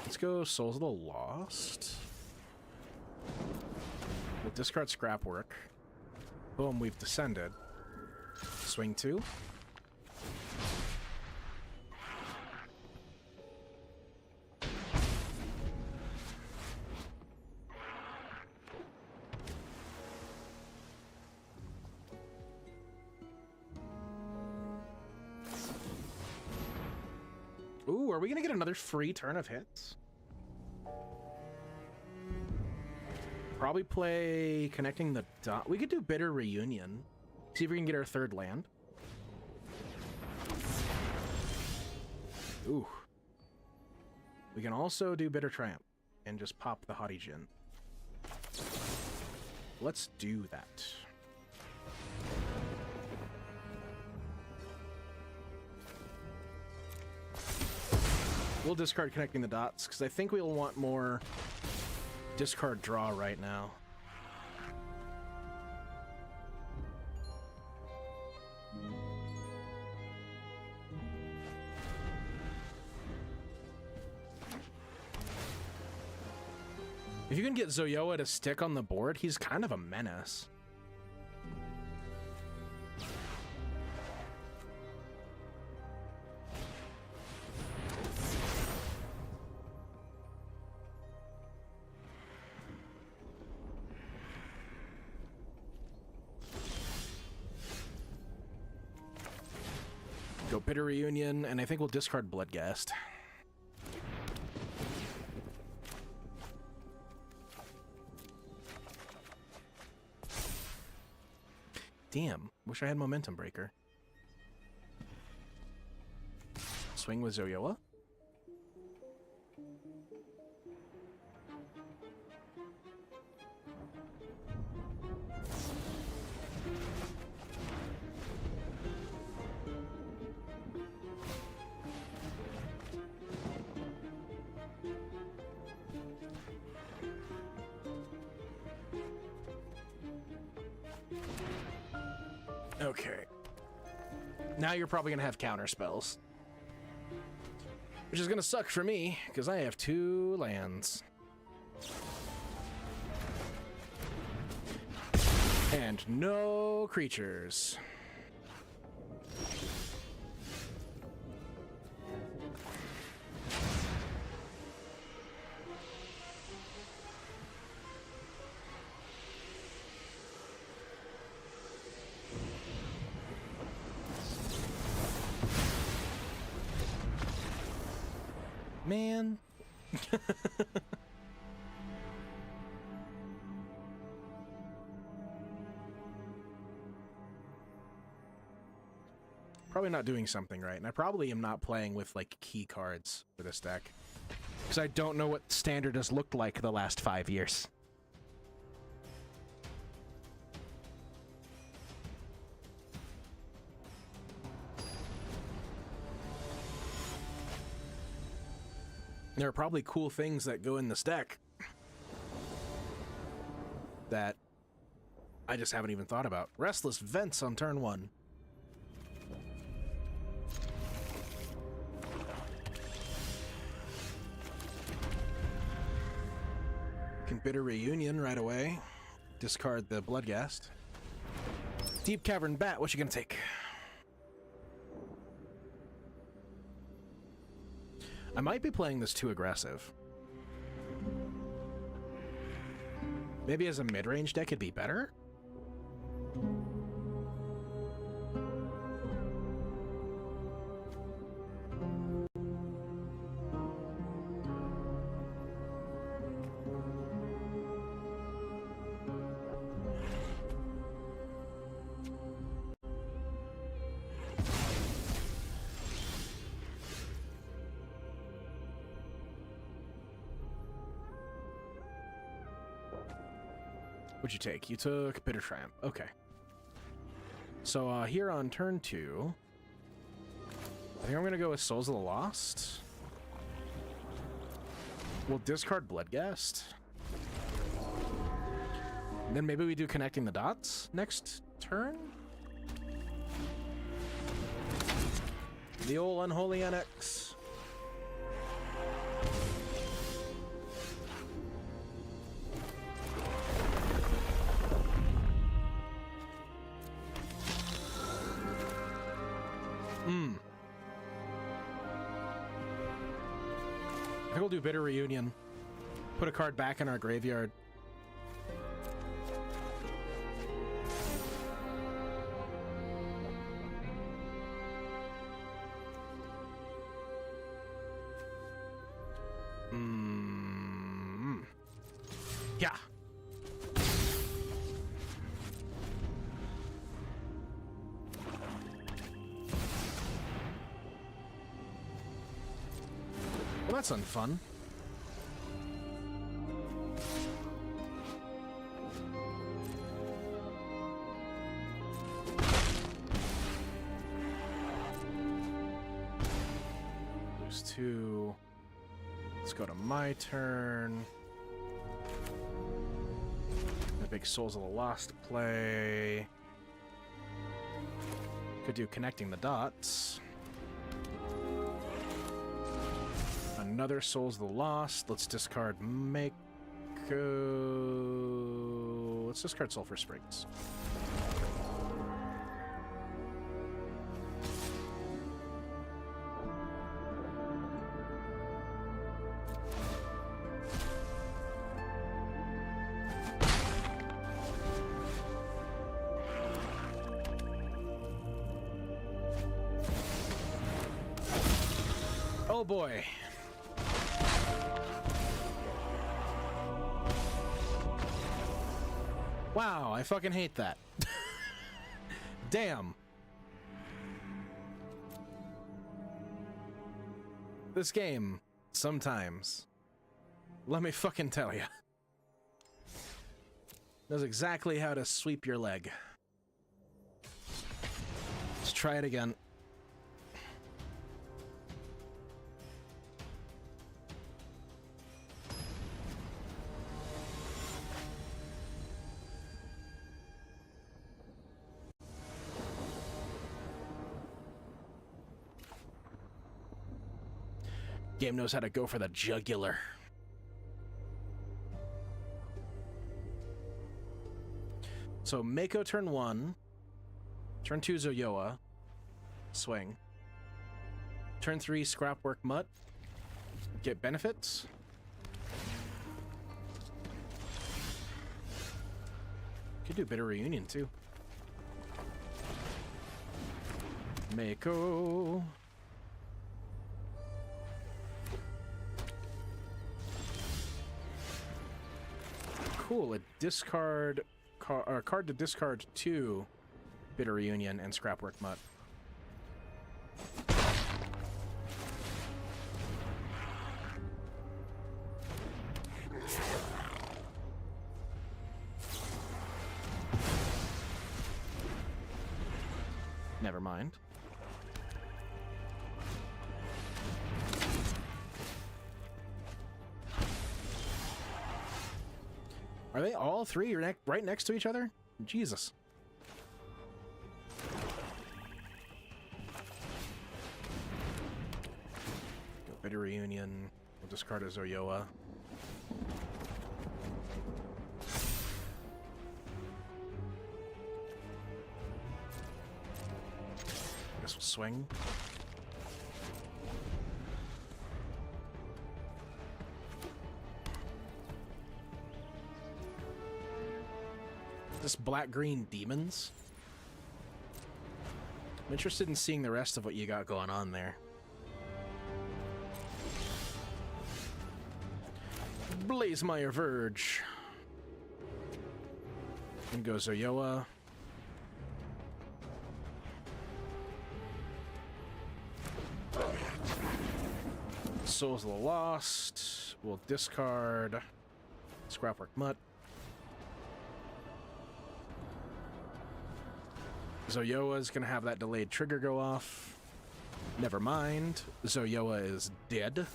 Let's go Souls of the Lost. We'll discard Scrapwork. Boom, we've descended. Swing 2. Ooh, are we gonna get another free turn of hits? Probably play Connecting the Dot. We could do Bitter Reunion. See if we can get our 3rd land. Ooh. We can also do Bitter Triumph and just pop the Haughty Djinn. Let's do that. We'll discard Connecting the Dots, because I think we'll want more discard draw right now. If you can get Zoyoa to stick on the board, he's kind of a menace. Go Bitter Reunion, and I think we'll discard Bloodghast. Damn, wish I had Momentum Breaker. Swing with Zoyoa. Okay. Now you're probably gonna have counter spells. Which is gonna suck for me, because I have 2 lands. And no creatures. Man. Probably not doing something right, and I probably am not playing with, like, key cards for this deck. Because I don't know what Standard has looked like the last 5 years. There are probably cool things that go in this deck that I just haven't even thought about. Restless Vents on turn 1. Can Bitter Reunion right away. Discard the Bloodghast. Deep Cavern Bat, what you gonna take? I might be playing this too aggressive. Maybe as a mid-range deck it'd be better? What'd you take? You took Bitter Triumph. Okay. So here on turn 2, I think I'm gonna go with Souls of the Lost. We'll discard Bloodghast. And then maybe we do Connecting the Dots next turn? The old Unholy Annex. I think we'll do Bitter Reunion. Put a card back in our graveyard. Yeah. Well, that's unfun. Lose 2. Let's go to my turn. A big Souls of the Lost play. Could do Connecting the Dots. Another Souls of the Lost. Let's discard Let's discard Sulphur Springs. Oh boy. Wow, I fucking hate that. Damn. This game, sometimes, let me fucking tell you, knows exactly how to sweep your leg. Let's try it again. Game knows how to go for the jugular. So Mako turn 1. Turn 2 Zoyoa. Swing. Turn 3 Scrapwork Mutt. Get benefits. Could do Bitter Reunion too. Mako. Cool, a discard card to discard 2 Bitter Reunion and Scrapwork Mutt. Never mind. Are they all three right next to each other? Jesus. Go Bitter Reunion. We'll discard a Zoyoa. Guess we'll swing. This black-green demons. I'm interested in seeing the rest of what you got going on there. Blazemeyer Verge. And go Zoyoa. Souls of the Lost. We'll discard Scrapwork Mutt. Zoyoa is going to have that delayed trigger go off. Never mind. Zoyoa is dead.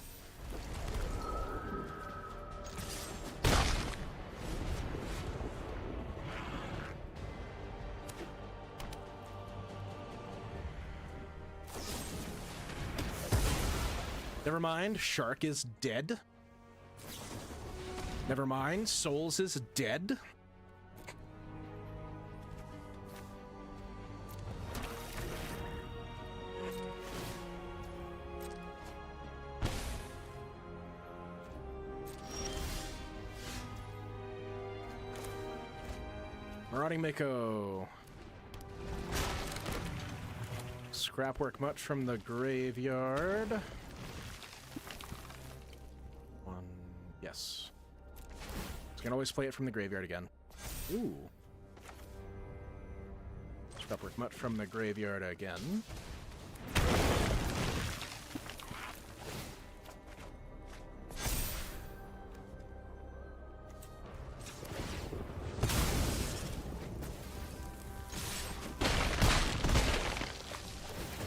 Never mind. Shark is dead. Never mind. Souls is dead. Marauding Mako. Scrapwork Mutt from the graveyard. One. Yes. You can always play it from the graveyard again. Ooh. Scrapwork Mutt from the graveyard again.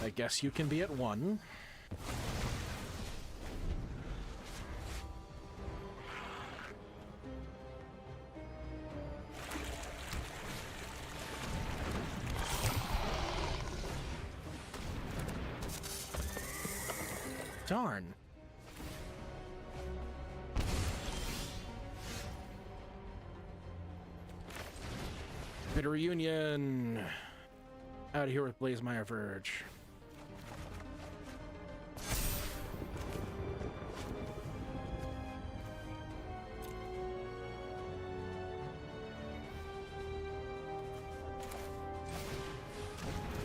I guess you can be at 1. Darn. Bitter Reunion. Out of here with Blazemeyer Verge.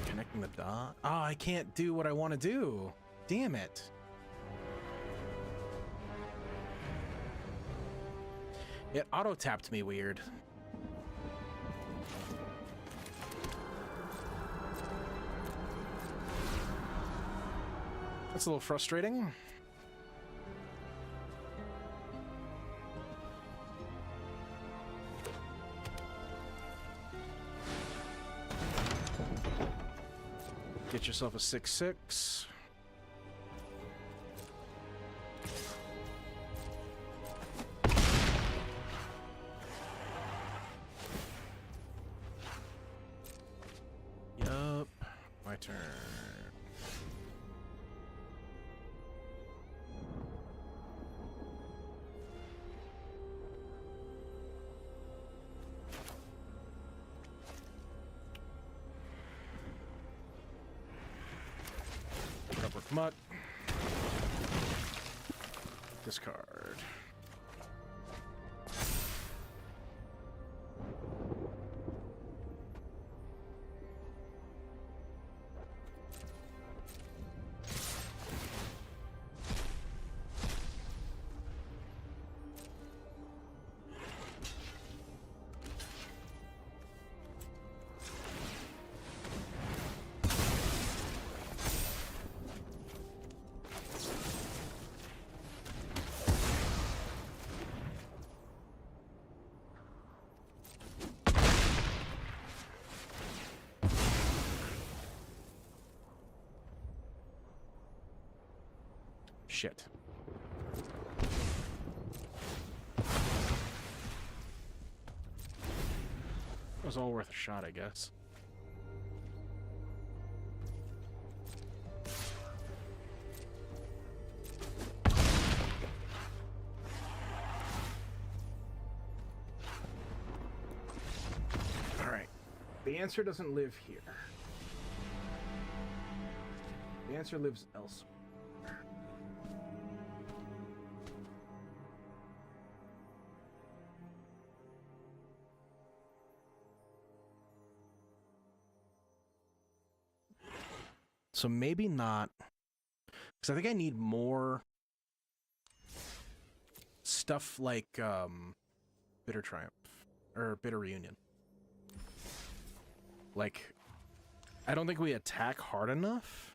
Connecting the dot. Oh, I can't do what I want to do. Damn it. It auto-tapped me weird. That's a little frustrating. Get yourself a 6/6. Yup. My turn. Mutt. Discard. Shit. It was all worth a shot, I guess. Alright. The answer doesn't live here. The answer lives elsewhere. So maybe not, because I think I need more stuff like Bitter Triumph or Bitter Reunion. Like, I don't think we attack hard enough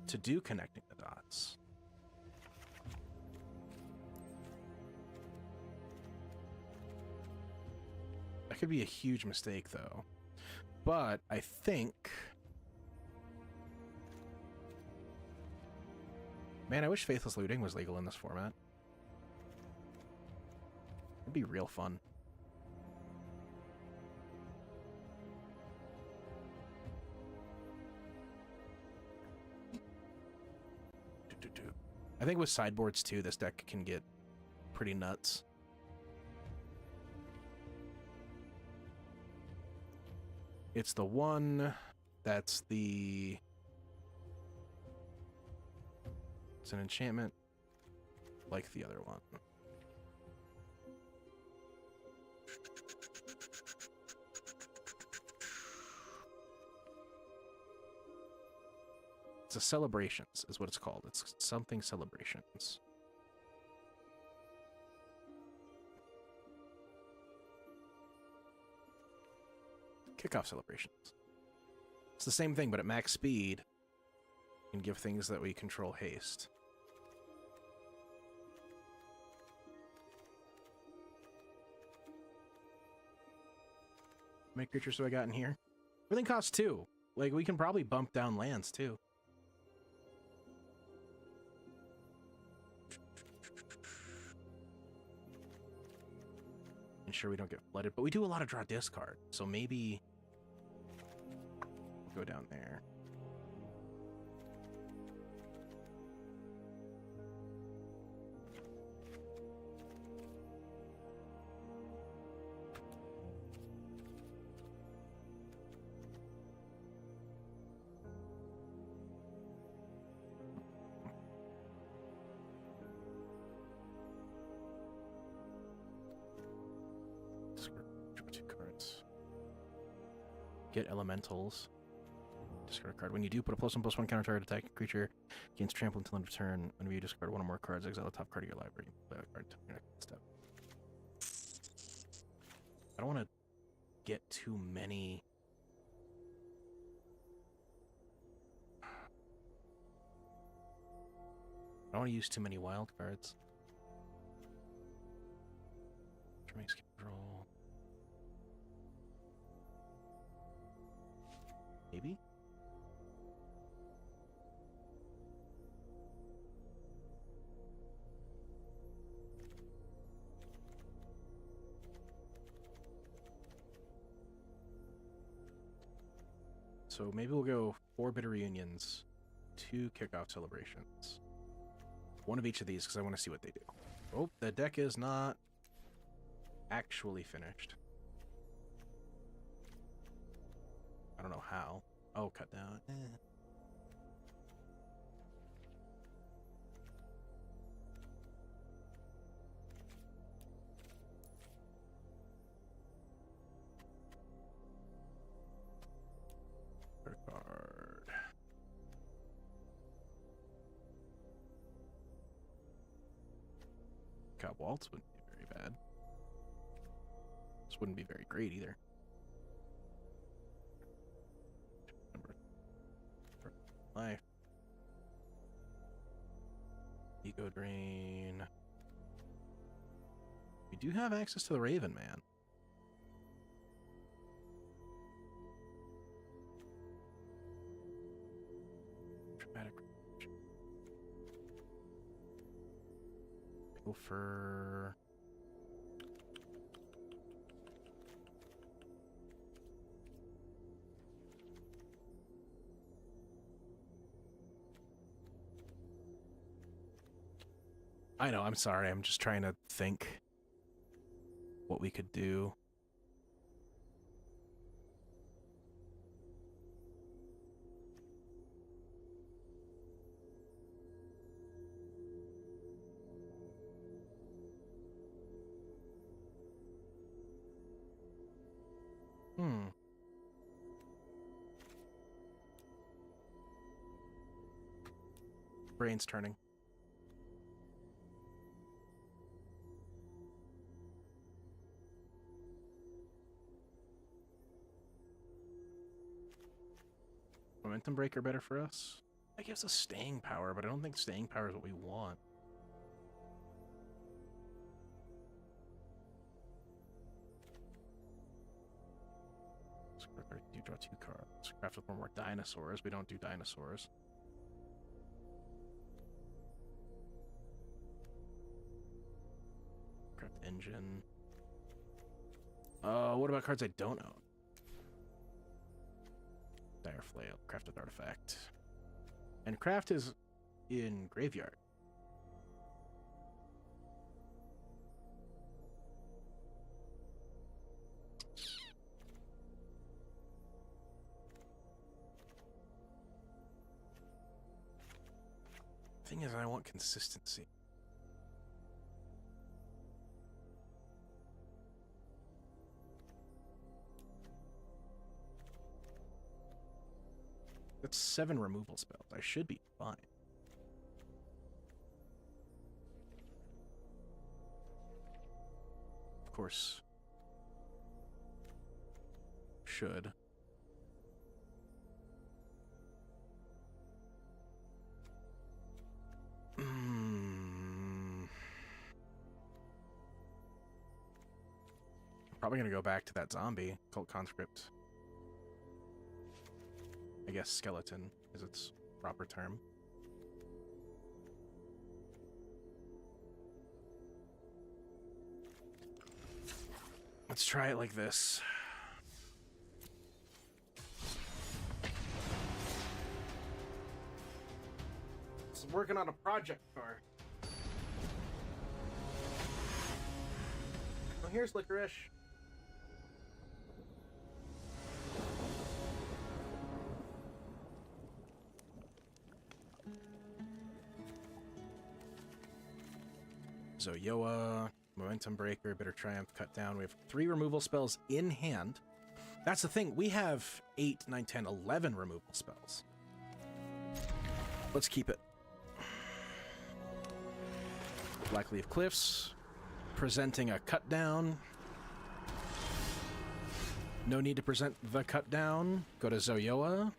to do connecting the dots. That could be a huge mistake, though. But I think... Man, I wish Faithless Looting was legal in this format. It'd be real fun. I think with sideboards, too, this deck can get pretty nuts. It's the one that's the... It's an enchantment like the other one. It's a Celebrations, is what it's called. It's something Celebrations. Kickoff Celebrations. It's the same thing, but at max speed, you can give things that we control haste. How many creatures do I got in here? Everything costs 2. Like, we can probably bump down lands, too. Ensure we don't get flooded, but we do a lot of draw discard, so maybe we'll go down there. Get elementals. Discard a card. When you do, put a +1/+1 counter target attack creature gains trample until end of turn. Whenever you discard one or more cards, exile the top card of your library. Play that card until your next step. I don't want to get too many. I don't want to use too many wild cards. Makes control. Maybe? So maybe we'll go 4 Bitter Reunions, 2 Kickoff Celebrations. One of each of these, because I want to see what they do. Oh, the deck is not actually finished. I don't know how. Oh, Oh, cut down. Card. Got Waltz wouldn't be very bad. This wouldn't be very great either. Number life. Ego drain. We do have access to the Raven Man. Dramatic. Go for I know, I'm sorry. I'm just trying to think what we could do. Brain's turning. Momentum breaker better for us? That gives us staying power, but I don't think staying power is what we want. You draw 2 cards. Craft with 4 more dinosaurs. We don't do dinosaurs. Craft engine. What about cards I don't own? Dire Flail, craft with artifact. And craft is in graveyard. Thing is, I want consistency. That's 7 removal spells. I should be fine. Of course. Should. Probably gonna go back to that zombie, Cult Conscript. I guess skeleton is its proper term. Let's try it like this. I'm working on a project card. Oh, here's Licorice. Zoyoa, Momentum Breaker, Bitter Triumph, Cut Down. We have 3 removal spells in hand. That's the thing. We have 8, 9, 10, 11 removal spells. Let's keep it. Blackleaf Cliffs, presenting a Cut Down. No need to present the Cut Down. Go to Zoyoa.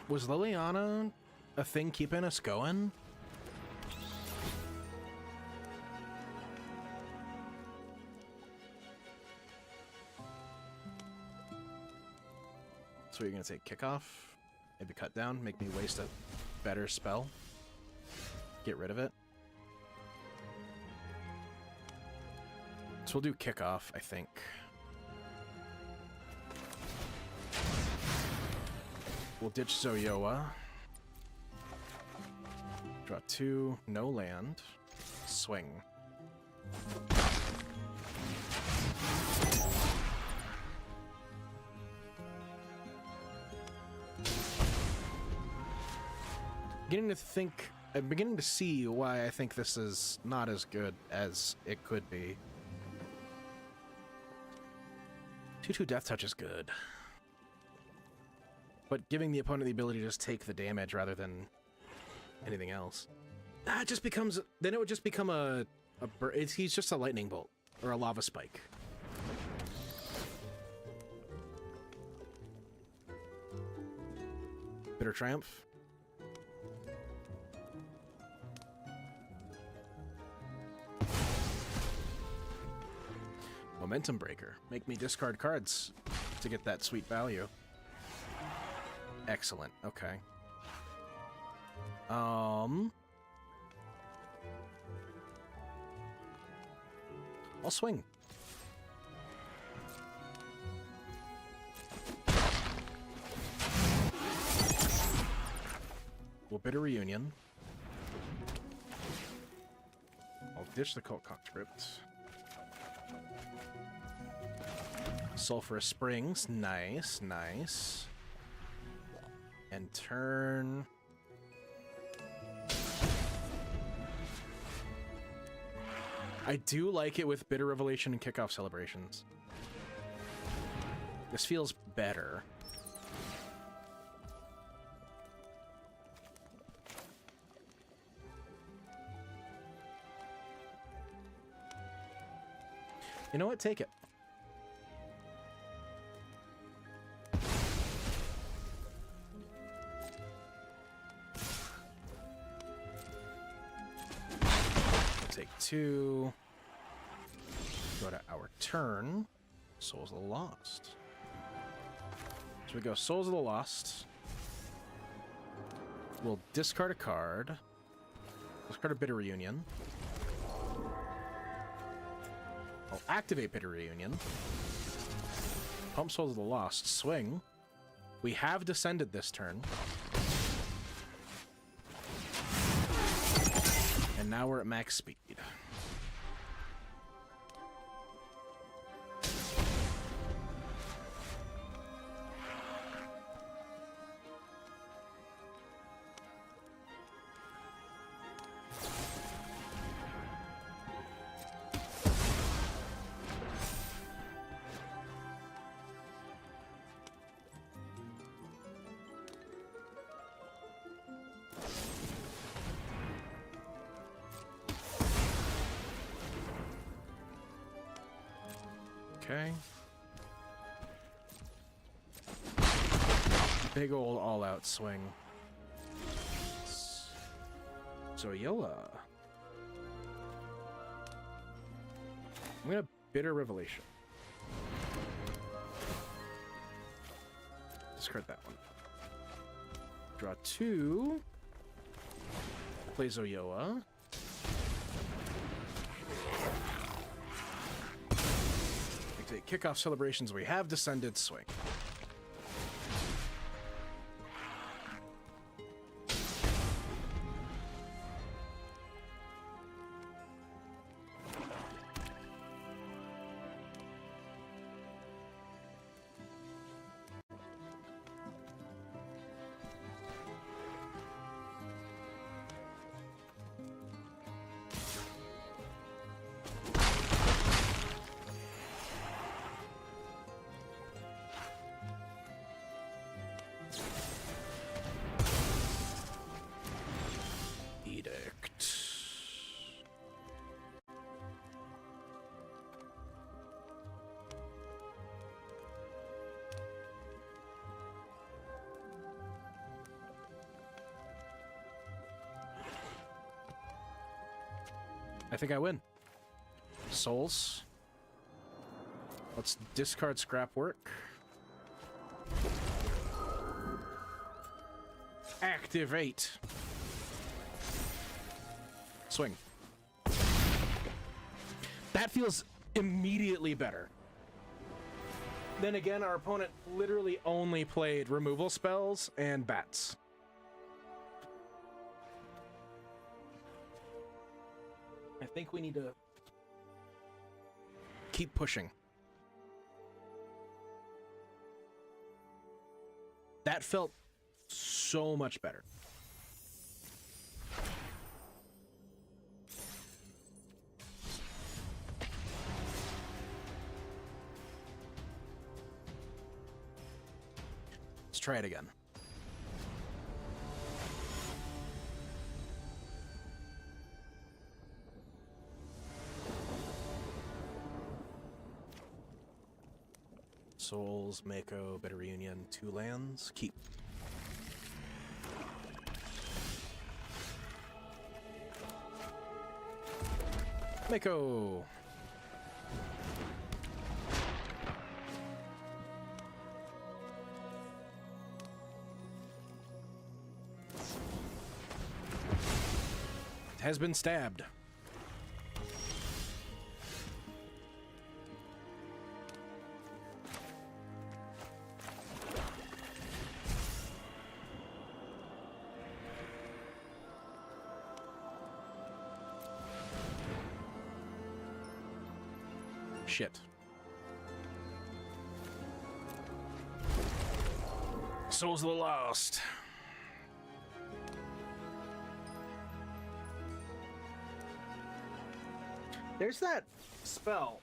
Was Liliana a thing keeping us going? So you're gonna say kickoff? Maybe cut down? Make me waste a better spell? Get rid of it? So we'll do kickoff, I think. We'll ditch Zoyoa. Draw 2, no land. Swing. I'm beginning to see why I think this is not as good as it could be. 2/2 Death Touch is good. But giving the opponent the ability to just take the damage rather than anything else. It just becomes... Then it would just become he's just a lightning bolt. Or a lava spike. Bitter Triumph. Momentum Breaker. Make me discard cards to get that sweet value. Excellent. Okay. I'll swing. We'll Bitter Reunion. I'll ditch the Cult Conscript. Sulphurous Springs. Nice, nice. And turn... I do like it with Bitter Revelation and Kickoff Celebrations. This feels better. You know what? Take it. Take 2. Go to our turn. Souls of the Lost. So we go Souls of the Lost. We'll discard a card. Discard a Bitter Reunion. I'll activate Bitter Reunion. Pump Souls of the Lost. Swing. We have descended this turn. And now we're at max speed. Okay. Big old all-out swing. Zoyoa. I'm gonna Bitter Revelation. Discard that one. Draw 2. Play Zoyoa. Kickoff Celebrations, we have descended, swing. I think I win. Souls. Let's discard Scrap Work. Activate. Swing. That feels immediately better. Then again, our opponent literally only played removal spells and bats. I think we need to keep pushing. That felt so much better. Let's try it again. Souls, Mako, Bitter Reunion, 2 lands, keep. Mako! Has been stabbed. Shit. Souls of the Lost. There's that spell.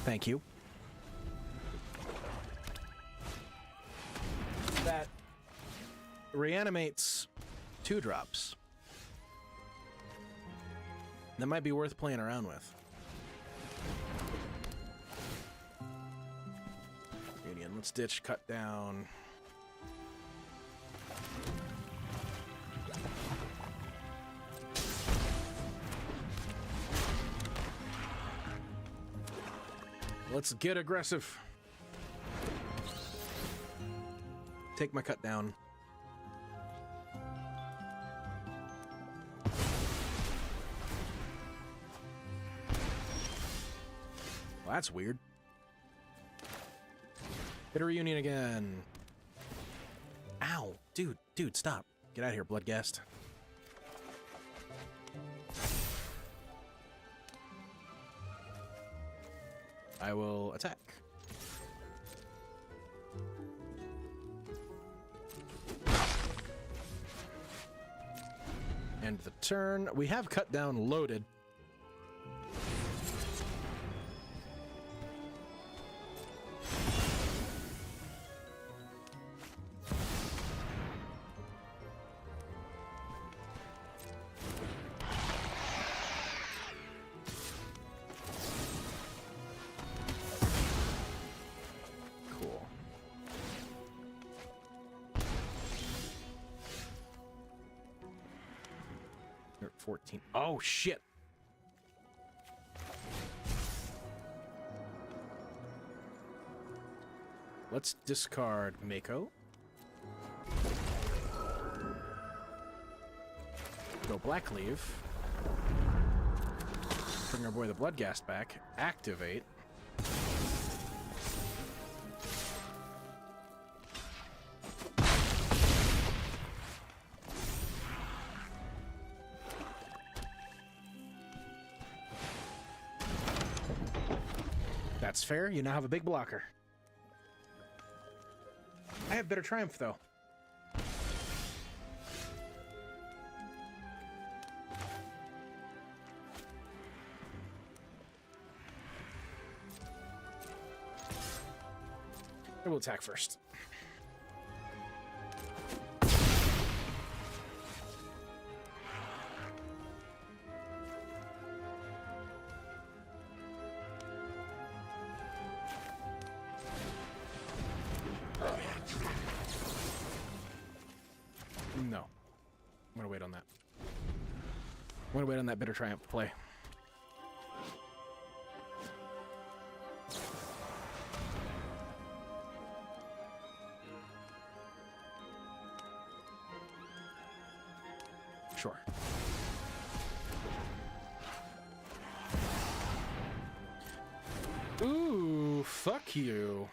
Thank you. That reanimates 2-drops. That might be worth playing around with. Union, let's ditch, cut down. Let's get aggressive. Take my cut down. Well, that's weird. Bitter Reunion again. Ow. Dude, stop. Get out of here, Bloodghast. I will attack. End the turn. We have cut down loaded. Cool. You're at 14. Oh, shit. Let's discard Mako. Go Blackleaf. Bring our boy the Bloodghast back. Activate. That's fair. You now have a big blocker. I have Bitter Triumph, though. I will attack first. No. I'm gonna wait on that. I'm gonna wait on that Bitter Triumph play. Sure. Oof. Fuck you.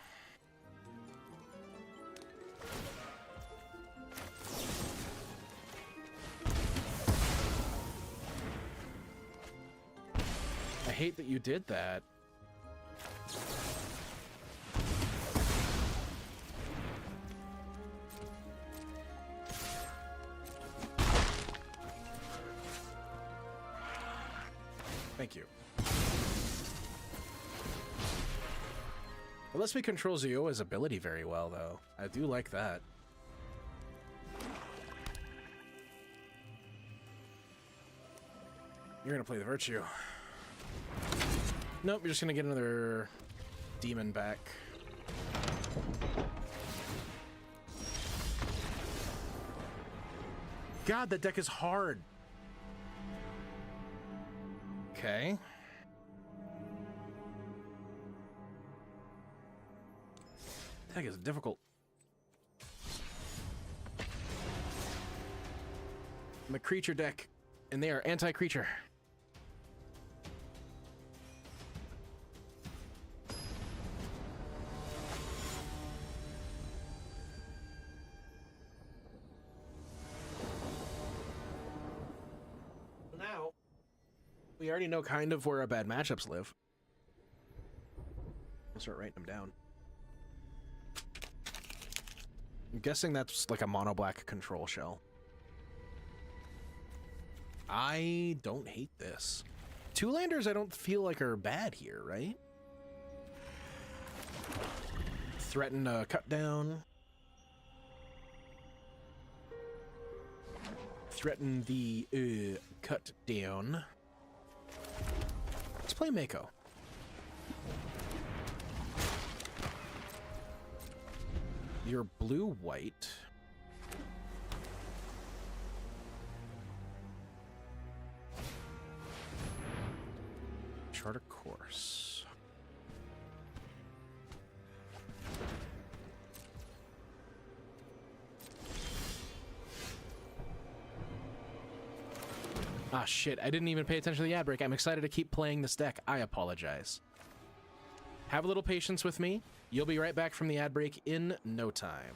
I hate that you did that. Thank you. It lets me control Zioa's ability very well, though. I do like that. You're gonna play the Virtue. Nope, you're just gonna get another demon back. God, that deck is hard. Okay. That is difficult. I'm a creature deck, and they are anti-creature. Now, we already know kind of where our bad matchups live. I'll start writing them down. I'm guessing that's like a mono black control shell. I don't hate this. Two-landers I don't feel like are bad here, right? Threaten a cut down. Threaten the cut down. Let's play Mako. You're blue-white. Chart a course. Ah, shit. I didn't even pay attention to the ad break. I'm excited to keep playing this deck. I apologize. Have a little patience with me. You'll be right back from the ad break in no time.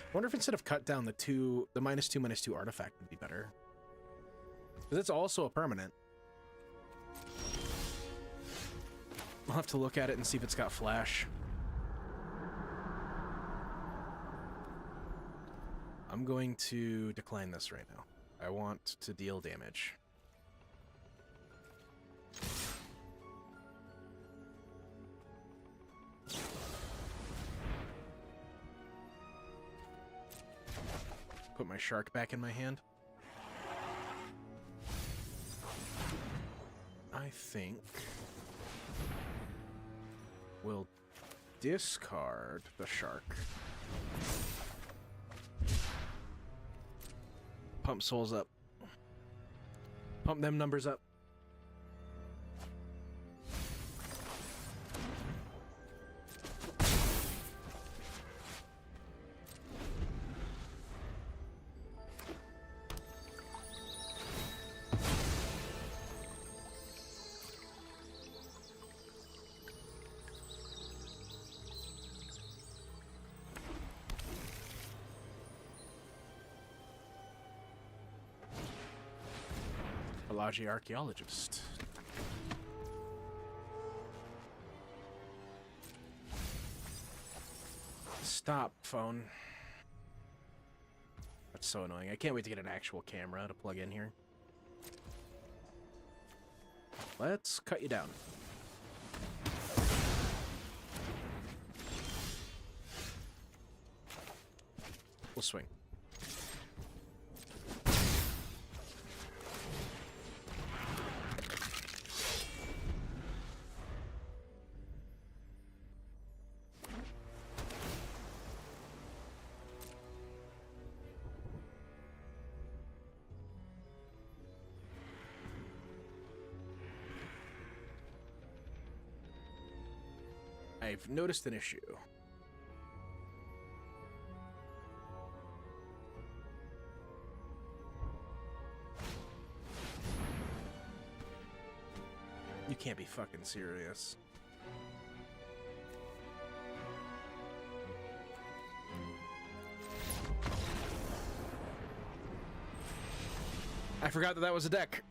I wonder if instead of cut down the -2/-2 artifact would be better. Because it's also a permanent. I'll have to look at it and see if it's got flash. I'm going to decline this right now. I want to deal damage. Put my shark back in my hand. I think we'll discard the shark. Pump souls up. Pump them numbers up. Balaji archaeologist. Stop, phone. That's so annoying. I can't wait to get an actual camera to plug in here. Let's cut you down. We'll swing. I've noticed an issue. You can't be fucking serious. I forgot that that was a deck.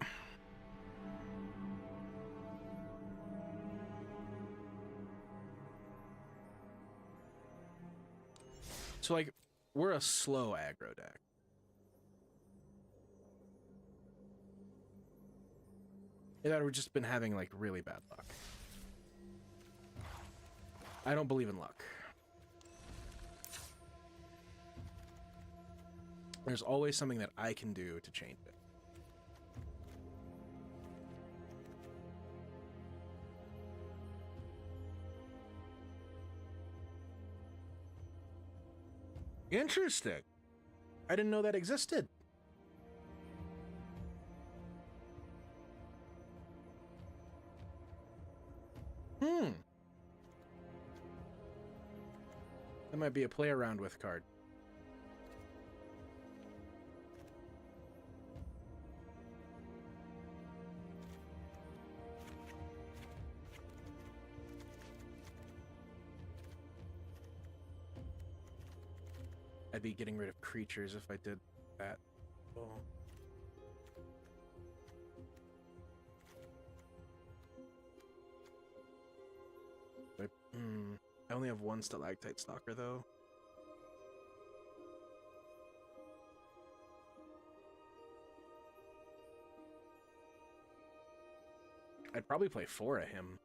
So, like, we're a slow aggro deck. Yeah, we've just been having, like, really bad luck. I don't believe in luck. There's always something that I can do to change it. Interesting. I didn't know that existed. That might be a play around with card. I'd be getting rid of creatures if I did that. Oh. I only have one Stalactite Stalker, though. I'd probably play 4 of him.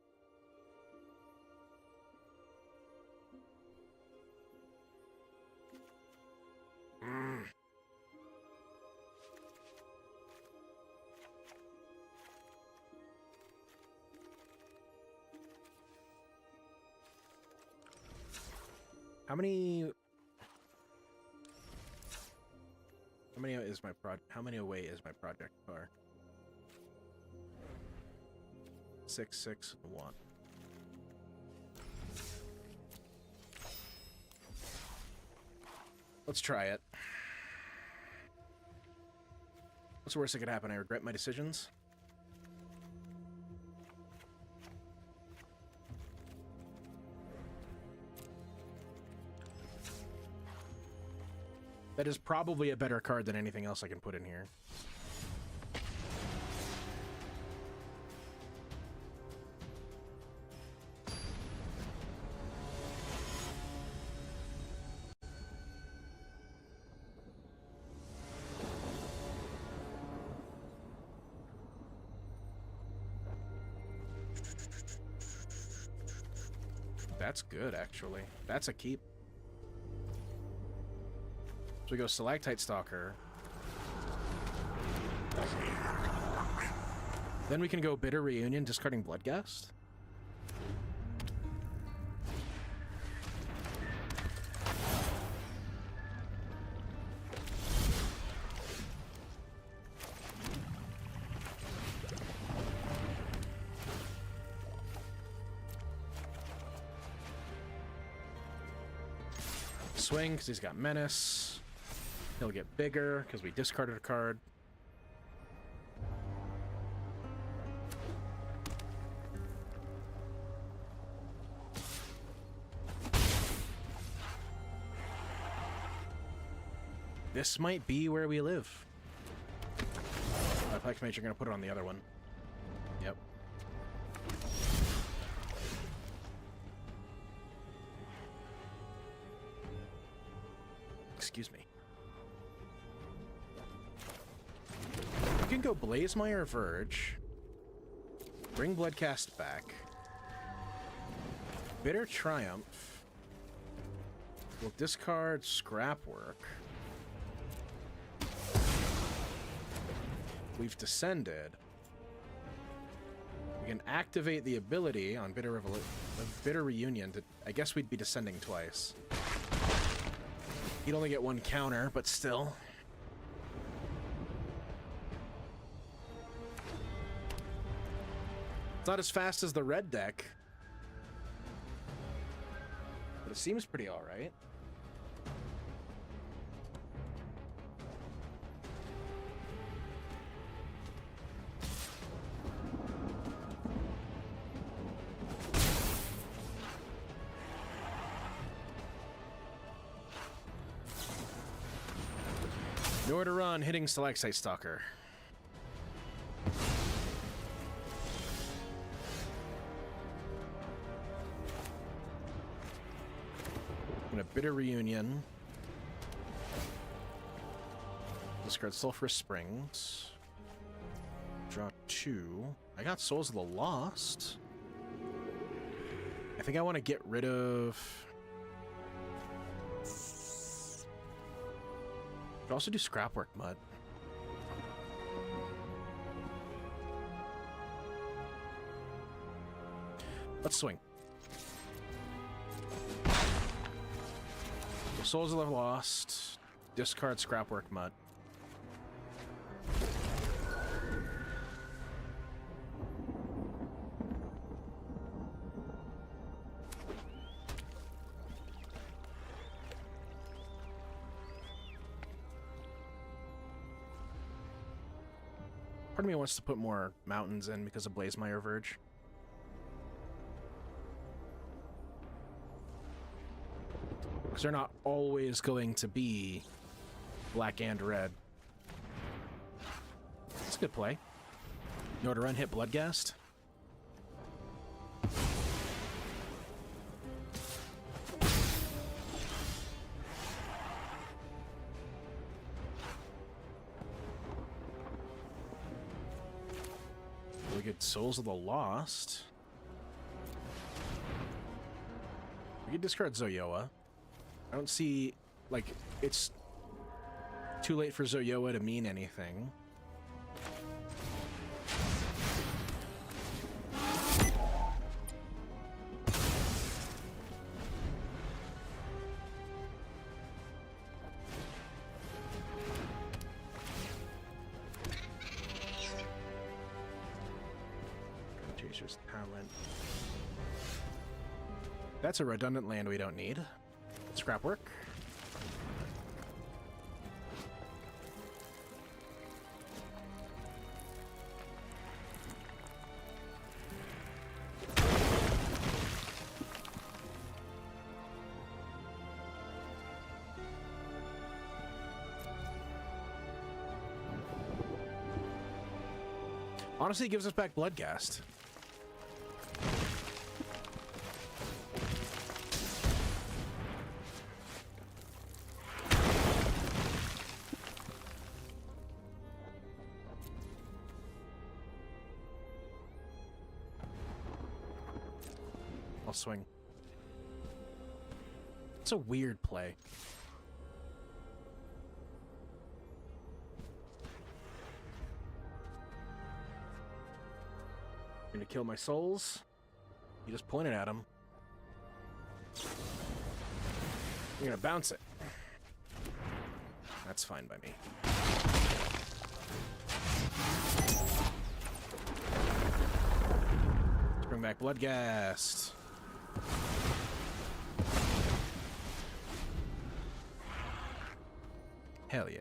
How many is my how many away is my project car? 6, 6, 1. Let's try it. What's the worst that could happen? I regret my decisions? That is probably a better card than anything else I can put in here. That's good, actually. That's a keep. So we go Stalactite Stalker. Then we can go Bitter Reunion, discarding Bloodghast. Swing, because he's got Menace. He'll get bigger, because we discarded a card. This might be where we live. Plex Mage are going to put it on the other one. Yep. Excuse me. You can go Blazemire Verge, bring Bloodcast back, Bitter Triumph, we'll discard Scrapwork. We've descended. We can activate the ability on Bitter Reunion to, I guess we'd be descending twice. He'd only get one counter, but still. It's not as fast as the red deck. But it seems pretty alright. Nowhere to run, hitting Stalactite Stalker. And a Bitter Reunion. Discard Sulphurous Springs. Draw 2. I got Souls of the Lost. I think I want to get rid of... Could also do Scrapwork Mud. Let's swing. Souls of the Lost. Discard Scrapwork Mud. Part of me wants to put more mountains in because of Blazemire Verge. Because they're not always going to be black and red. It's a good play. Know to run, hit Bloodghast. We get Souls of the Lost. We can discard Zoyoa. I don't see, like, it's too late for Zoyoa to mean anything. Chaser's Talent. That's a redundant land we don't need. Scrap work. Honestly, it gives us back Bloodghast. I'll swing. It's a weird play. Gonna kill my souls. You just pointed at him. You're gonna bounce it. That's fine by me. Let's bring back Bloodghast. Hell yeah.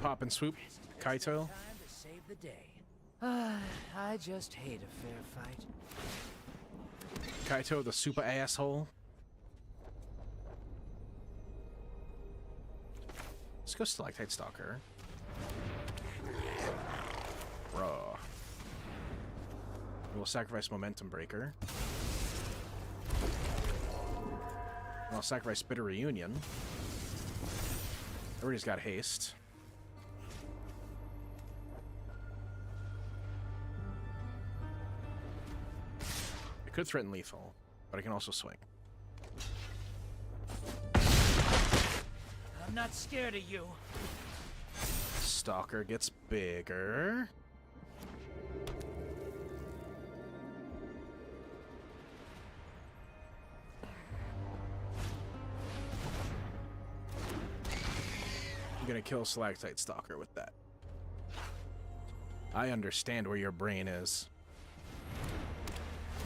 Pop and swoop, Kaito. Time to save the day. I just hate a fair fight. Kaito, the super asshole. Let's go Stalactite Stalker. Raw. We'll sacrifice Momentum Breaker. I'll sacrifice Bitter Reunion. Everybody's got haste. I could threaten lethal, but I can also swing. I'm not scared of you. Stalker gets bigger. I'm gonna kill Stalactite Stalker with that. I understand where your brain is.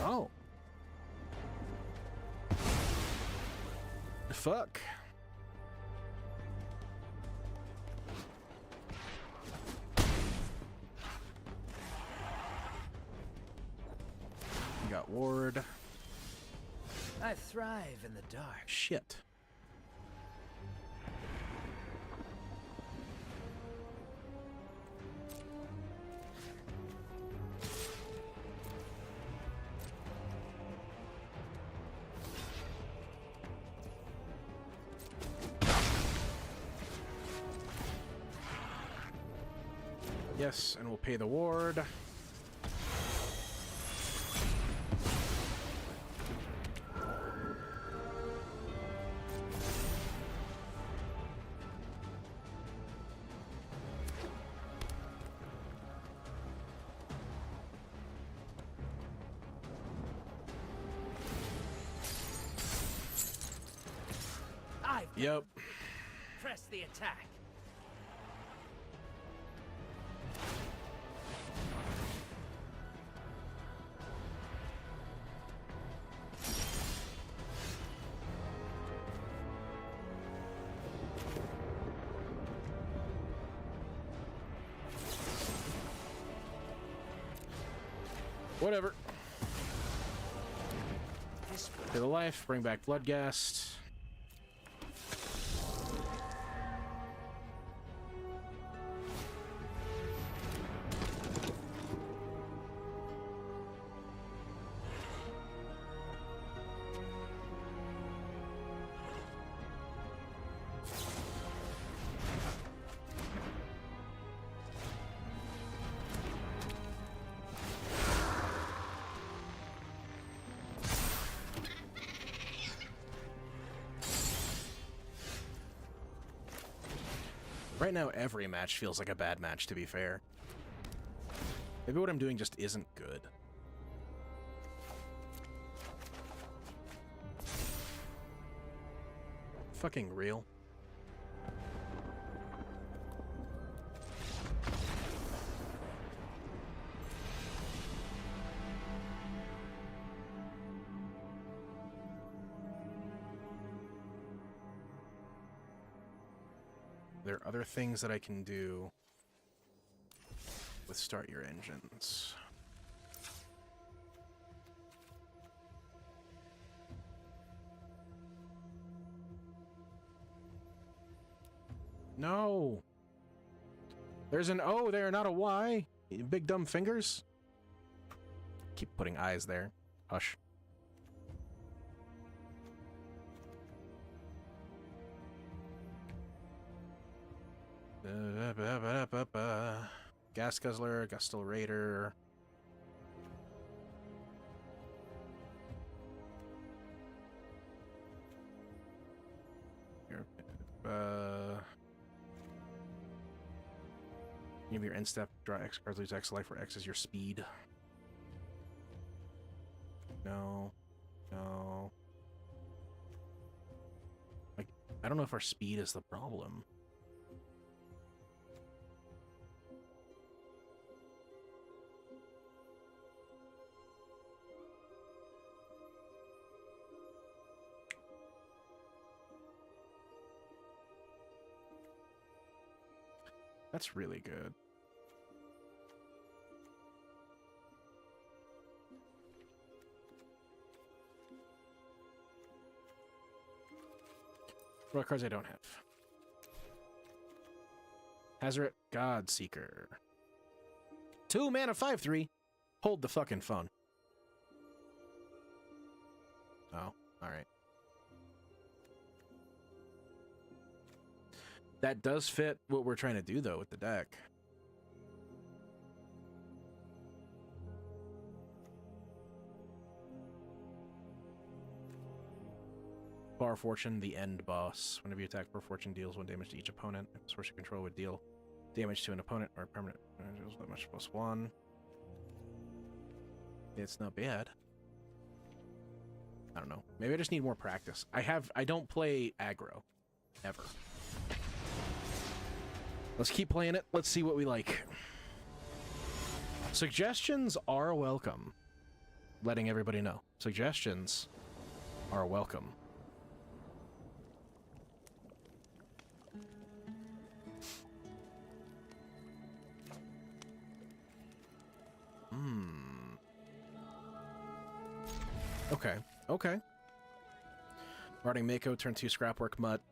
Oh. Fuck. You got ward. I thrive in the dark. Shit. Yes, and we'll pay the ward. Yep. Press the attack. Whatever. To the life, bring back Bloodghast. Right now, every match feels like a bad match, to be fair. Maybe what I'm doing just isn't good. Fucking real. There are other things that I can do with Start Your Engines. No! There's an O there, not a Y! You big dumb fingers. Keep putting eyes there. Hush. Gas Guzzler, Gustal Raider. Here, you have your end step, draw X cards, lose X life, where X is your speed. No. No. Like, I don't know if our speed is the problem. That's really good. What cards I don't have? Hazoret Godseeker. 2 mana 5/3. Hold the fucking phone. Oh, alright. That does fit what we're trying to do, though, with the deck. Bar Fortune, the end boss. Whenever you attack, Bar Fortune deals 1 damage to each opponent. If source you control would deal damage to an opponent or permanent. Deals that much +1. It's not bad. I don't know. Maybe I just need more practice. I don't play aggro. Ever. Let's keep playing it. Let's see what we like. Suggestions are welcome. Letting everybody know. Suggestions are welcome. Okay. Okay. Routing Mako, turn 2 Scrapwork Mutt,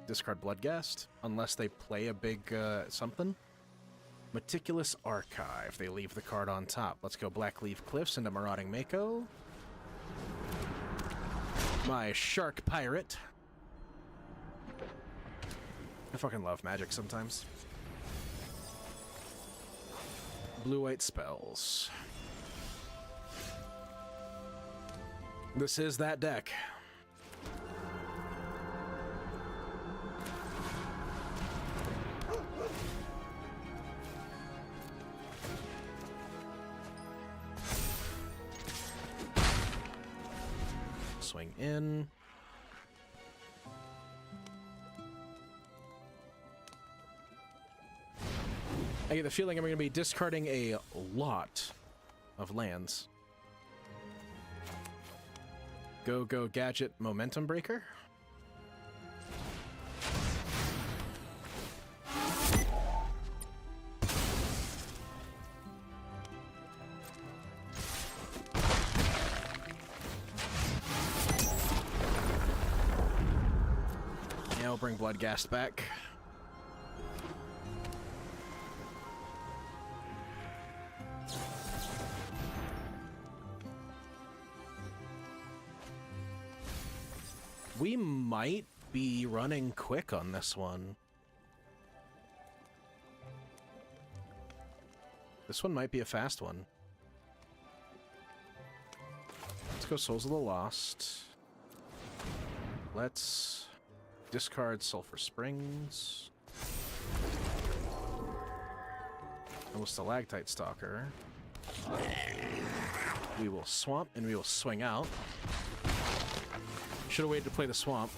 discard Bloodghast, unless they play a big something. Meticulous Archive, they leave the card on top. Let's go Blackleaf Cliffs into Marauding Mako. My Shark Pirate. I fucking love Magic sometimes. Blue-white spells. This is that deck. Swing in. I get the feeling I'm going to be discarding a lot of lands. Go Gadget Momentum Breaker. Yeah, I'll bring Bloodghast back. We might be running quick on this one. This one might be a fast one. Let's go Souls of the Lost. Let's discard Sulphur Springs. And we'll Stalactite Stalker. We will swamp and we will swing out. Should have waited to play the swamp.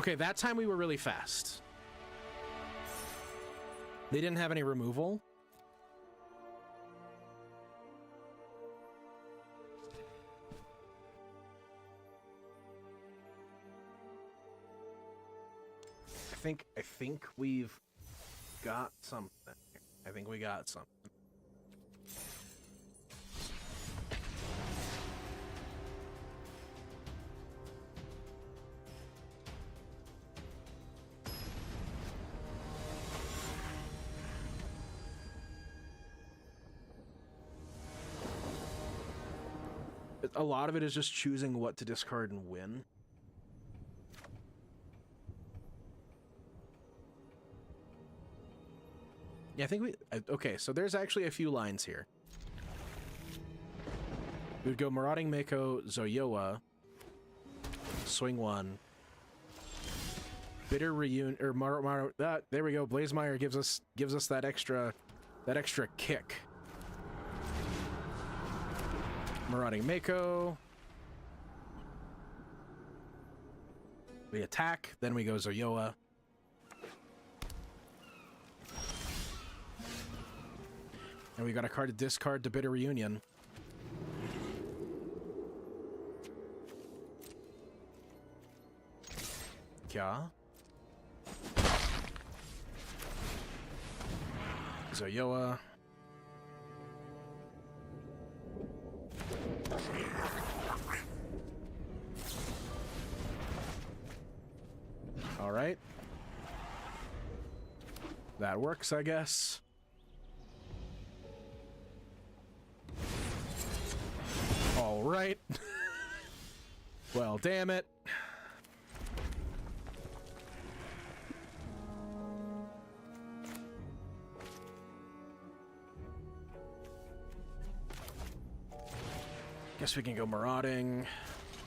Okay, that time we were really fast. They didn't have any removal. I think we've got something. I think we got something. A lot of it is just choosing what to discard and win. Yeah, I think we... Okay, so there's actually a few lines here. We would go Marauding Mako, Zoyoa, swing one, Bitter Reunion, or there we go. Blazemeyer gives us that extra kick. Marauding Mako. We attack, then we go Zoyoa. And we got a card to discard to Bitter Reunion. Yeah. Zoyoa. All right. That works, I guess. All right. Well, damn it. Guess we can go marauding.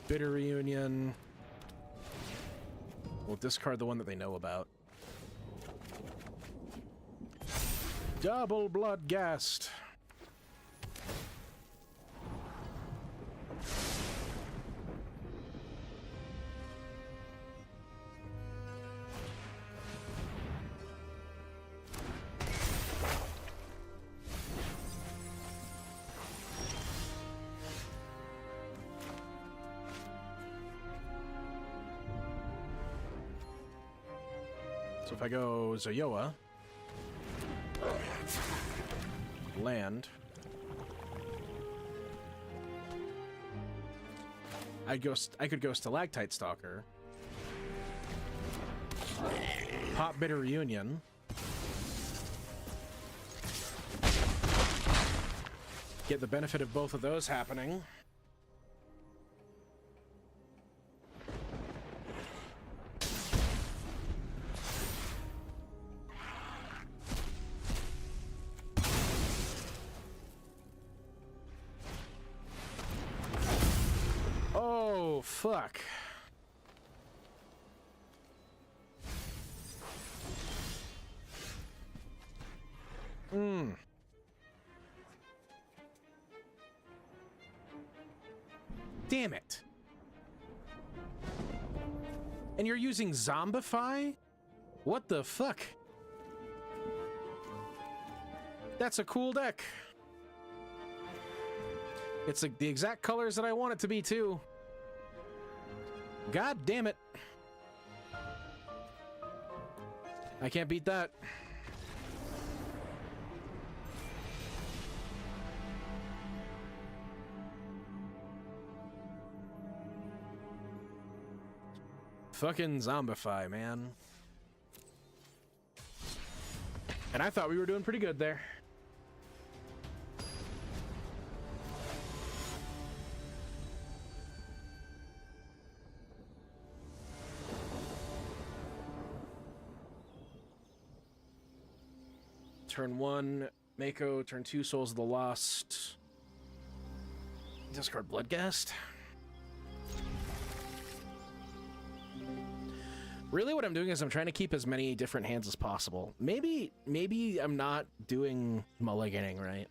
Bitter reunion. We'll discard the one that they know about. Double Bloodghast. So if I go Zoyoa, land, I could go Stalactite Stalker, pop Bitter Reunion, get the benefit of both of those happening. Fuck. Damn it. And you're using Zombify? What the fuck? That's a cool deck. It's like the exact colors that I want it to be, too. God damn it. I can't beat that. Fucking Zombify, man. And I thought we were doing pretty good there. Turn 1, Mako. Turn 2, Souls of the Lost. Discard Bloodghast. Really what I'm doing is I'm trying to keep as many different hands as possible. Maybe I'm not doing mulliganing right.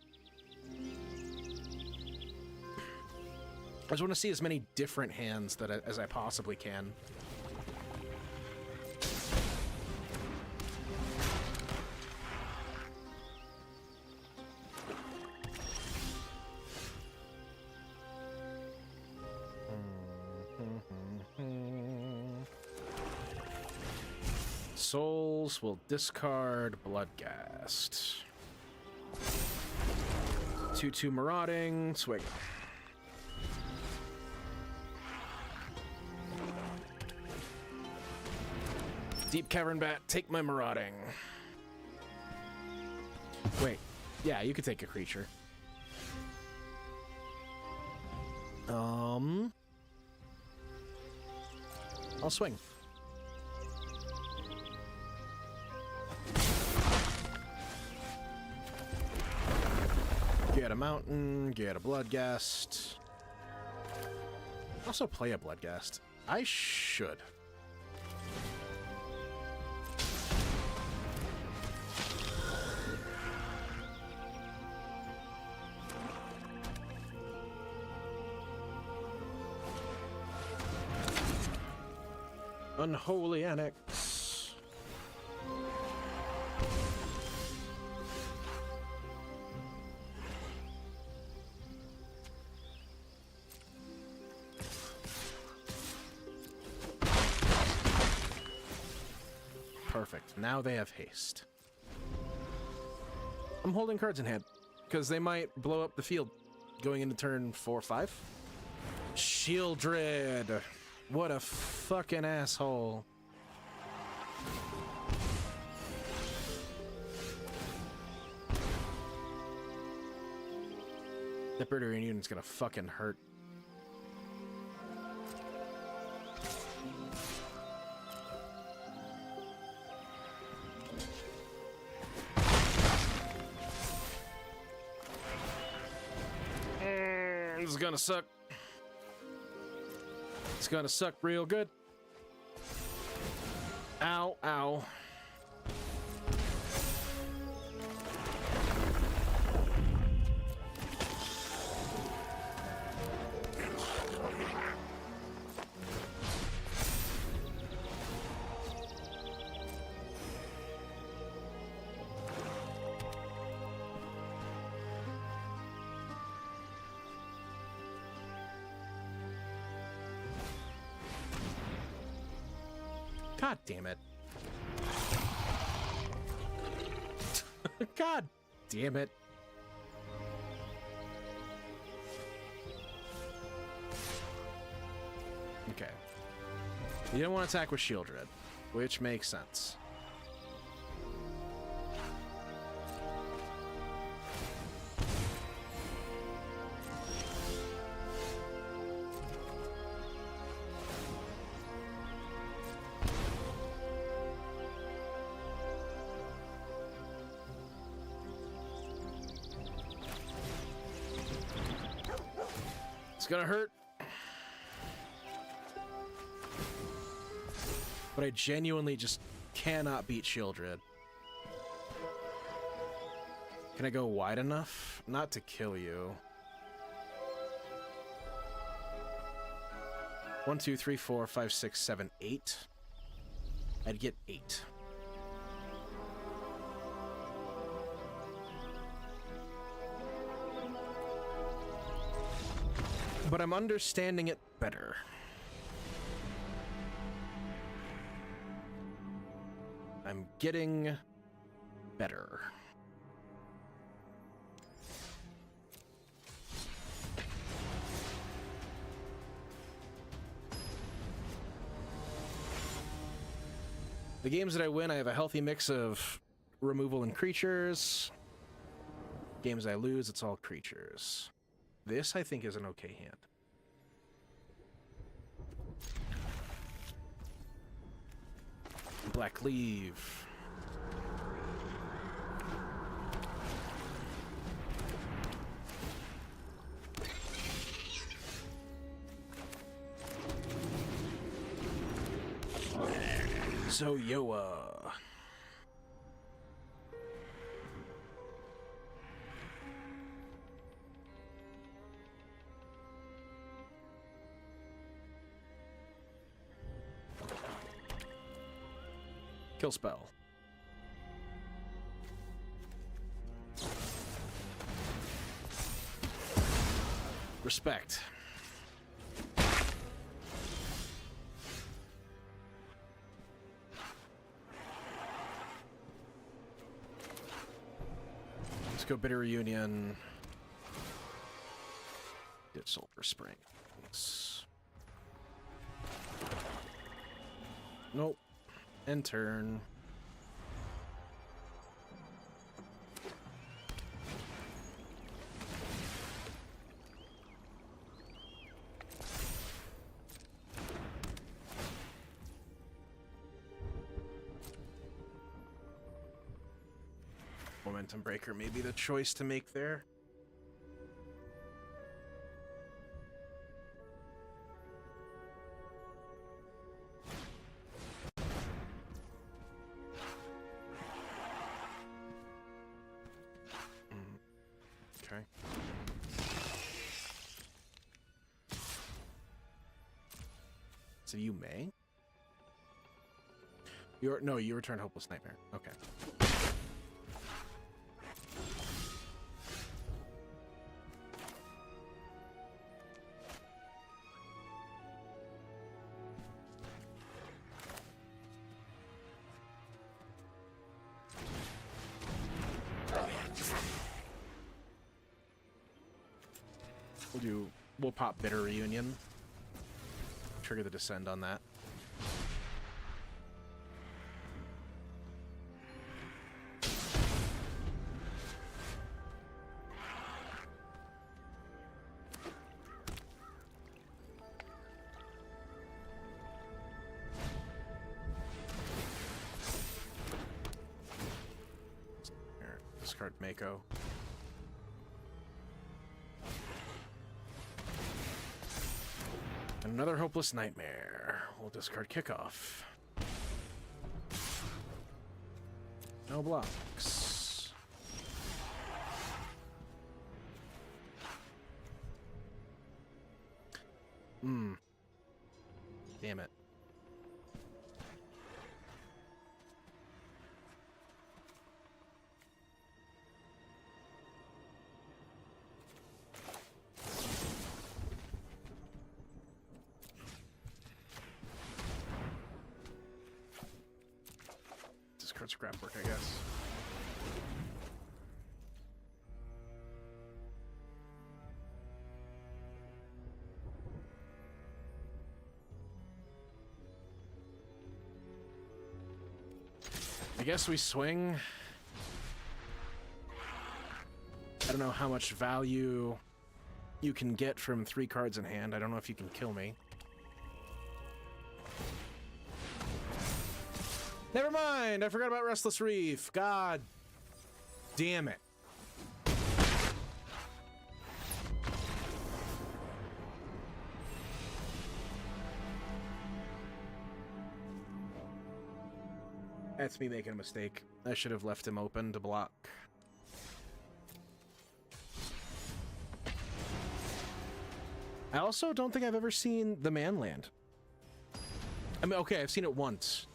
I just want to see as many different hands as I possibly can. Souls will discard Bloodghast. 2/2 Marauding, swing. Deep Cavern Bat, take my Marauding. Wait, yeah, you could take a creature. I'll swing. Get a mountain, get a Bloodghast. Also play a Bloodghast. I should. Unholy Annex. Perfect. Now they have haste. I'm holding cards in hand because they might blow up the field going into turn 4 or 5. Sheoldred. What a fucking asshole. That Bitter Reunion's gonna fucking hurt. This is gonna suck. It's gonna suck real good. Ow, ow. God damn it. God damn it. Okay. You don't want to attack with Shield Red, which makes sense. It's gonna hurt. But I genuinely just cannot beat Shieldred. Can I go wide enough? Not to kill you. 1, 2, 3, 4, 5, 6, 7, 8. I'd get 8. But I'm understanding it better. I'm getting better. The games that I win, I have a healthy mix of removal and creatures. Games I lose, it's all creatures. This, I think, is an okay hand. Black Cleave. Zoyoa. Kill spell. Respect. Let's go Bitter Reunion. Get Sulfur Springs. Nope. End turn. Momentum Breaker may be the choice to make there. Okay. So you may? You return Hopeless Nightmare. Okay. We'll pop Bitter Reunion. Trigger the Descend on that. Here, discard Mako. Another hopeless nightmare. We'll discard kickoff. No blocks. Damn it. Discard scrapwork, I guess. I guess we swing. I don't know how much value you can get from 3 cards in hand. I don't know if you can kill me. Never mind! I forgot about Restless Reef. God damn it. That's me making a mistake. I should have left him open to block. I also don't think I've ever seen the man land. I mean, okay, I've seen it once.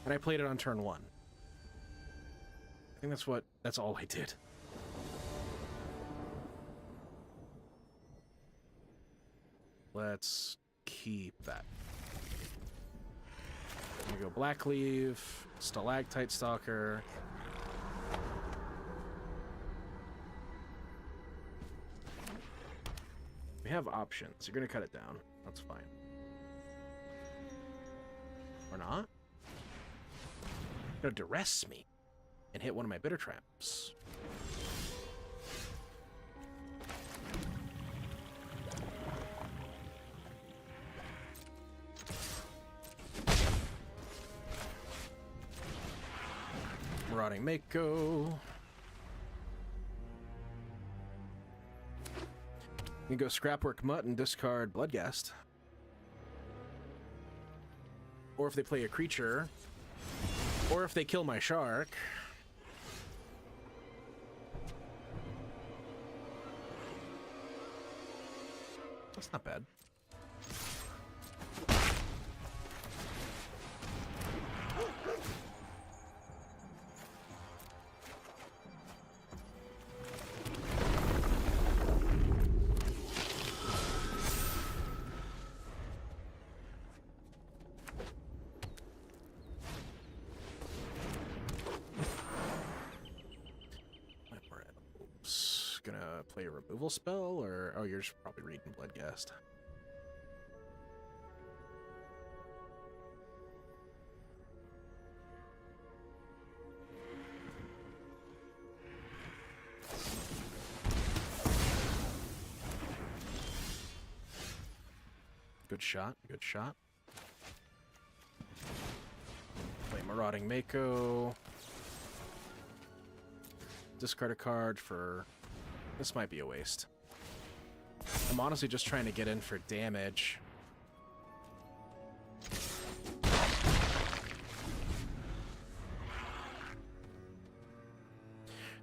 And I played it on turn 1. I think that's all I did. Let's keep that. I'm gonna go Black Leaf, Stalactite Stalker. We have options. You're gonna cut it down. That's fine. Or not? You're gonna duress me and hit one of my bitter traps. Marauding Mako. You can go Scrapwork Mutt and discard Bloodghast. Or if they play a creature, or if they kill my shark. That's not bad. Gonna play a removal spell, or oh, you're just probably reading Bloodghast. Good shot, good shot. Play Marauding Mako. Discard a card for... This might be a waste. I'm honestly just trying to get in for damage.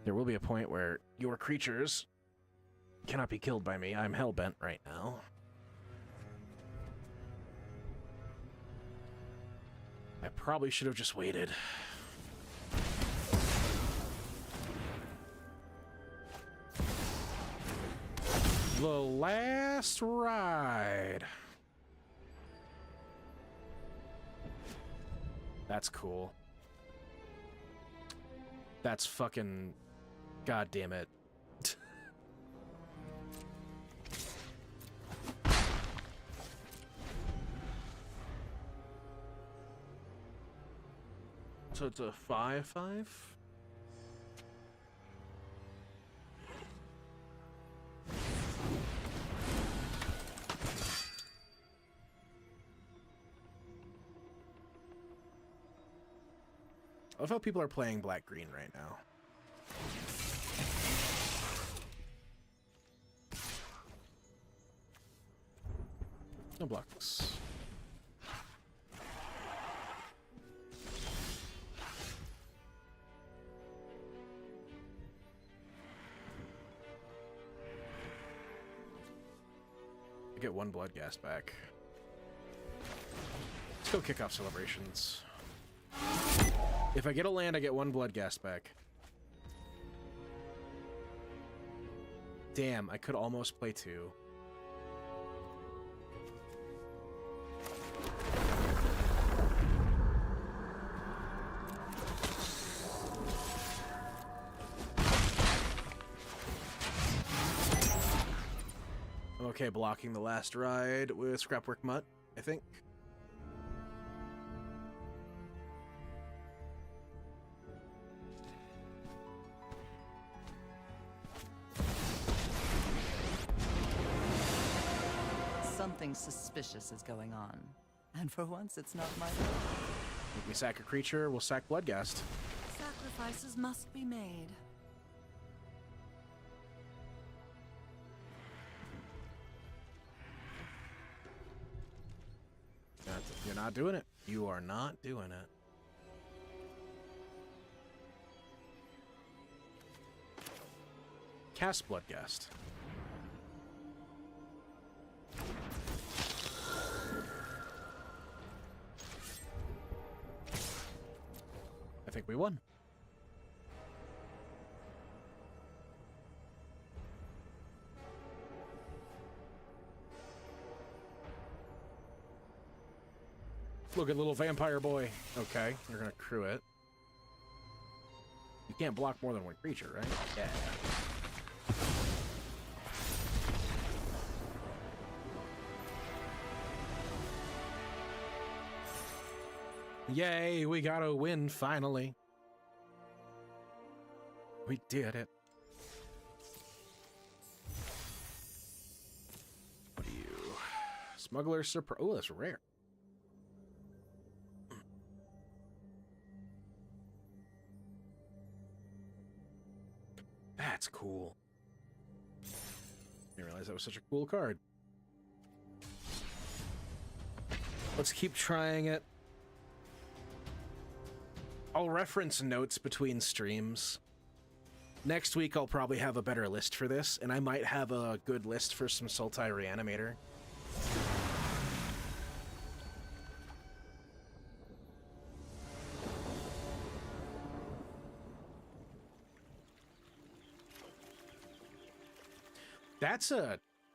There will be a point where your creatures cannot be killed by me. I'm hellbent right now. I probably should have just waited. The last ride. That's cool. That's fucking... God damn it. So it's a 5/5? I love how people are playing black-green right now. No blocks. I get 1 Bloodghast back. Let's go kick off celebrations. If I get a land, I get 1 Bloodghast back. Damn, I could almost play 2. I'm okay blocking the last ride with Scrapwork Mutt, I think. Something suspicious is going on. And for once, it's not my fault. Make me sack a creature, we'll sack Bloodghast. Sacrifices must be made. You're not doing it. You are not doing it. Cast Bloodghast. I think we won. Look at little vampire boy. Okay, you're gonna crew it. You can't block more than 1 creature, right? Yeah. Yay, we got a win finally. We did it. What are you? Smuggler surprise. Oh, that's rare. That's cool. I didn't realize that was such a cool card. Let's keep trying it. I'll reference notes between streams. Next week I'll probably have a better list for this, and I might have a good list for some Sultai Reanimator.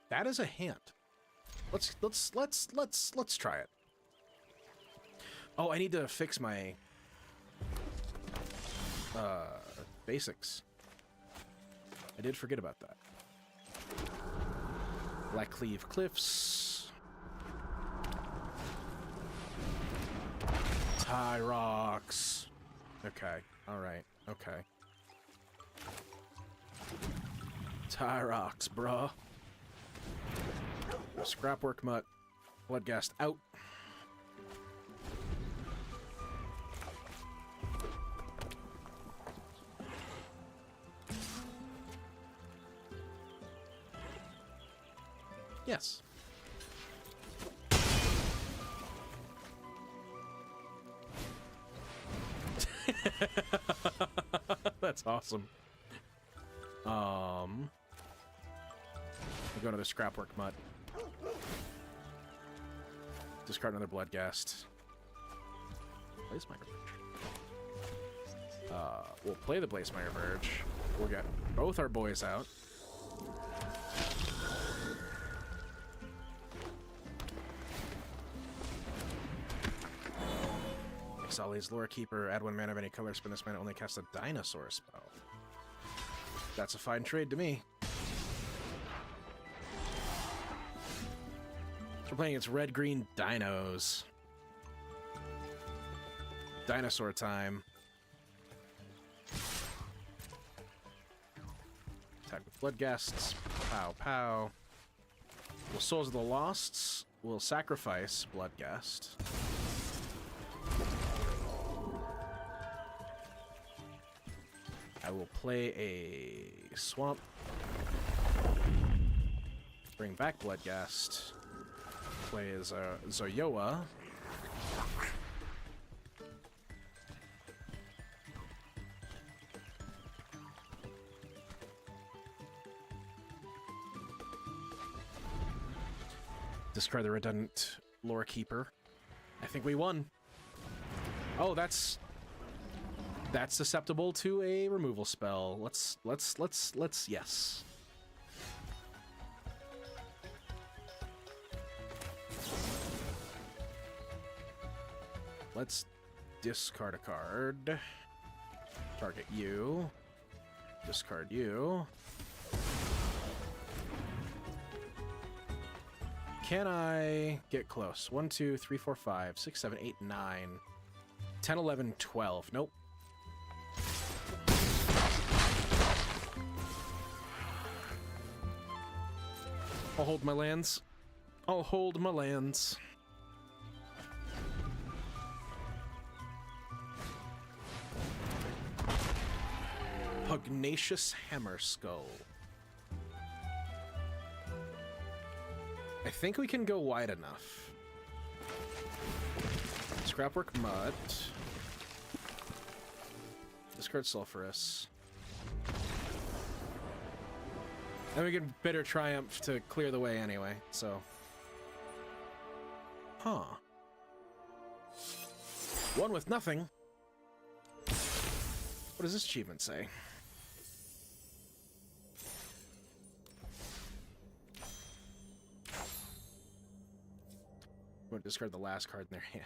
That is a hint. Let's try it. Oh, I need to fix my basics. I did forget about that. Blackcleave Cliffs. Tyrox. Okay, alright, okay. Tyrox, bruh. Scrapwork Mutt. Bloodghast out. Yes. That's awesome. We'll go to the Scrapwork Mutt. Discard another Bloodghast. Blazemeyer Verge. We'll play the Blazemeyer Verge. We'll get both our boys out. Exali's Lore Keeper. Add 1 mana of any color. Spend this mana. Only cast a dinosaur spell. That's a fine trade to me. We're playing against red-green dinos. Dinosaur time. Attack with Bloodghasts. Pow, pow. Well, Souls of the Losts will sacrifice Bloodghast. I will play a Swamp. Bring back Bloodghast. Play as Zoyoa. Discard the redundant Lore Keeper. I think we won. Oh, that's susceptible to a removal spell. Let's yes. Let's discard a card. Target you. Discard you. Can I get close? 1, 2, 3, 4, 5, 6, 7, 8, 9, 10, 11, 12. Nope. I'll hold my lands. I'll hold my lands. Pugnacious Hammer Skull. I think we can go wide enough. Scrapwork Mud. Discard Sulphurous. And we can Bitter Triumph to clear the way anyway, so. Huh. One with nothing. What does this achievement say? I'm going to discard the last card in their hand.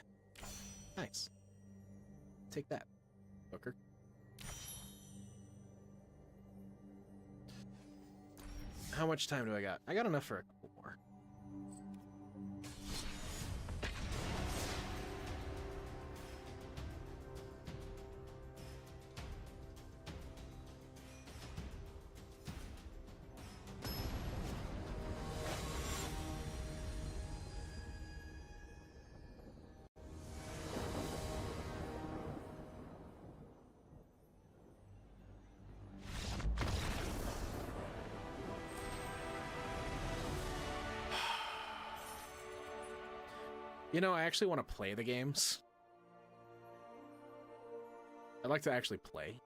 Nice. Take that, Booker. How much time do I got? I got enough for a couple more. You know, I actually want to play the games. I'd like to actually play.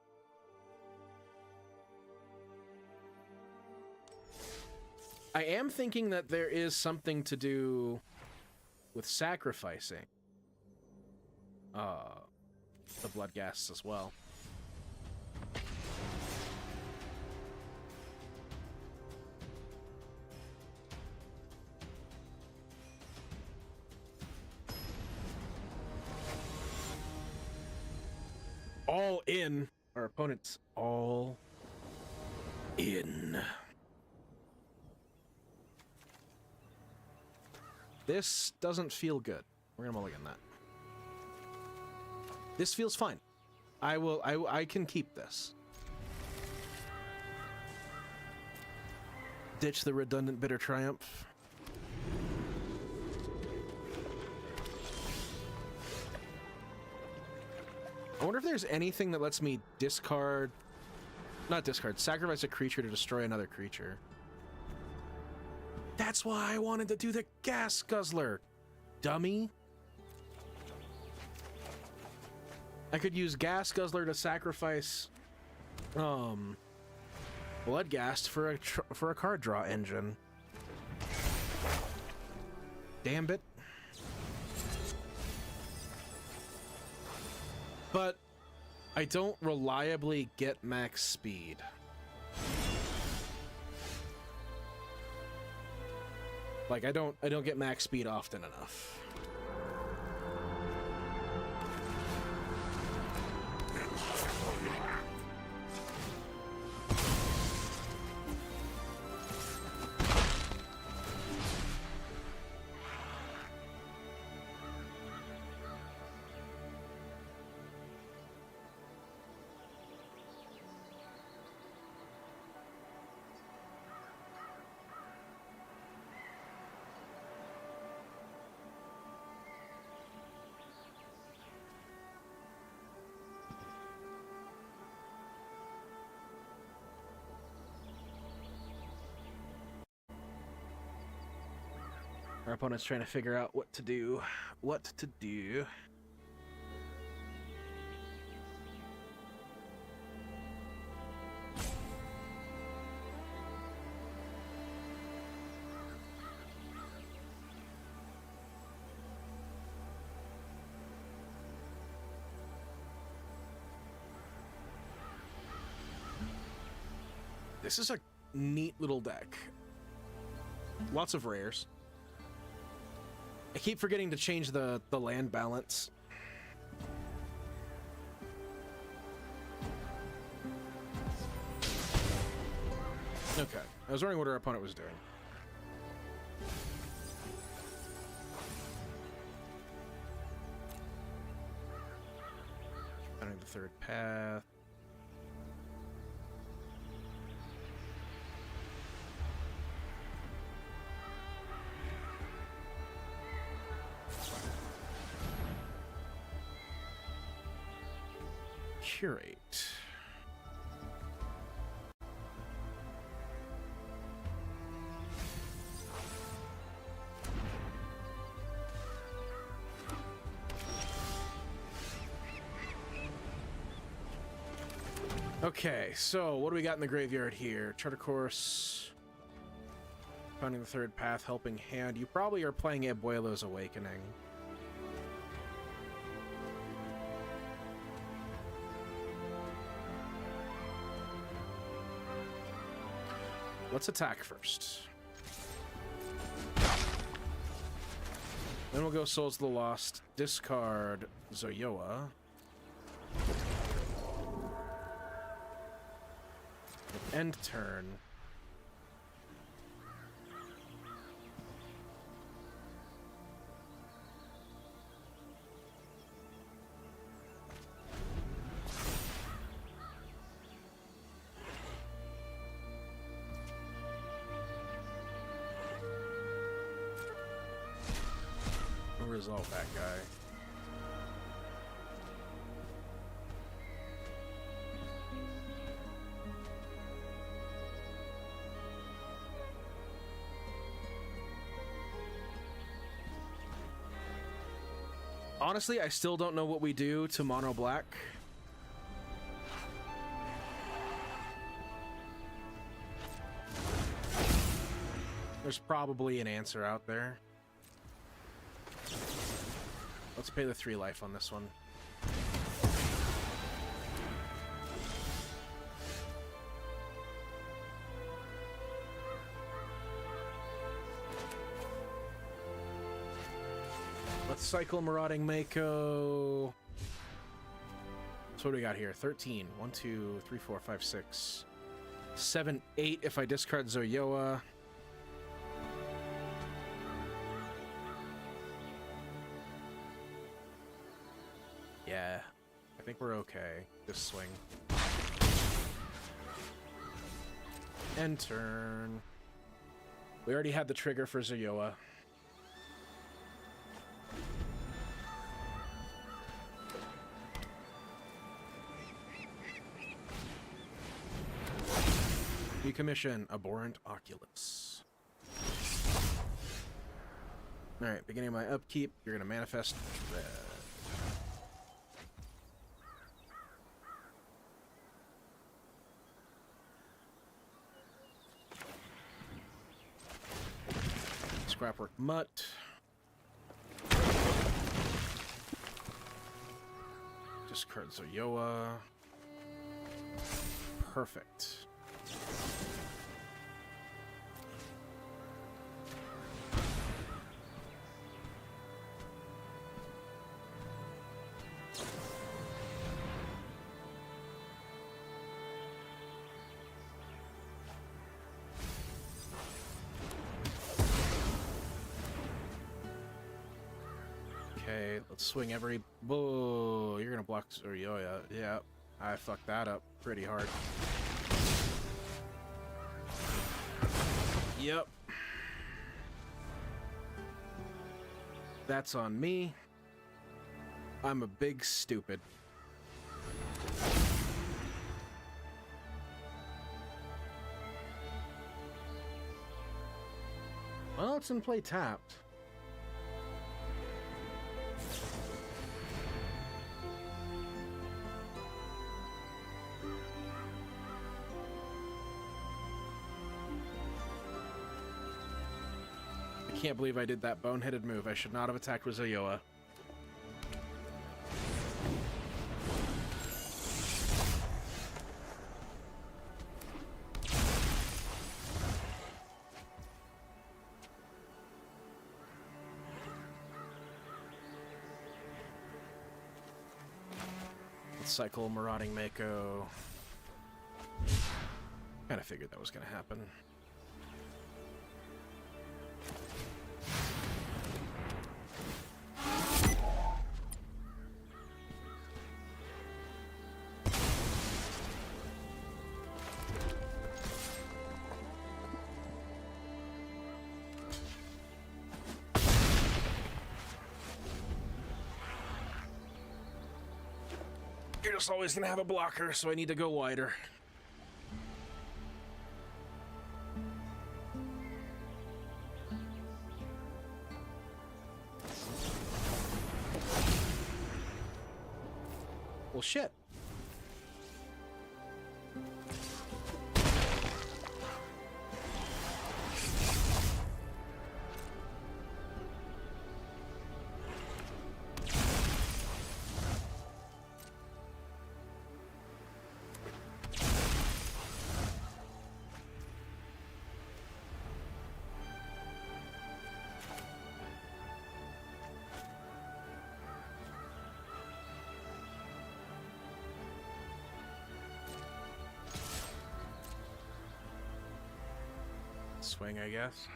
I am thinking that there is something to do with sacrificing the blood ghasts as well. All in. Our opponent's all in. This doesn't feel good. We're gonna mulligan that. This feels fine. I can keep this. Ditch the redundant Bitter Triumph. I wonder if there's anything that lets me discard... Not discard, sacrifice a creature to destroy another creature. That's why I wanted to do the Gas Guzzler, dummy. I could use Gas Guzzler to sacrifice... Bloodghast for a card draw engine. Damn it. But I don't reliably get max speed. Like I don't get max speed often enough. Our opponent's trying to figure out what to do. What to do. This is a neat little deck. Lots of rares. I keep forgetting to change the land balance. Okay, I was wondering what our opponent was doing. Finding the third path. Curate. Okay, so what do we got in the graveyard here? Charter Course. Finding the third path, Helping Hand. You probably are playing Abuelo's Awakening. Let's attack first. Then we'll go Souls of the Lost, discard Zoyoa. End turn. Resolve that guy. Honestly, I still don't know what we do to mono black. There's probably an answer out there. Let's pay the 3 life on this one. Let's cycle Marauding Mako. So what do we got here? 13. 1, 2, 3, 4, 5, 6. 7, 8 if I discard Zoyoa. Yeah, I think we're okay. Just swing. End turn. We already had the trigger for Zoyoa. Decommission Abhorrent Oculus. Alright, beginning of my upkeep, you're gonna manifest red. Scrapwork Mutt. Discard Zoyoa. Perfect. Okay, let's swing every... Whoa, you're gonna block Zoyoa. Yeah, I fucked that up pretty hard. Yep. That's on me. I'm a big stupid. Well, it's in play tapped. can't believe I did that boneheaded move. I should not have attacked with Zoyoa. Let's cycle Marauding Mako. Kinda figured that was gonna happen. You're just always gonna have a blocker, so I need to go wider. Well, shit. Swing, I guess.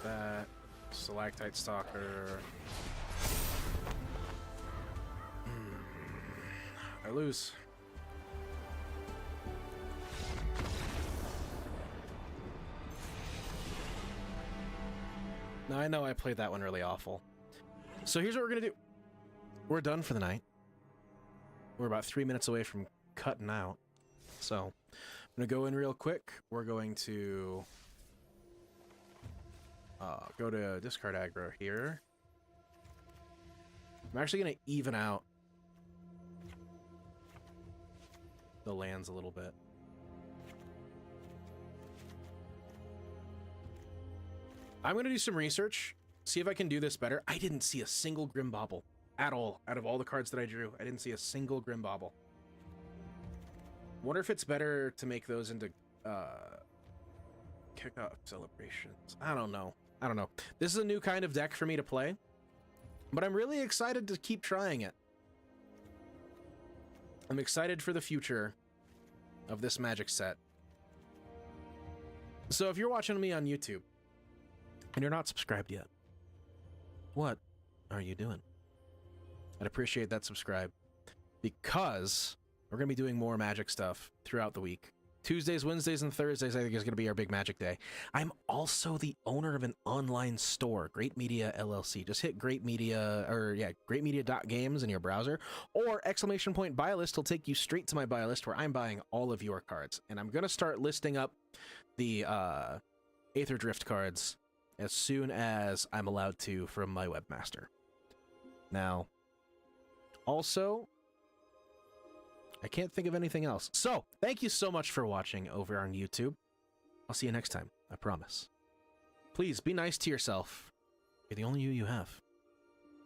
That Stalactite Stalker. I lose. Now, I know I played that one really awful. So here's what we're gonna do. We're done for the night. We're about 3 minutes away from cutting out. So I'm gonna go in real quick. We're going to go to discard aggro here. I'm actually gonna even out the lands a little bit. I'm going to do some research, see if I can do this better. I didn't see a single Grim Bauble at all. Out of all the cards that I drew, I didn't see a single Grim Bauble. Wonder if it's better to make those into kick-off celebrations. I don't know. This is a new kind of deck for me to play, but I'm really excited to keep trying it. I'm excited for the future of this Magic set. So if you're watching me on YouTube, and you're not subscribed yet, what are you doing? I'd appreciate that subscribe, because we're going to be doing more Magic stuff throughout the week. Tuesdays, Wednesdays, and Thursdays, I think, is going to be our big Magic day. I'm also the owner of an online store, Great Media LLC. Just hit Great Media, or yeah, greatmedia.games in your browser, or !buy list will take you straight to my buy list where I'm buying all of your cards. And I'm going to start listing up the Aetherdrift cards as soon as I'm allowed to from my webmaster. Now, also, I can't think of anything else. So, thank you so much for watching over on YouTube. I'll see you next time, I promise. Please, be nice to yourself. You're the only you have.